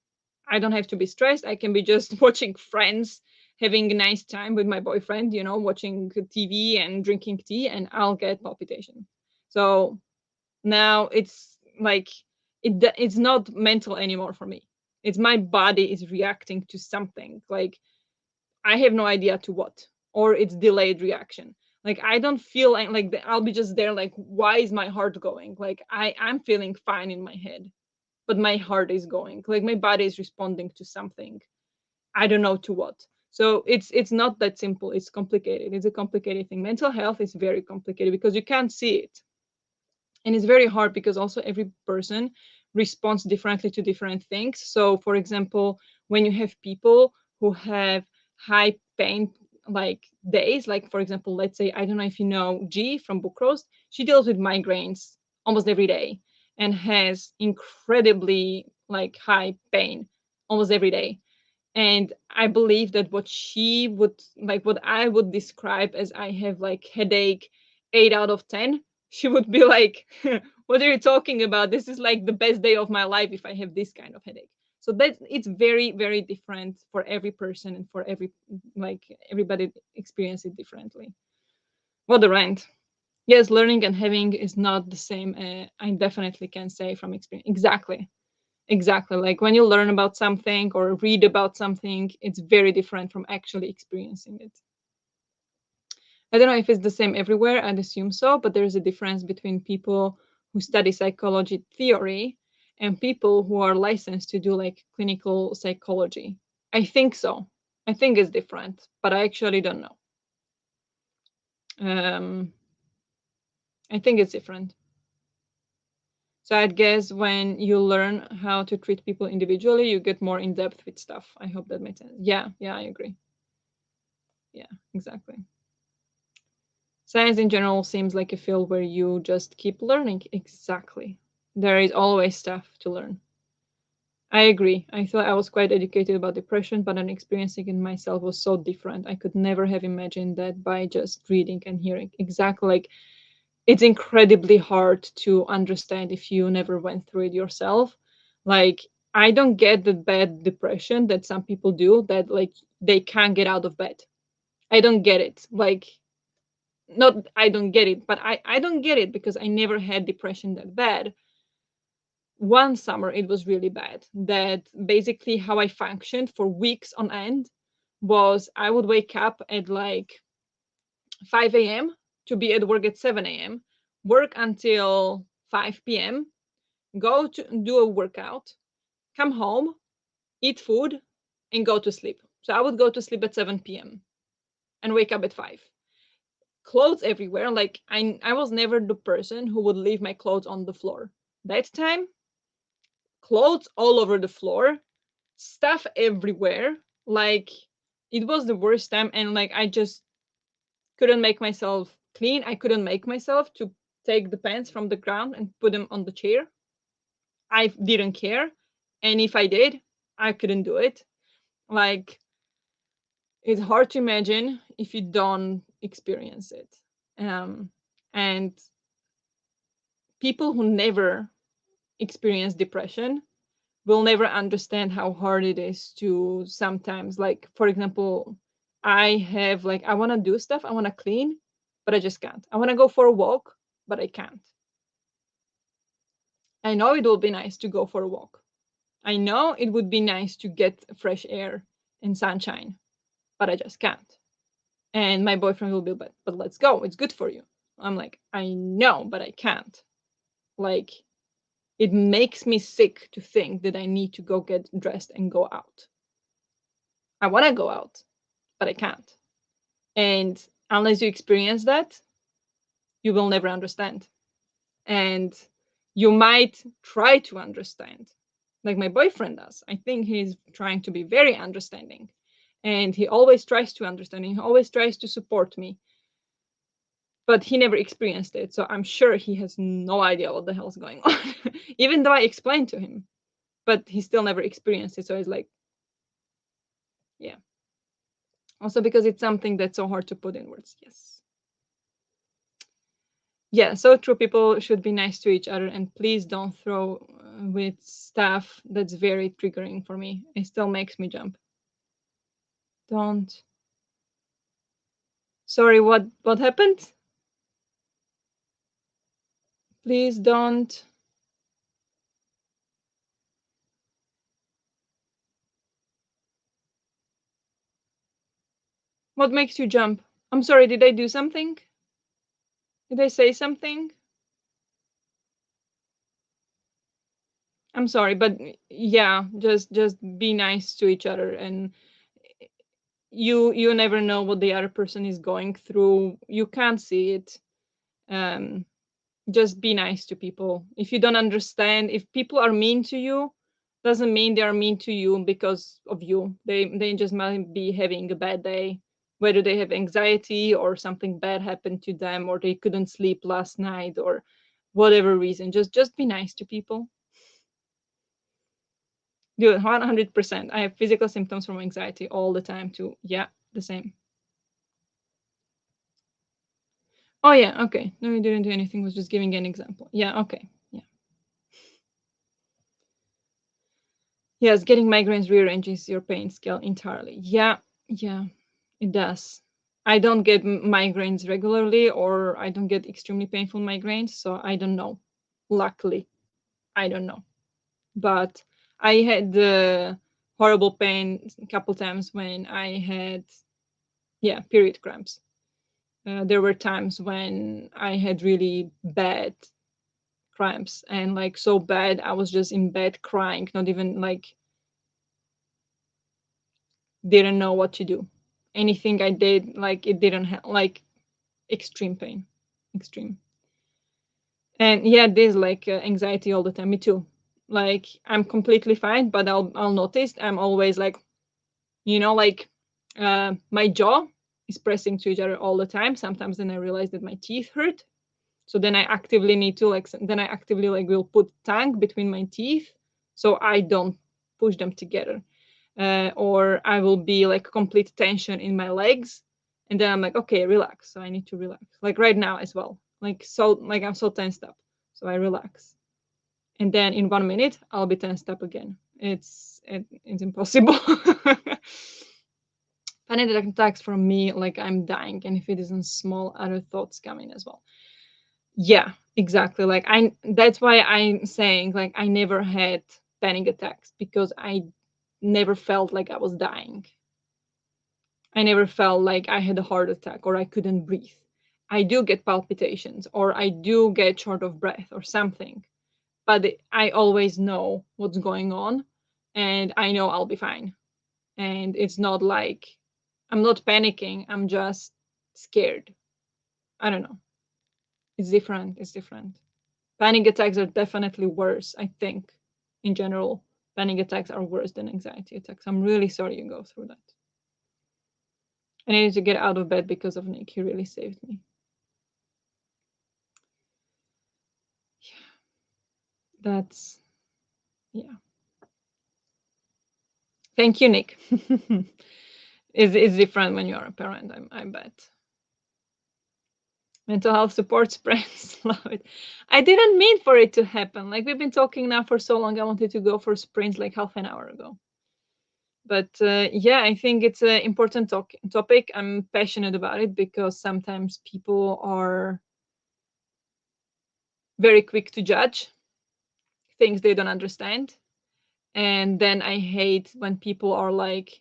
I don't have to be stressed. I can be just watching Friends, having a nice time with my boyfriend, watching TV and drinking tea, and I'll get palpitation. So now it's like, it's not mental anymore for me. It's my body is reacting to something, like I have no idea to what, or it's delayed reaction. Like, I don't feel like I'll be just there, like, why is my heart going? Like, I'm feeling fine in my head, but my heart is going, like my body is responding to something. I don't know to what. So it's not that simple. It's complicated. It's a complicated thing. Mental health is very complicated because you can't see it. And it's very hard because also every person responds differently to different things. So, for example, when you have people who have high pain like days, like, for example, let's say, I don't know if you know G from Book Roast, she deals with migraines almost every day and has incredibly like high pain almost every day. And I believe that what she would like, what I would describe as I have like headache 8 out of 10, she would be like, what are you talking about? This is like the best day of my life if I have this kind of headache. So that it's very, very different for every person, and for every, like, everybody experience it differently. What a rant. Yes, learning and having is not the same. I definitely can say from experience. Exactly. Exactly. Like when you learn about something or read about something, it's very different from actually experiencing it. I don't know if it's the same everywhere, I'd assume so, but there's a difference between people who study psychology theory and people who are licensed to do like clinical psychology. I think so. I think it's different, but I actually don't know. Um, I think it's different. So I'd guess when you learn how to treat people individually, you get more in depth with stuff. I hope that makes sense. Yeah, I agree. Yeah, exactly. Science in general seems like a field where you just keep learning. Exactly. There is always stuff to learn. I agree. I thought I was quite educated about depression, but an experiencing it myself was so different. I could never have imagined that by just reading and hearing. Exactly. Like it's incredibly hard to understand if you never went through it yourself. Like I don't get the bad depression that some people do that like they can't get out of bed. I don't get it. Like not I don't get it, but I don't get it because I never had depression that bad. One summer it was really bad. That basically how I functioned for weeks on end was I would wake up at like 5 a.m. to be at work at 7 a.m., work until 5 p.m., go to do a workout, come home, eat food, and go to sleep. So I would go to sleep at 7 p.m. and wake up at 5. Clothes everywhere. Like I was never the person who would leave my clothes on the floor. That time, clothes all over the floor, stuff everywhere. Like it was the worst time, and like I just couldn't make myself clean. I couldn't make myself to take the pants from the ground and put them on the chair. I didn't care, and if I did, I couldn't do it. Like it's hard to imagine if you don't experience it. And people who never experience depression will never understand how hard it is to sometimes, like for example, I have like I want to do stuff, I want to clean, but I just can't. I want to go for a walk, but I can't. I know it will be nice to go for a walk. I know it would be nice to get fresh air and sunshine, but I just can't. And my boyfriend will be, but let's go, it's good for you. I'm like, I know, but I can't. Like it makes me sick to think that I need to go get dressed and go out. I want to go out, but I can't. And unless you experience that, you will never understand. And you might try to understand, like my boyfriend does. I think he's trying to be very understanding. And he always tries to understand. He always tries to support me. But he never experienced it. So I'm sure he has no idea what the hell's going on, even though I explained to him. But he still never experienced it. So it's like, yeah. Also because it's something that's so hard to put in words. Yes. Yeah, so true. People should be nice to each other, and please don't throw with stuff that's very triggering for me. It still makes me jump. Don't. Sorry, what happened? Please don't. What makes you jump? I'm sorry, did I do something? Did I say something? I'm sorry, but yeah, just be nice to each other, and you never know what the other person is going through. You can't see it. Um just be nice to people. If you don't understand, if people are mean to you, doesn't mean they are mean to you because of you. They just might be having a bad day, whether they have anxiety or something bad happened to them or they couldn't sleep last night or whatever reason. Just be nice to people. Dude, 100%. I have physical symptoms from anxiety all the time too. Yeah, the same. Oh yeah, okay. No, you didn't do anything. Was just giving an example. Yeah, okay. Yeah. Yes, getting migraines rearranges your pain scale entirely. Yeah, it does. I don't get migraines regularly, or I don't get extremely painful migraines, so I don't know. Luckily, I don't know. But I had the horrible pain a couple times when I had, yeah, period cramps. There were times when I had really bad cramps, and like so bad I was just in bed crying, not even like didn't know what to do. Anything I did, like it didn't help, like extreme pain, extreme. And yeah, there's like anxiety all the time. Me too. Like I'm completely fine, but I'll notice I'm always like, like my jaw is pressing to each other all the time. Sometimes then I realize that my teeth hurt. So then I actively need to like then I actively like will put tongue between my teeth so I don't push them together. Or I will be like complete tension in my legs, and then I'm like, okay, relax. So I need to relax. Like right now as well. Like I'm so tensed up. So I relax. And then in 1 minute I'll be tensed up again. It's impossible. Panic attacks from me like I'm dying, and if it isn't small, other thoughts come in as well. Yeah, exactly. Like that's why I'm saying like I never had panic attacks, because I never felt like I was dying. I never felt like I had a heart attack or I couldn't breathe. I do get palpitations or I do get short of breath or something, but I always know what's going on and I know I'll be fine. And it's not like I'm not panicking, I'm just scared. I don't know. It's different. It's different. Panic attacks are definitely worse, I think. In general, panic attacks are worse than anxiety attacks. I'm really sorry you go through that. I needed to get out of bed because of Nick. He really saved me. Yeah, that's, yeah. Thank you, Nick. It's different when you're a parent, I bet. Mental health support sprints. Love it. I didn't mean for it to happen. Like we've been talking now for so long. I wanted to go for sprints like half an hour ago. But yeah, I think it's an important topic. I'm passionate about it because sometimes people are very quick to judge things they don't understand. And then I hate when people are like,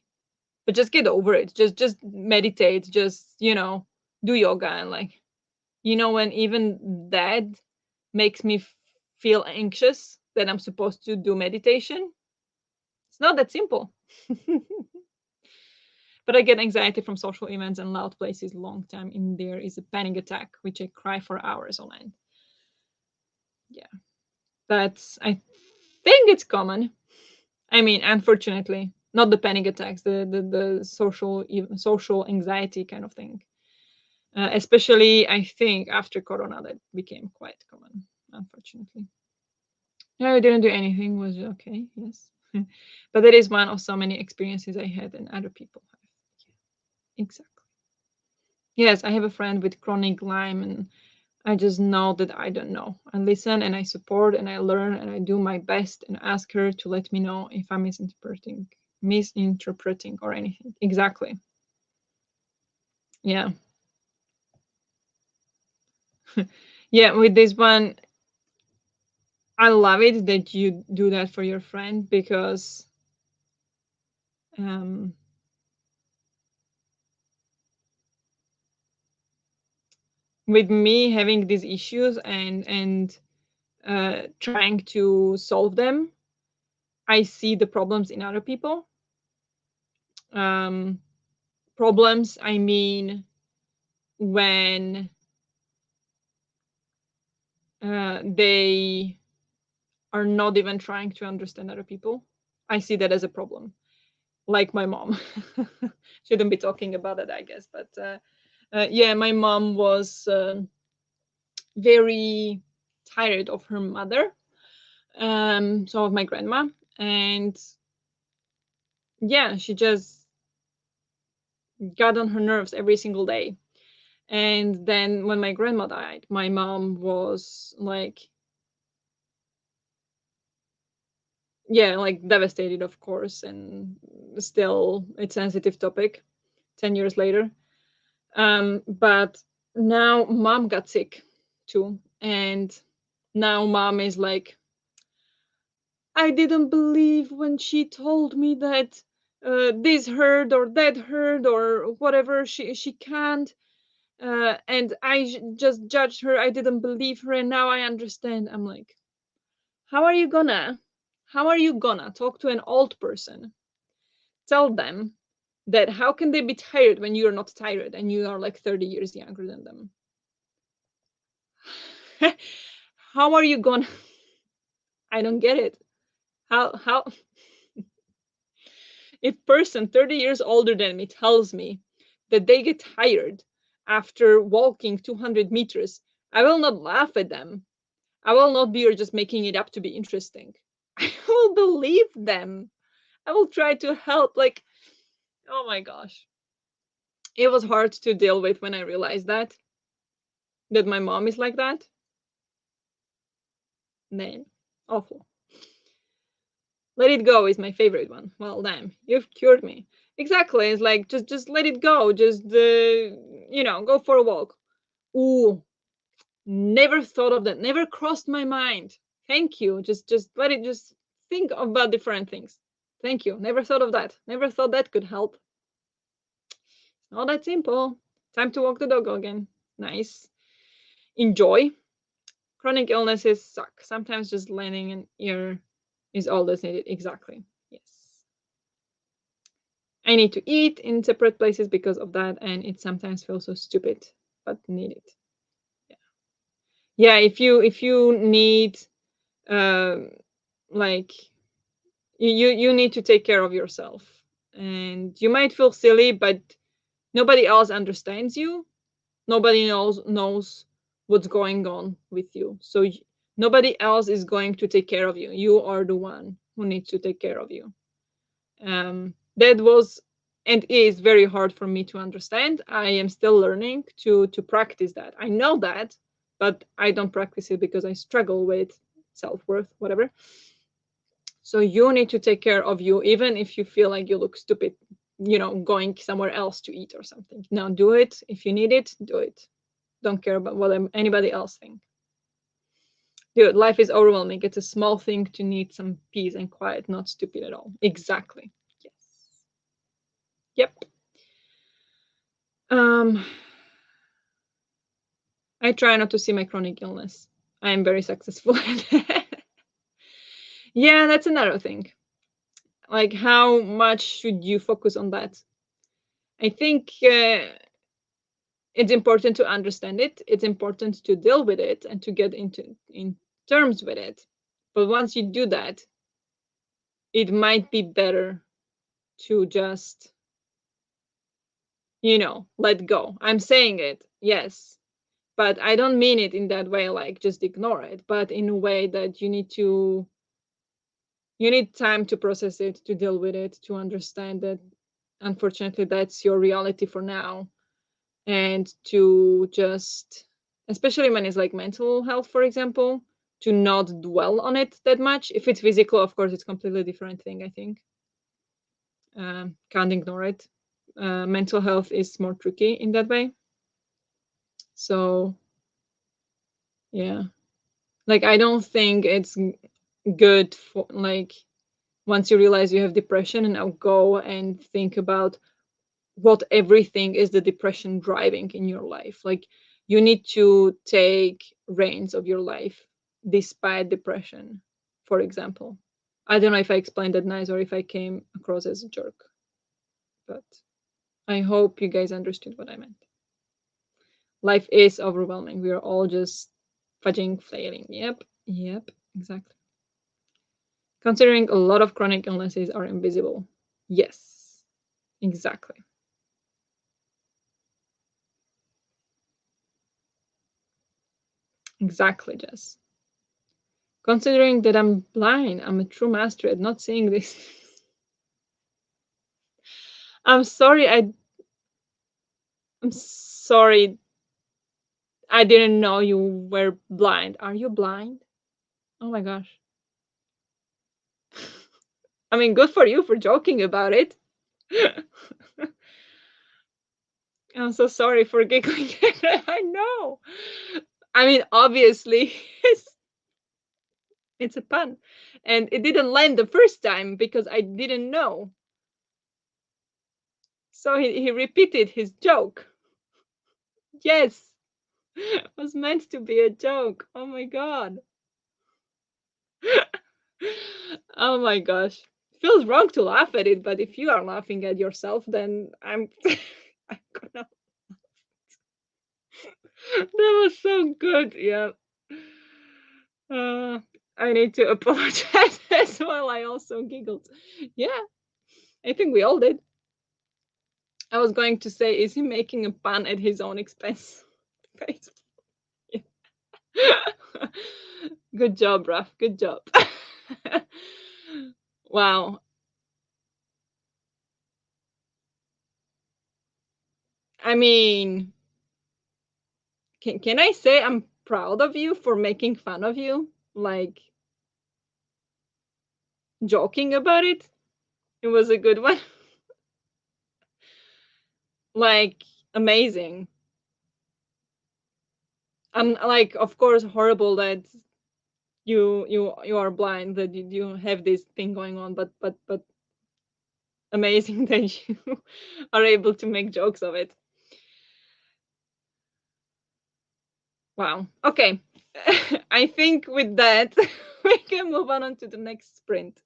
but just get over it. Just meditate. Just, do yoga. And like, when even that makes me feel anxious that I'm supposed to do meditation. It's not that simple. But I get anxiety from social events and loud places long time in there is a panic attack, which I cry for hours on end. Yeah. I think it's common. I mean, unfortunately, not the panic attacks, the social anxiety kind of thing. Especially, I think after Corona, that became quite common. Unfortunately, no, I didn't do anything. Was okay. Yes, but that is one of so many experiences I had and other people have. Yeah, exactly. Yes, I have a friend with chronic Lyme, and I just know that I don't know. I listen and I support and I learn and I do my best and ask her to let me know if I'm misinterpreting or anything. Exactly. Yeah. Yeah, with this one, I love it that you do that for your friend because um, with me having these issues and trying to solve them, I see the problems in other people. Um, Problems, I mean, when they are not even trying to understand other people. I see that as a problem. Like my mom. Shouldn't be talking about it, I guess. But yeah, my mom was very tired of her mother, so of my grandma. And yeah, she just got on her nerves every single day. And then when my grandma died, my mom was like, yeah, like devastated, of course, and still it's sensitive topic 10 years later. But now mom got sick too, and now mom is like, I didn't believe when she told me that this hurt or that hurt or whatever. She can't. And just judged her. I didn't believe her, and now I understand. I'm like, how are you gonna? How are you gonna talk to an old person? Tell them that how can they be tired when you're not tired and you are like 30 years younger than them? How are you gonna? I don't get it. How if person 30 years older than me tells me that they get tired after walking 200 meters, I will not laugh at them. I will not be or just making it up to be interesting. I will believe them. I will try to help. Like, oh my gosh. It was hard to deal with when I realized that my mom is like that. Man, awful. Let it go is my favorite one. Well, damn, you've cured me. Exactly. It's like just let it go. Just go for a walk. Ooh, never thought of that. Never crossed my mind. Thank you. Just let it just think about different things. Thank you. Never thought of that. Never thought that could help. Not that simple. Time to walk the dog again. Nice. Enjoy. Chronic illnesses suck. Sometimes just lending an ear is all that's needed. Exactly. Yes. I need to eat in separate places because of that, and it sometimes feels so stupid, but needed. Yeah. Yeah, if you need like you need to take care of yourself. And you might feel silly, but nobody else understands you. Nobody knows what's going on with you. So nobody else is going to take care of you. You are the one who needs to take care of you. That was and is very hard for me to understand. I am still learning to practice that. I know that, but I don't practice it because I struggle with self-worth, whatever. So you need to take care of you, even if you feel like you look stupid, going somewhere else to eat or something. Now do it. If you need it, do it. Don't care about what anybody else thinks. Dude, life is overwhelming. It's a small thing to need some peace and quiet, not stupid at all. Exactly. Yes. Yep. I try not to see my chronic illness. I am very successful at that. Yeah, that's another thing. Like, how much should you focus on that? I think it's important to understand it. It's important to deal with it and to get in terms with it. But once you do that, it might be better to just, let go. I'm saying it, yes, but I don't mean it in that way, like just ignore it, but in a way that you need time to process it, to deal with it, to understand that unfortunately that's your reality for now. And to just, especially when it's like mental health, for example, to not dwell on it that much. If it's physical, of course, it's completely different thing, I think. Can't ignore it. Mental health is more tricky in that way. So yeah, like I don't think it's good for, like, once you realize you have depression, and now go and think about what everything is the depression driving in your life. Like, you need to take reins of your life despite depression, for example. I don't know if I explained that nice or if I came across as a jerk, but I hope you guys understood what I meant. Life is overwhelming. We are all just fudging, flailing. Yep, exactly. Considering a lot of chronic illnesses are invisible. Yes, exactly. Exactly, Jess. Considering that I'm blind, I'm a true master at not seeing this. I'm sorry, I'm sorry. I didn't know you were blind. Are you blind? Oh my gosh. I mean, good for you for joking about it. I'm so sorry for giggling. I know. I mean, obviously, it's a pun. And it didn't land the first time because I didn't know. So he repeated his joke. Yes, it was meant to be a joke. Oh my God. Oh my gosh. Feels wrong to laugh at it, but if you are laughing at yourself, then I'm I'm gonna. That was so good. Yeah. Uh, I need to apologize as well. I also giggled. Yeah, I think we all did. I was going to say, is he making a pun at his own expense? Yeah. Good job, Raf. Good job. Wow. I mean, can I say I'm proud of you for making fun of you? Like, joking about it? It was a good one. Like, amazing. I'm like, of course, horrible that you are blind, that you have this thing going on, but amazing that you are able to make jokes of it. Wow. Okay. I think with that we can move on to the next sprint.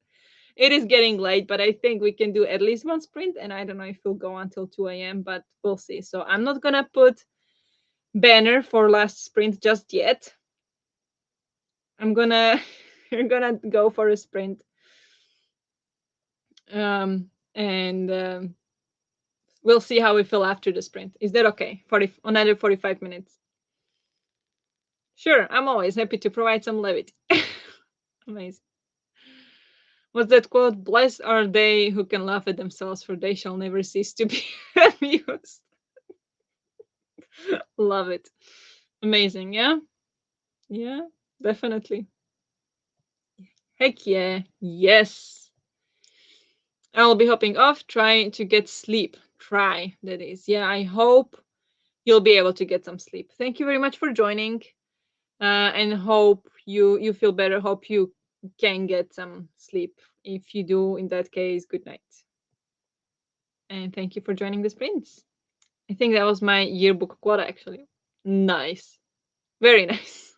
It is getting late, but I think we can do at least one sprint, and I don't know if we'll go until 2 a.m., but we'll see. So I'm not gonna put banner for last sprint just yet. I'm gonna we're gonna go for a sprint. And we'll see how we feel after the sprint. Is that okay? Another 45 minutes. Sure, I'm always happy to provide some levity. Amazing. What's that quote? Blessed are they who can laugh at themselves, for they shall never cease to be amused. Love it. Amazing, yeah? Yeah, definitely. Heck yeah. Yes. I will be hopping off, trying to get sleep. Try, that is. Yeah, I hope you'll be able to get some sleep. Thank you very much for joining. And hope you feel better. Hope you can get some sleep. If you do, in that case, good night. And thank you for joining the sprints. I think that was my yearbook quote, actually. Nice. Very nice.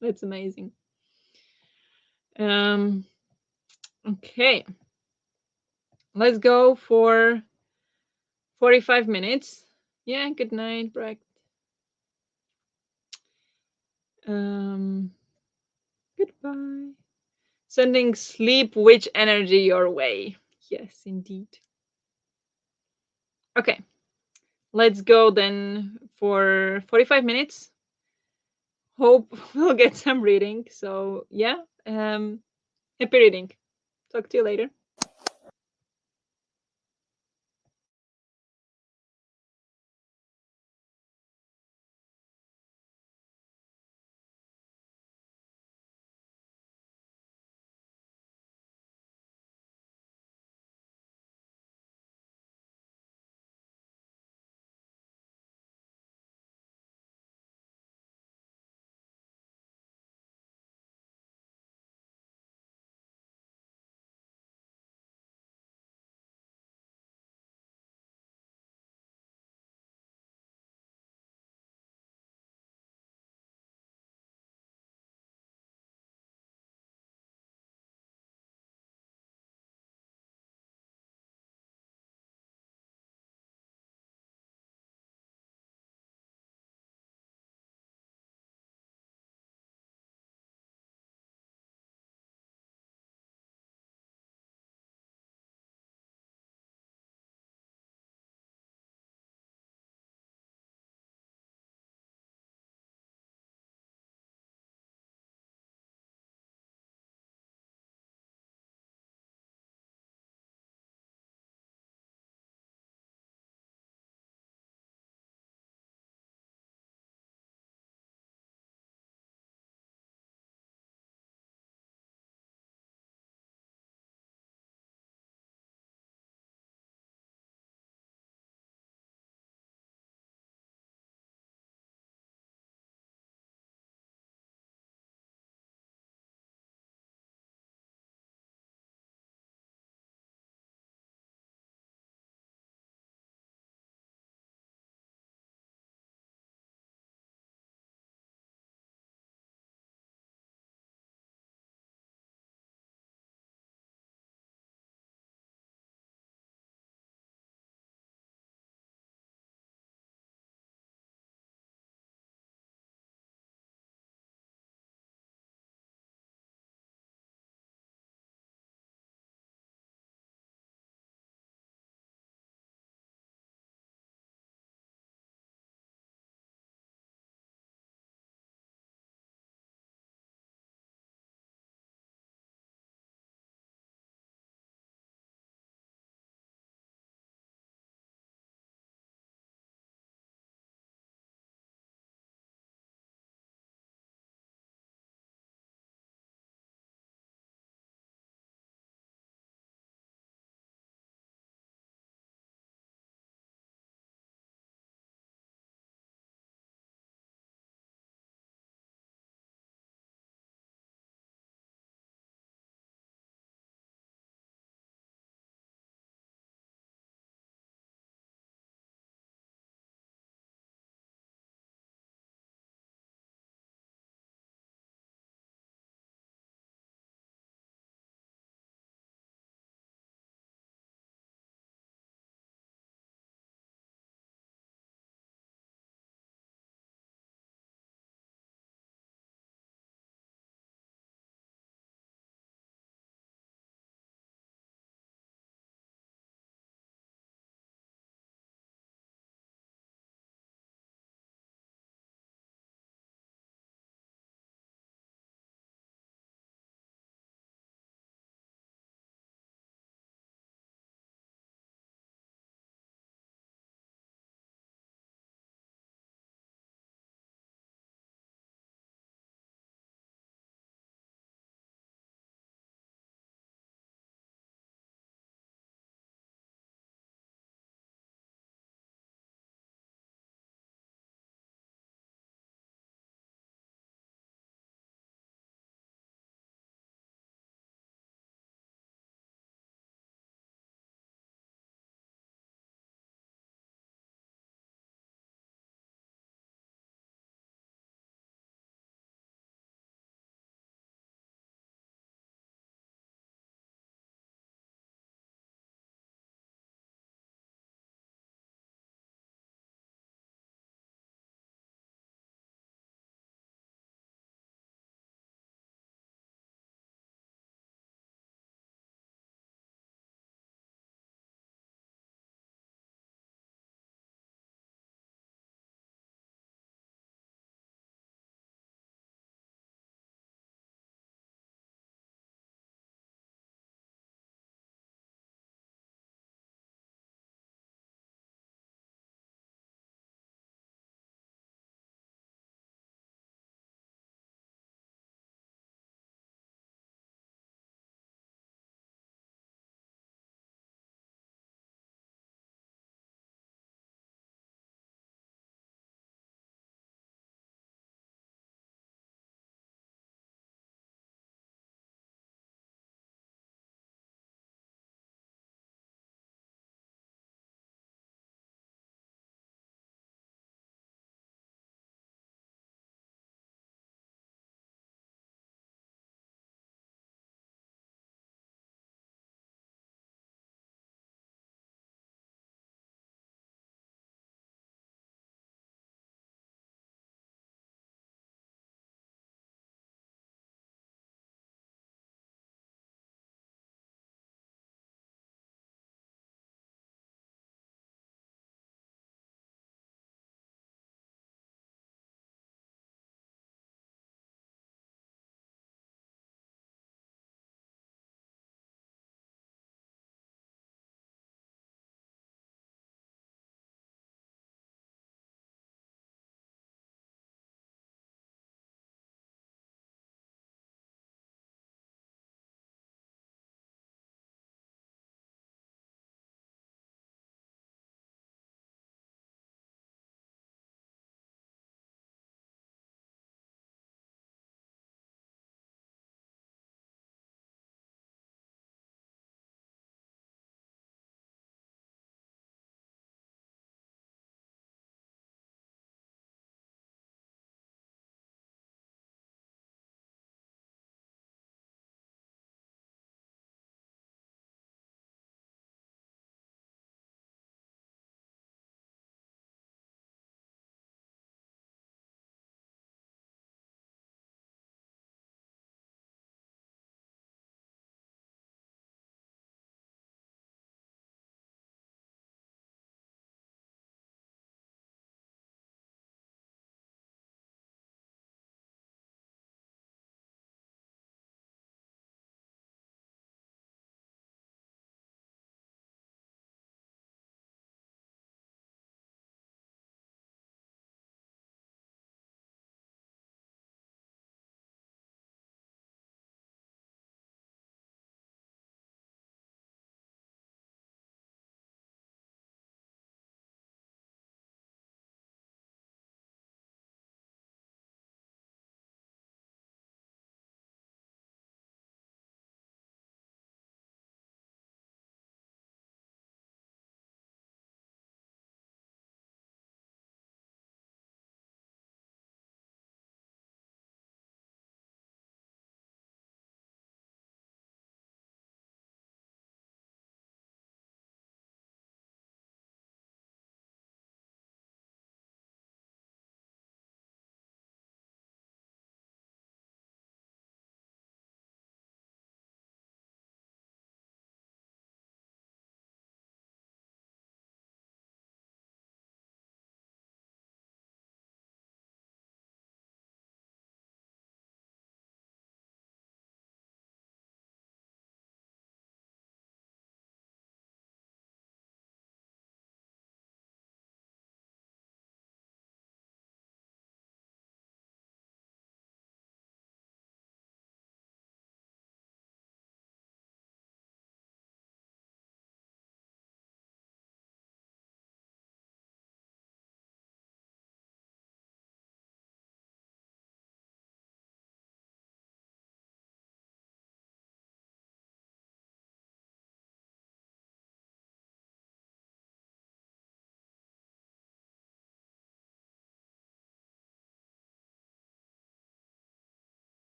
That's amazing. Okay. Let's go for 45 minutes. Yeah, good night, Breck. Goodbye. Sending sleep witch energy your way. Yes, indeed. Okay. Let's go then for 45 minutes. Hope we'll get some reading. So yeah, happy reading. Talk to you later.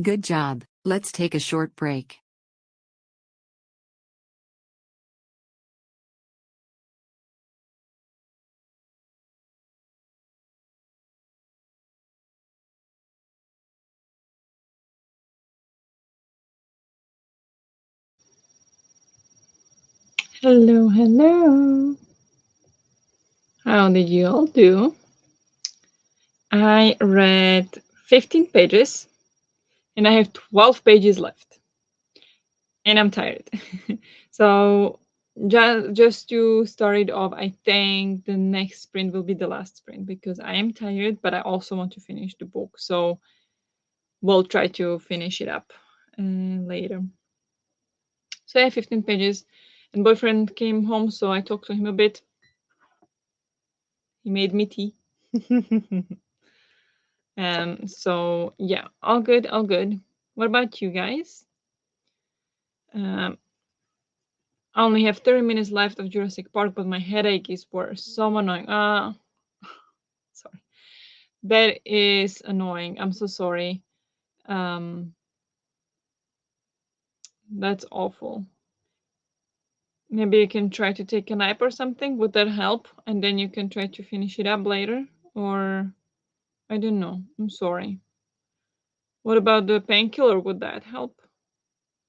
Good job. Let's take a short break. Hello, hello. How did you all do? I read 15 pages and I have 12 pages left. And I'm tired. So just to start it off, I think the next sprint will be the last sprint because I am tired, but I also want to finish the book. So we'll try to finish it up later. So I have 15 pages, and boyfriend came home, so I talked to him a bit. He made me tea. So yeah, all good, all good. What about you guys? Um, I only have 30 minutes left of Jurassic Park, but my headache is worse. So annoying. Sorry. That is annoying. I'm so sorry. Um, that's awful. Maybe you can try to take a nap or something. Would that help? And then you can try to finish it up later? Or I don't know. I'm sorry. What about the painkiller? Would that help?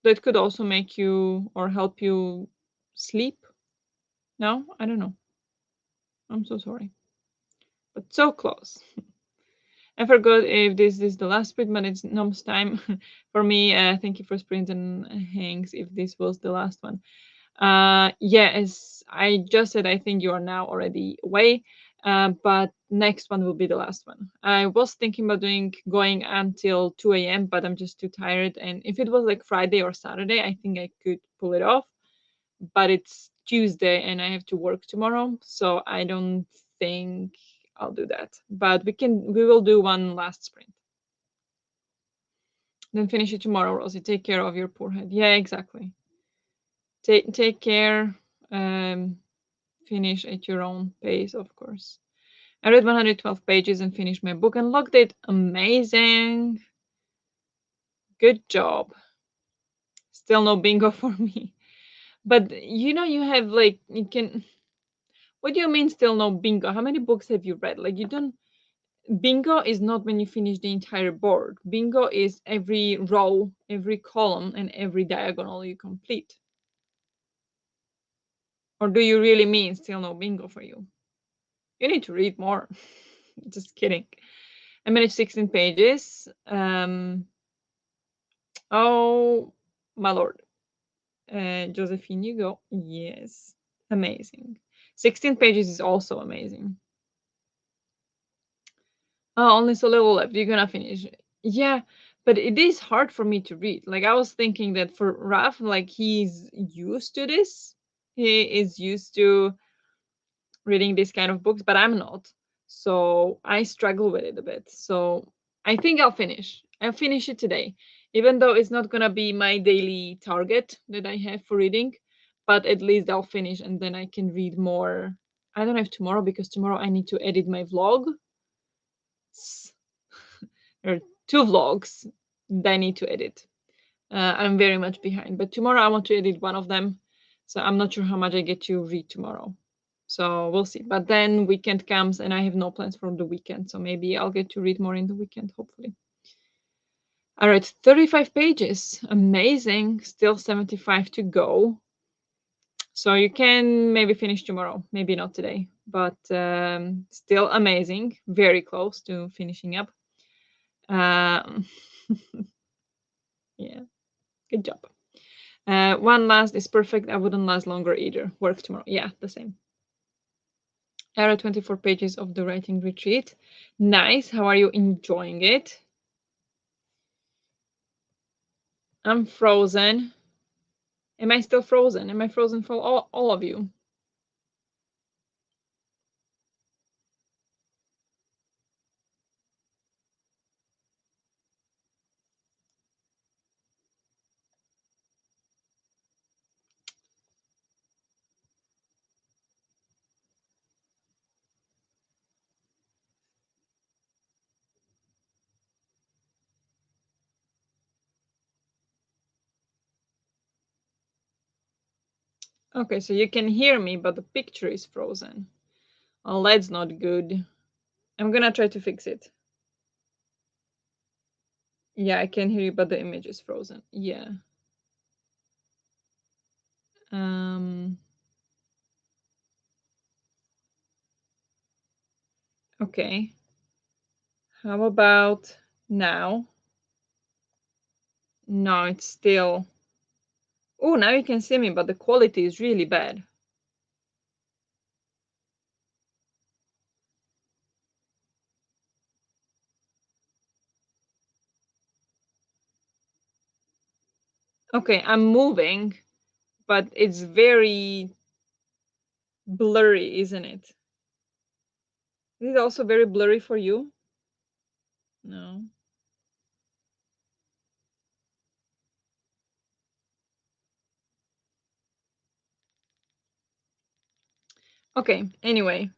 That could also make you or help you sleep? No? I don't know. I'm so sorry. But so close. I forgot if this is the last sprint, but it's Nom's time. For me, thank you for sprint and Hanks if this was the last one. Yeah, as I just said, I think you are now already away. But next one will be the last one. I was thinking about going until 2 a.m., but I'm just too tired. And if it was like Friday or Saturday, I think I could pull it off. But it's Tuesday and I have to work tomorrow, so I don't think I'll do that. But we will do one last sprint. Then finish it tomorrow, Rosie. Take care of your poor head. Yeah, exactly. Take care. Um, finish at your own pace, of course. I read 112 pages and finished my book and logged it. Amazing. Good job. Still no bingo for me. But you have like you can. What do you mean still no bingo? How many books have you read? Like you don't. Bingo is not when you finish the entire board. Bingo is every row, every column, and every diagonal you complete. Or do you really mean still no bingo for you? You need to read more. Just kidding. I managed 16 pages. Oh, my lord. Josephine, you go. Yes. Amazing. 16 pages is also amazing. Oh, only so little left. You're gonna finish. Yeah, but it is hard for me to read. Like I was thinking that for Raf, like he's used to this. He is used to reading these kind of books, but I'm not. So I struggle with it a bit. So I think I'll finish. I'll finish it today, even though it's not gonna be my daily target that I have for reading. But at least I'll finish, and then I can read more. I don't have tomorrow because tomorrow I need to edit my vlog. There are two vlogs that I need to edit. I'm very much behind, but tomorrow I want to edit one of them. So I'm not sure how much I get to read tomorrow. So we'll see. But then weekend comes and I have no plans for the weekend. So maybe I'll get to read more in the weekend, hopefully. All right, 35 pages. Amazing. Still 75 to go. So you can maybe finish tomorrow, maybe not today, but still amazing. Very close to finishing up. Um, yeah, good job. One last is perfect. I wouldn't last longer either. Work tomorrow. Yeah, the same. I read 24 pages of the writing retreat. Nice. How are you enjoying it? I'm frozen. Am I still frozen? Am I frozen for all of you? Okay, so you can hear me, but the picture is frozen. Oh, that's not good. I'm gonna try to fix it. Yeah, I can hear you, but the image is frozen. Yeah. Okay. How about now? No, it's still. Oh, now you can see me, but the quality is really bad. Okay, I'm moving, but it's very blurry, isn't it? Is it also very blurry for you? No. Okay, anyway.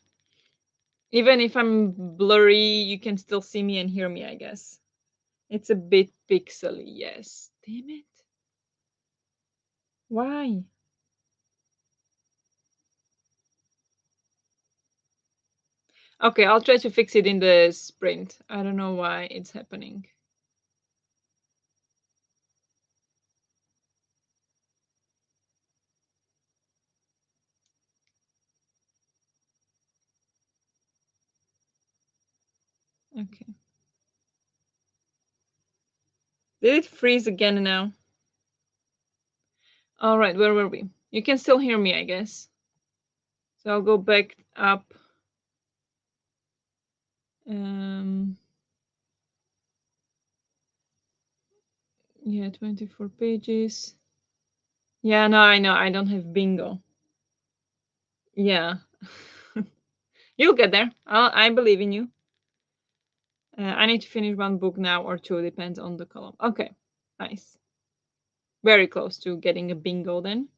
Even if I'm blurry, you can still see me and hear me, I guess. It's a bit pixely, yes. Damn it. Why? Okay, I'll try to fix it in the sprint. I don't know why it's happening. Okay. Did it freeze again now? All right, where were we? You can still hear me, I guess. So I'll go back up. Yeah, 24 pages. Yeah, no, I know. I don't have bingo. Yeah. You'll get there. I believe in you. I need to finish one book now or two, depends on the column. Okay, nice. Very close to getting a bingo then.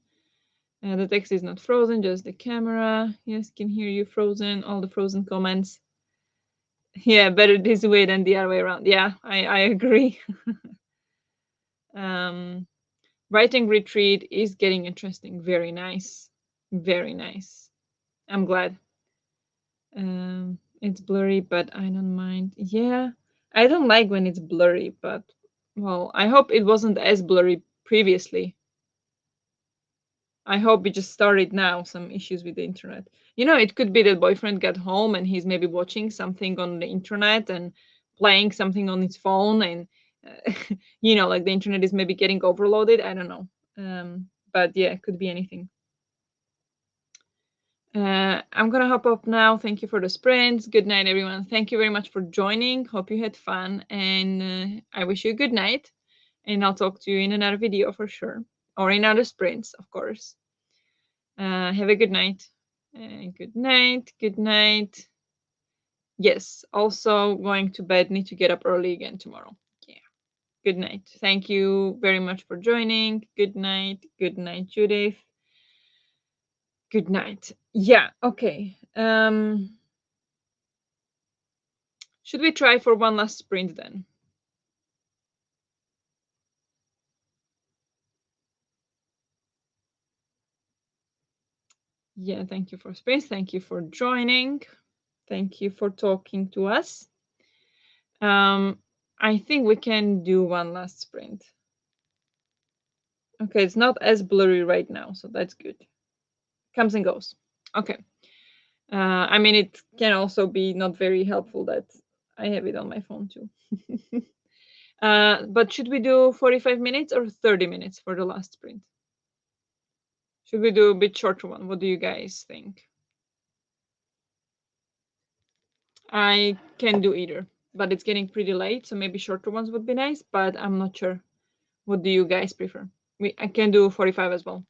The text is not frozen, just the camera. Yes, can hear you frozen. All the frozen comments. Yeah, better this way than the other way around. Yeah, I agree. Writing retreat is getting interesting. Very nice. Very nice. I'm glad. It's blurry, but I don't mind. Yeah, I don't like when it's blurry, but well, I hope it wasn't as blurry previously. I hope it just started now, some issues with the internet. You know, it could be that boyfriend got home and he's maybe watching something on the internet and playing something on his phone, and you know, like the internet is maybe getting overloaded. I don't know. But yeah, it could be anything. I'm gonna hop up now. Thank you for the sprints. Good night, everyone. Thank you very much for joining. Hope you had fun, and I wish you a good night. And I'll talk to you in another video for sure, or in other sprints, of course. Have a good night. Good night. Good night. Yes. Also going to bed. Need to get up early again tomorrow. Yeah. Good night. Thank you very much for joining. Good night. Good night, Judith. Good night. Yeah. Okay. Should we try for one last sprint then? Yeah, thank you for space. Thank you for joining. Thank you for talking to us. I think we can do one last sprint. Okay, it's not as blurry right now, so that's good. Comes and goes. Okay. I mean, it can also be not very helpful that I have it on my phone too. But should we do 45 minutes or 30 minutes for the last sprint? Should we do a bit shorter one? What do you guys think? I can do either, but it's getting pretty late, so maybe shorter ones would be nice, but I'm not sure. What do you guys prefer? I can do 45 as well.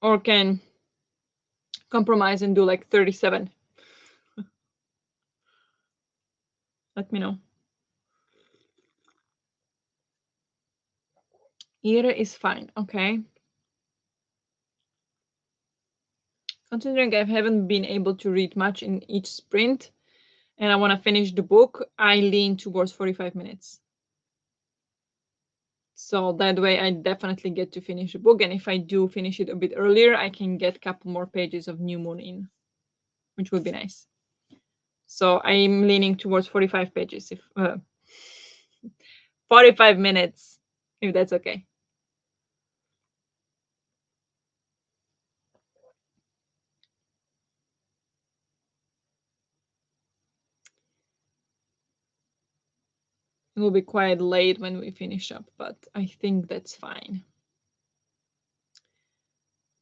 Or can compromise and do like 37. Let me know. Either is fine, okay? Considering I haven't been able to read much in each sprint and I want to finish the book, I lean towards 45 minutes. So So that way I definitely get to finish the book. And if I do finish it a bit earlier, I can get a couple more pages of New Moon in, which would be nice. So I'm leaning towards 45 pages, if 45 minutes, if that's okay. It will be quite late when we finish up, but I think that's fine.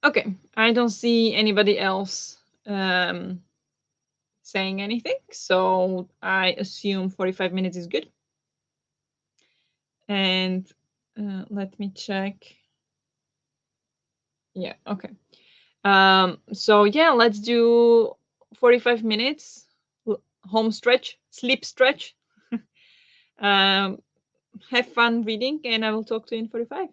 Okay, I don't see anybody else saying anything, so I assume 45 minutes is good. And let me check. Yeah, okay. So yeah, let's do 45 minutes home stretch, sleep stretch. Have fun reading, and I will talk to you in 45.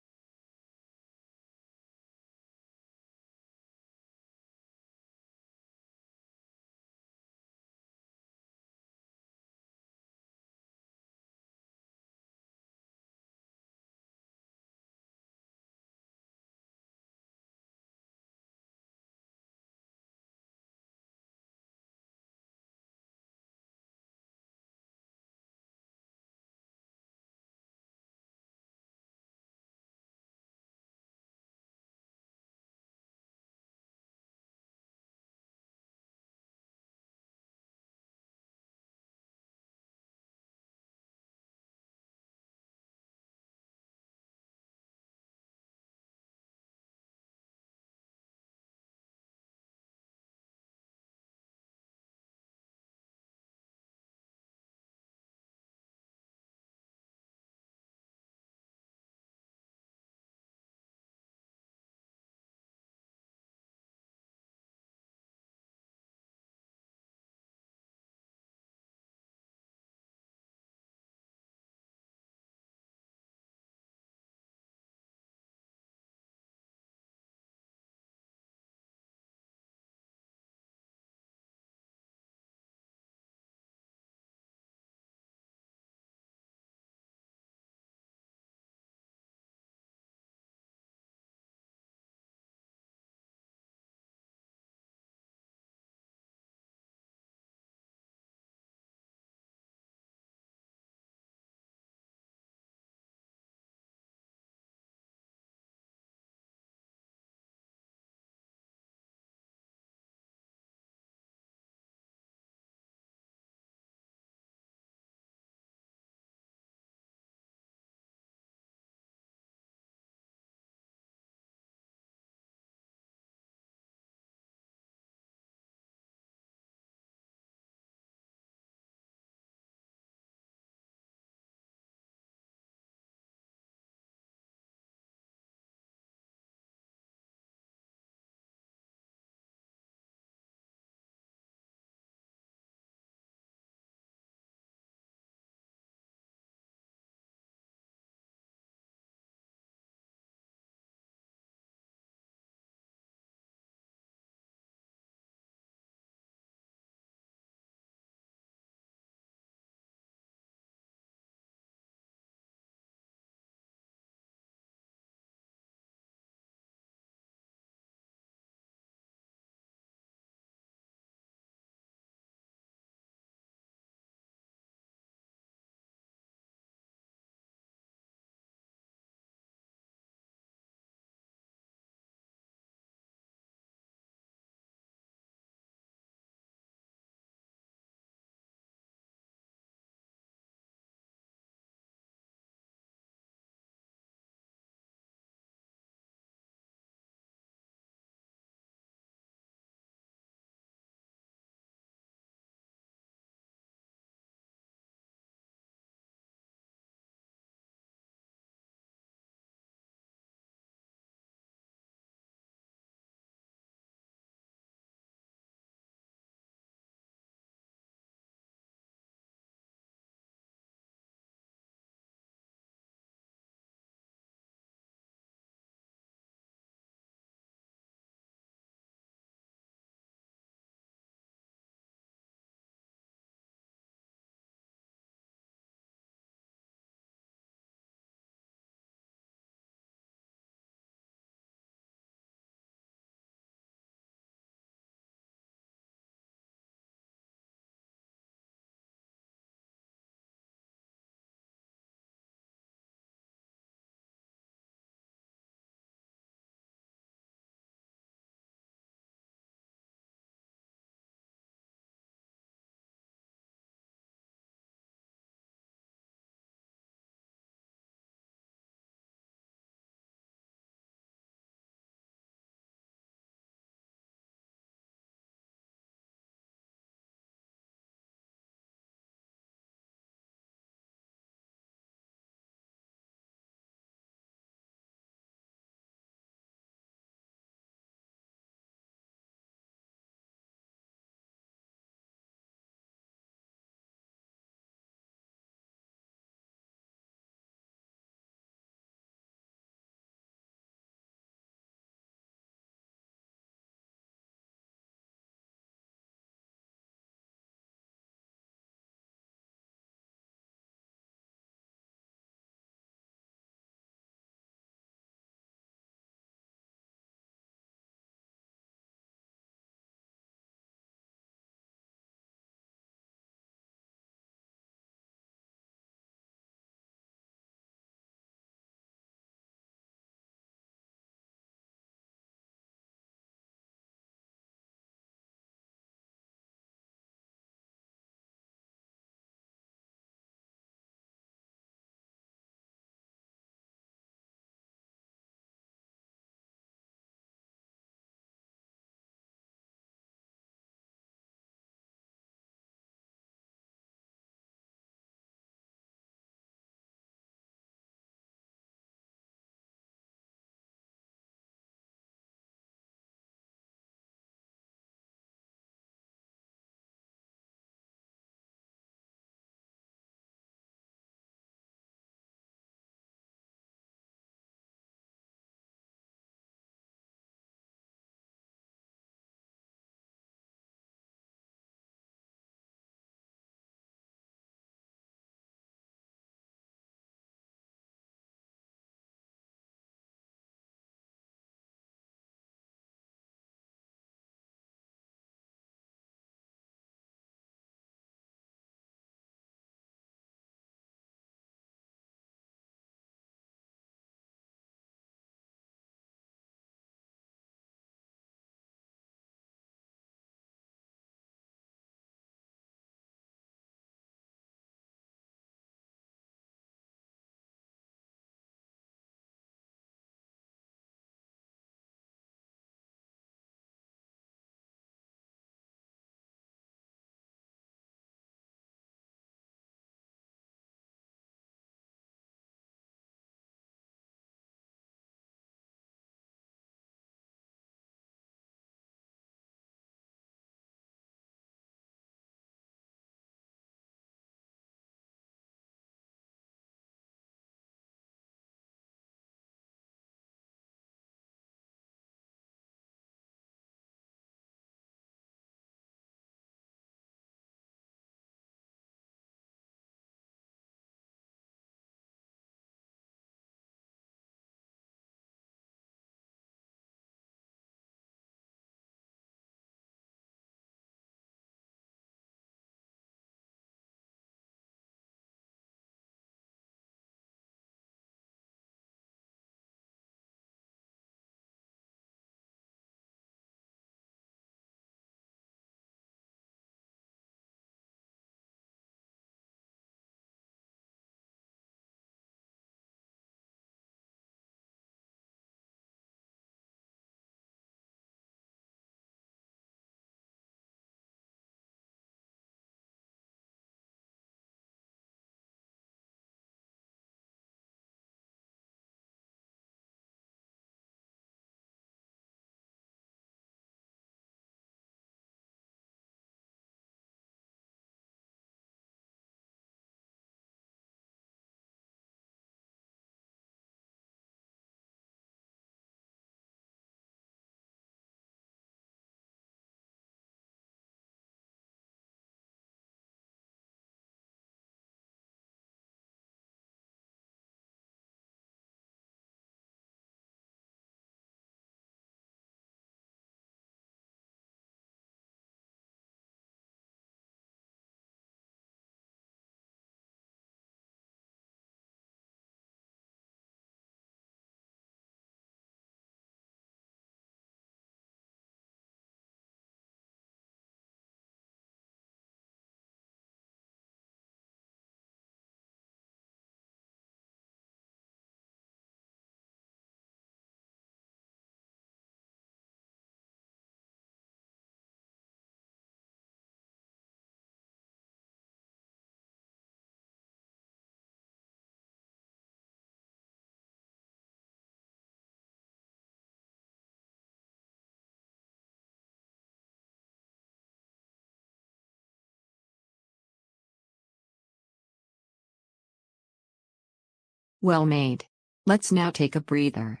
Well made. Let's now take a breather.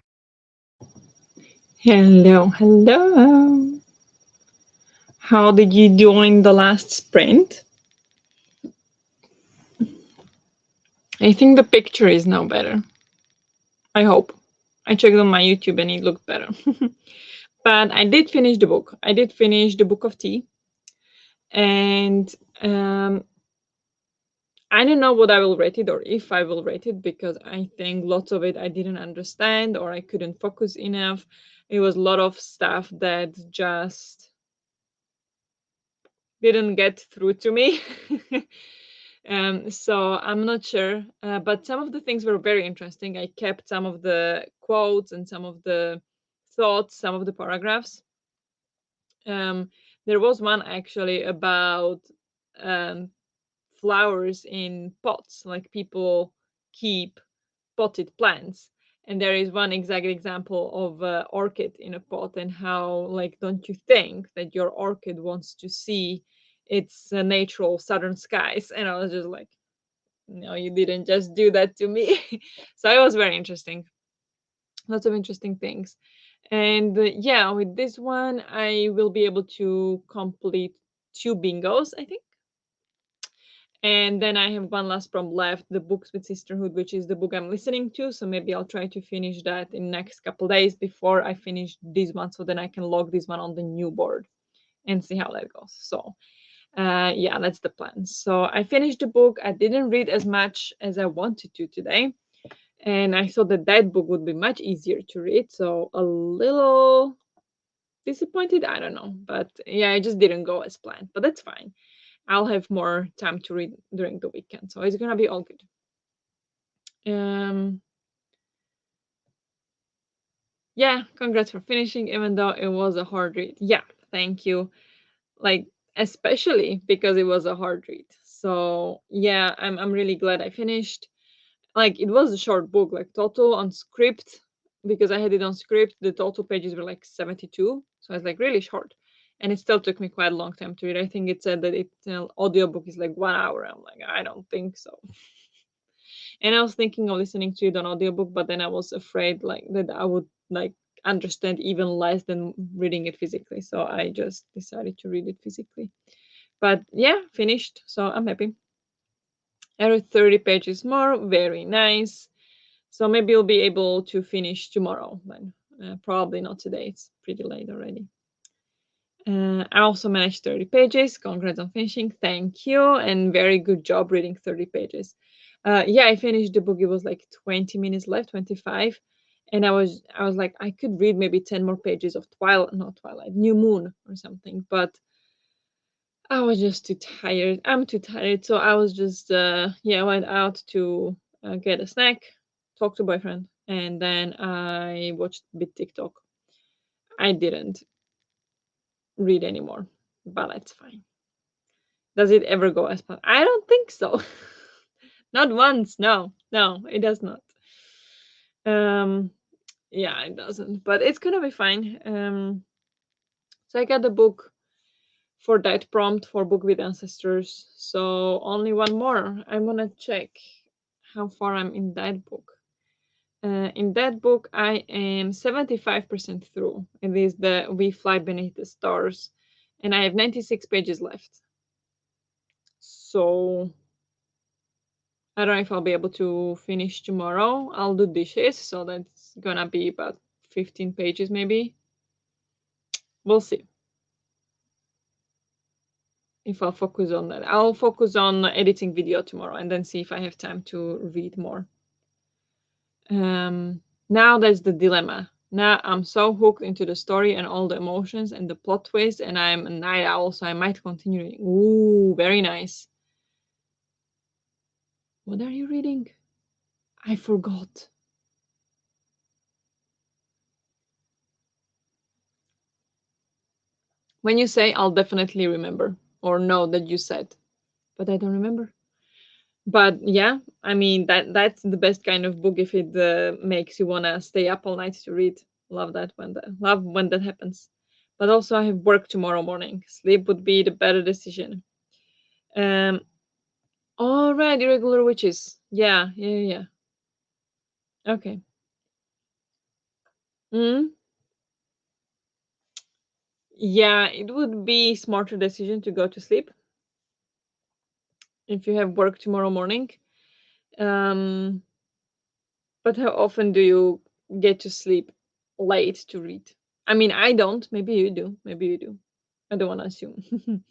Hello, hello. How did you do in the last sprint? I think the picture is now better. I hope. I checked on my YouTube and it looked better. But I did finish the book. I did finish the Book of Tea. And I don't know what I will rate it or if I will rate it because I think lots of it I didn't understand or I couldn't focus enough. It was a lot of stuff that just didn't get through to me. So I'm not sure. But some of the things were very interesting. I kept some of the quotes and some of the thoughts, some of the paragraphs. Um, there was one actually about um, flowers in pots, like people keep potted plants. And there is one exact example of orchid in a pot, and how, like, don't you think that your orchid wants to see its natural southern skies? And I was just like, no, you didn't just do that to me. So it was very interesting. Lots of interesting things. And yeah, with this one, I will be able to complete 2 bingos, I think. And then I have one last prompt left, the Books with Sisterhood, which is the book I'm listening to. So maybe I'll try to finish that in next couple days before I finish this one, so then I can log this one on the new board and see how that goes. So yeah, that's the plan. So I finished the book. I didn't read as much as I wanted to today, and I thought that that book would be much easier to read. So a little disappointed, I don't know, but yeah, I just didn't go as planned, but that's fine. I'll have more time to read during the weekend, so it's gonna be all good. Um, yeah, congrats for finishing, even though it was a hard read. Yeah, thank you. Like, especially because it was a hard read. So yeah, I'm really glad I finished. Like, it was a short book, like total on script, because I had it on script. The total pages were like 72, so it's like really short. And it still took me quite a long time to read. I think it said that it's an audiobook is like 1 hour. I'm like, I don't think so. And I was thinking of listening to it on audiobook, but then I was afraid like that I would like understand even less than reading it physically. So I just decided to read it physically. But yeah, finished. So I'm happy. I read 30 pages more. Very nice. So maybe you'll be able to finish tomorrow then. Probably not today. It's pretty late already. I also managed 30 pages. Congrats on finishing. Thank you. And very good job reading 30 pages. Yeah, I finished the book. It was like 20 minutes left, 25. And I was like, I could read maybe 10 more pages of Twilight, not Twilight, New Moon or something. But I was just too tired. I'm too tired. So I was just, yeah, went out to get a snack, talk to boyfriend, and then I watched a bit TikTok. I didn't read anymore, but that's fine. Does it ever go as planned? I don't think so. Not once. No, no, it does not. Um, yeah, it doesn't. But it's gonna be fine. So I got the book for that prompt for Book with Ancestors. So only one more. I wanna check how far I'm in that book. In that book, I am 75% through. It is the We Fly Beneath the Stars, and I have 96 pages left. So I don't know if I'll be able to finish tomorrow. I'll do dishes, so that's gonna be about 15 pages maybe. We'll see if I'll focus on that. I'll focus on editing video tomorrow and then see if I have time to read more. Now that's the dilemma. Now I'm so hooked into the story and all the emotions and the plot twist, and I'm a night owl, so I might continue reading. Ooh, very nice. What are you reading? I forgot. When you say, I'll definitely remember or know that you said, but I don't remember. But yeah, I mean that's the best kind of book if it makes you wanna stay up all night to read. Love when that happens. But also I have work tomorrow morning. Sleep would be the better decision. Um, all right, irregular witches. Yeah, yeah, yeah. Okay. Mm, yeah, it would be smarter decision to go to sleep if you have work tomorrow morning. Um, but how often do you get to sleep late to read? I mean, I don't. Maybe you do. Maybe you do. I don't want to assume.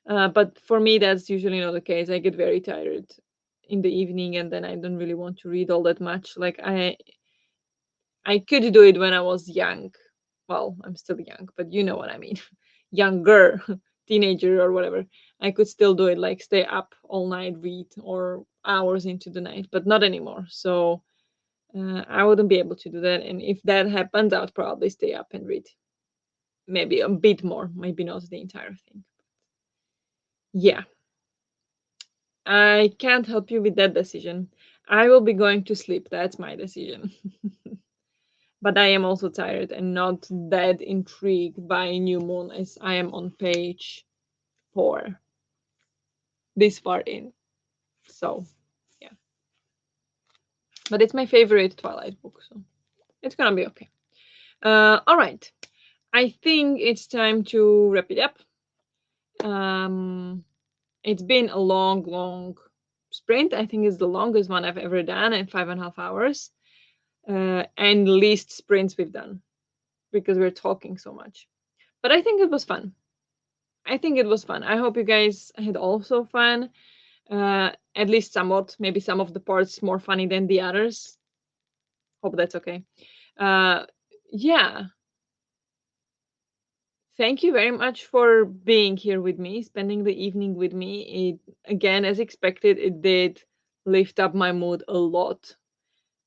But for me, that's usually not the case. I get very tired in the evening, and then I don't really want to read all that much. Like I could do it when I was young. Well, I'm still young, but you know what I mean. Younger, teenager or whatever. I could still do it, like stay up all night, read, or hours into the night, but not anymore. So I wouldn't be able to do that. And if that happens, I would probably stay up and read. Maybe a bit more, maybe not the entire thing. Yeah, I can't help you with that decision. I will be going to sleep. That's my decision. But I am also tired and not that intrigued by New Moon as I am on page 4 this far in. So, yeah. But it's my favorite Twilight book, so it's gonna be okay. All right. I think it's time to wrap it up. Um, it's been a long, long sprint. I think it's the longest one I've ever done at 5.5 hours, and least sprints we've done because we're talking so much. But I think it was fun. I think it was fun. I hope you guys had also fun. At least somewhat. Maybe some of the parts more funny than the others. Hope that's okay. Uh, yeah. Thank you very much for being here with me, spending the evening with me. It again, as expected, it did lift up my mood a lot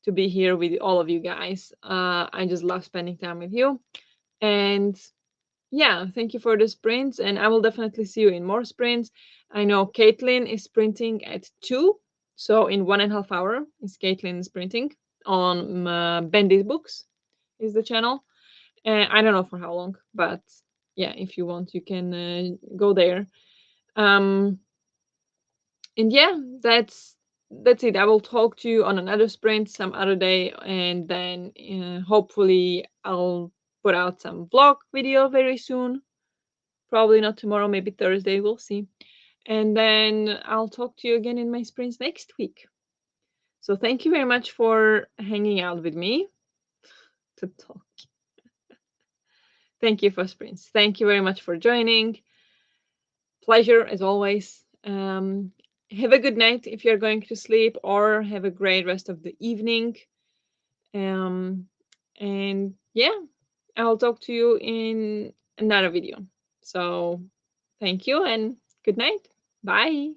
to be here with all of you guys. I just love spending time with you. And yeah, thank you for the sprints, and I will definitely see you in more sprints. I know Caitlin is sprinting at 2, so in 1.5 hour is Caitlin sprinting on Bendy's Books is the channel. I don't know for how long, but yeah, if you want, you can go there. Um, and yeah, that's it. I will talk to you on another sprint some other day, and then hopefully I'll put out some vlog video very soon. Probably not tomorrow, maybe Thursday. We'll see. And then I'll talk to you again in my sprints next week. So thank you very much for hanging out with me to talk. Thank you for sprints. Thank you very much for joining. Pleasure as always. Have a good night if you're going to sleep, or have a great rest of the evening. Um, and yeah, I'll talk to you in another video. So thank you and good night. Bye.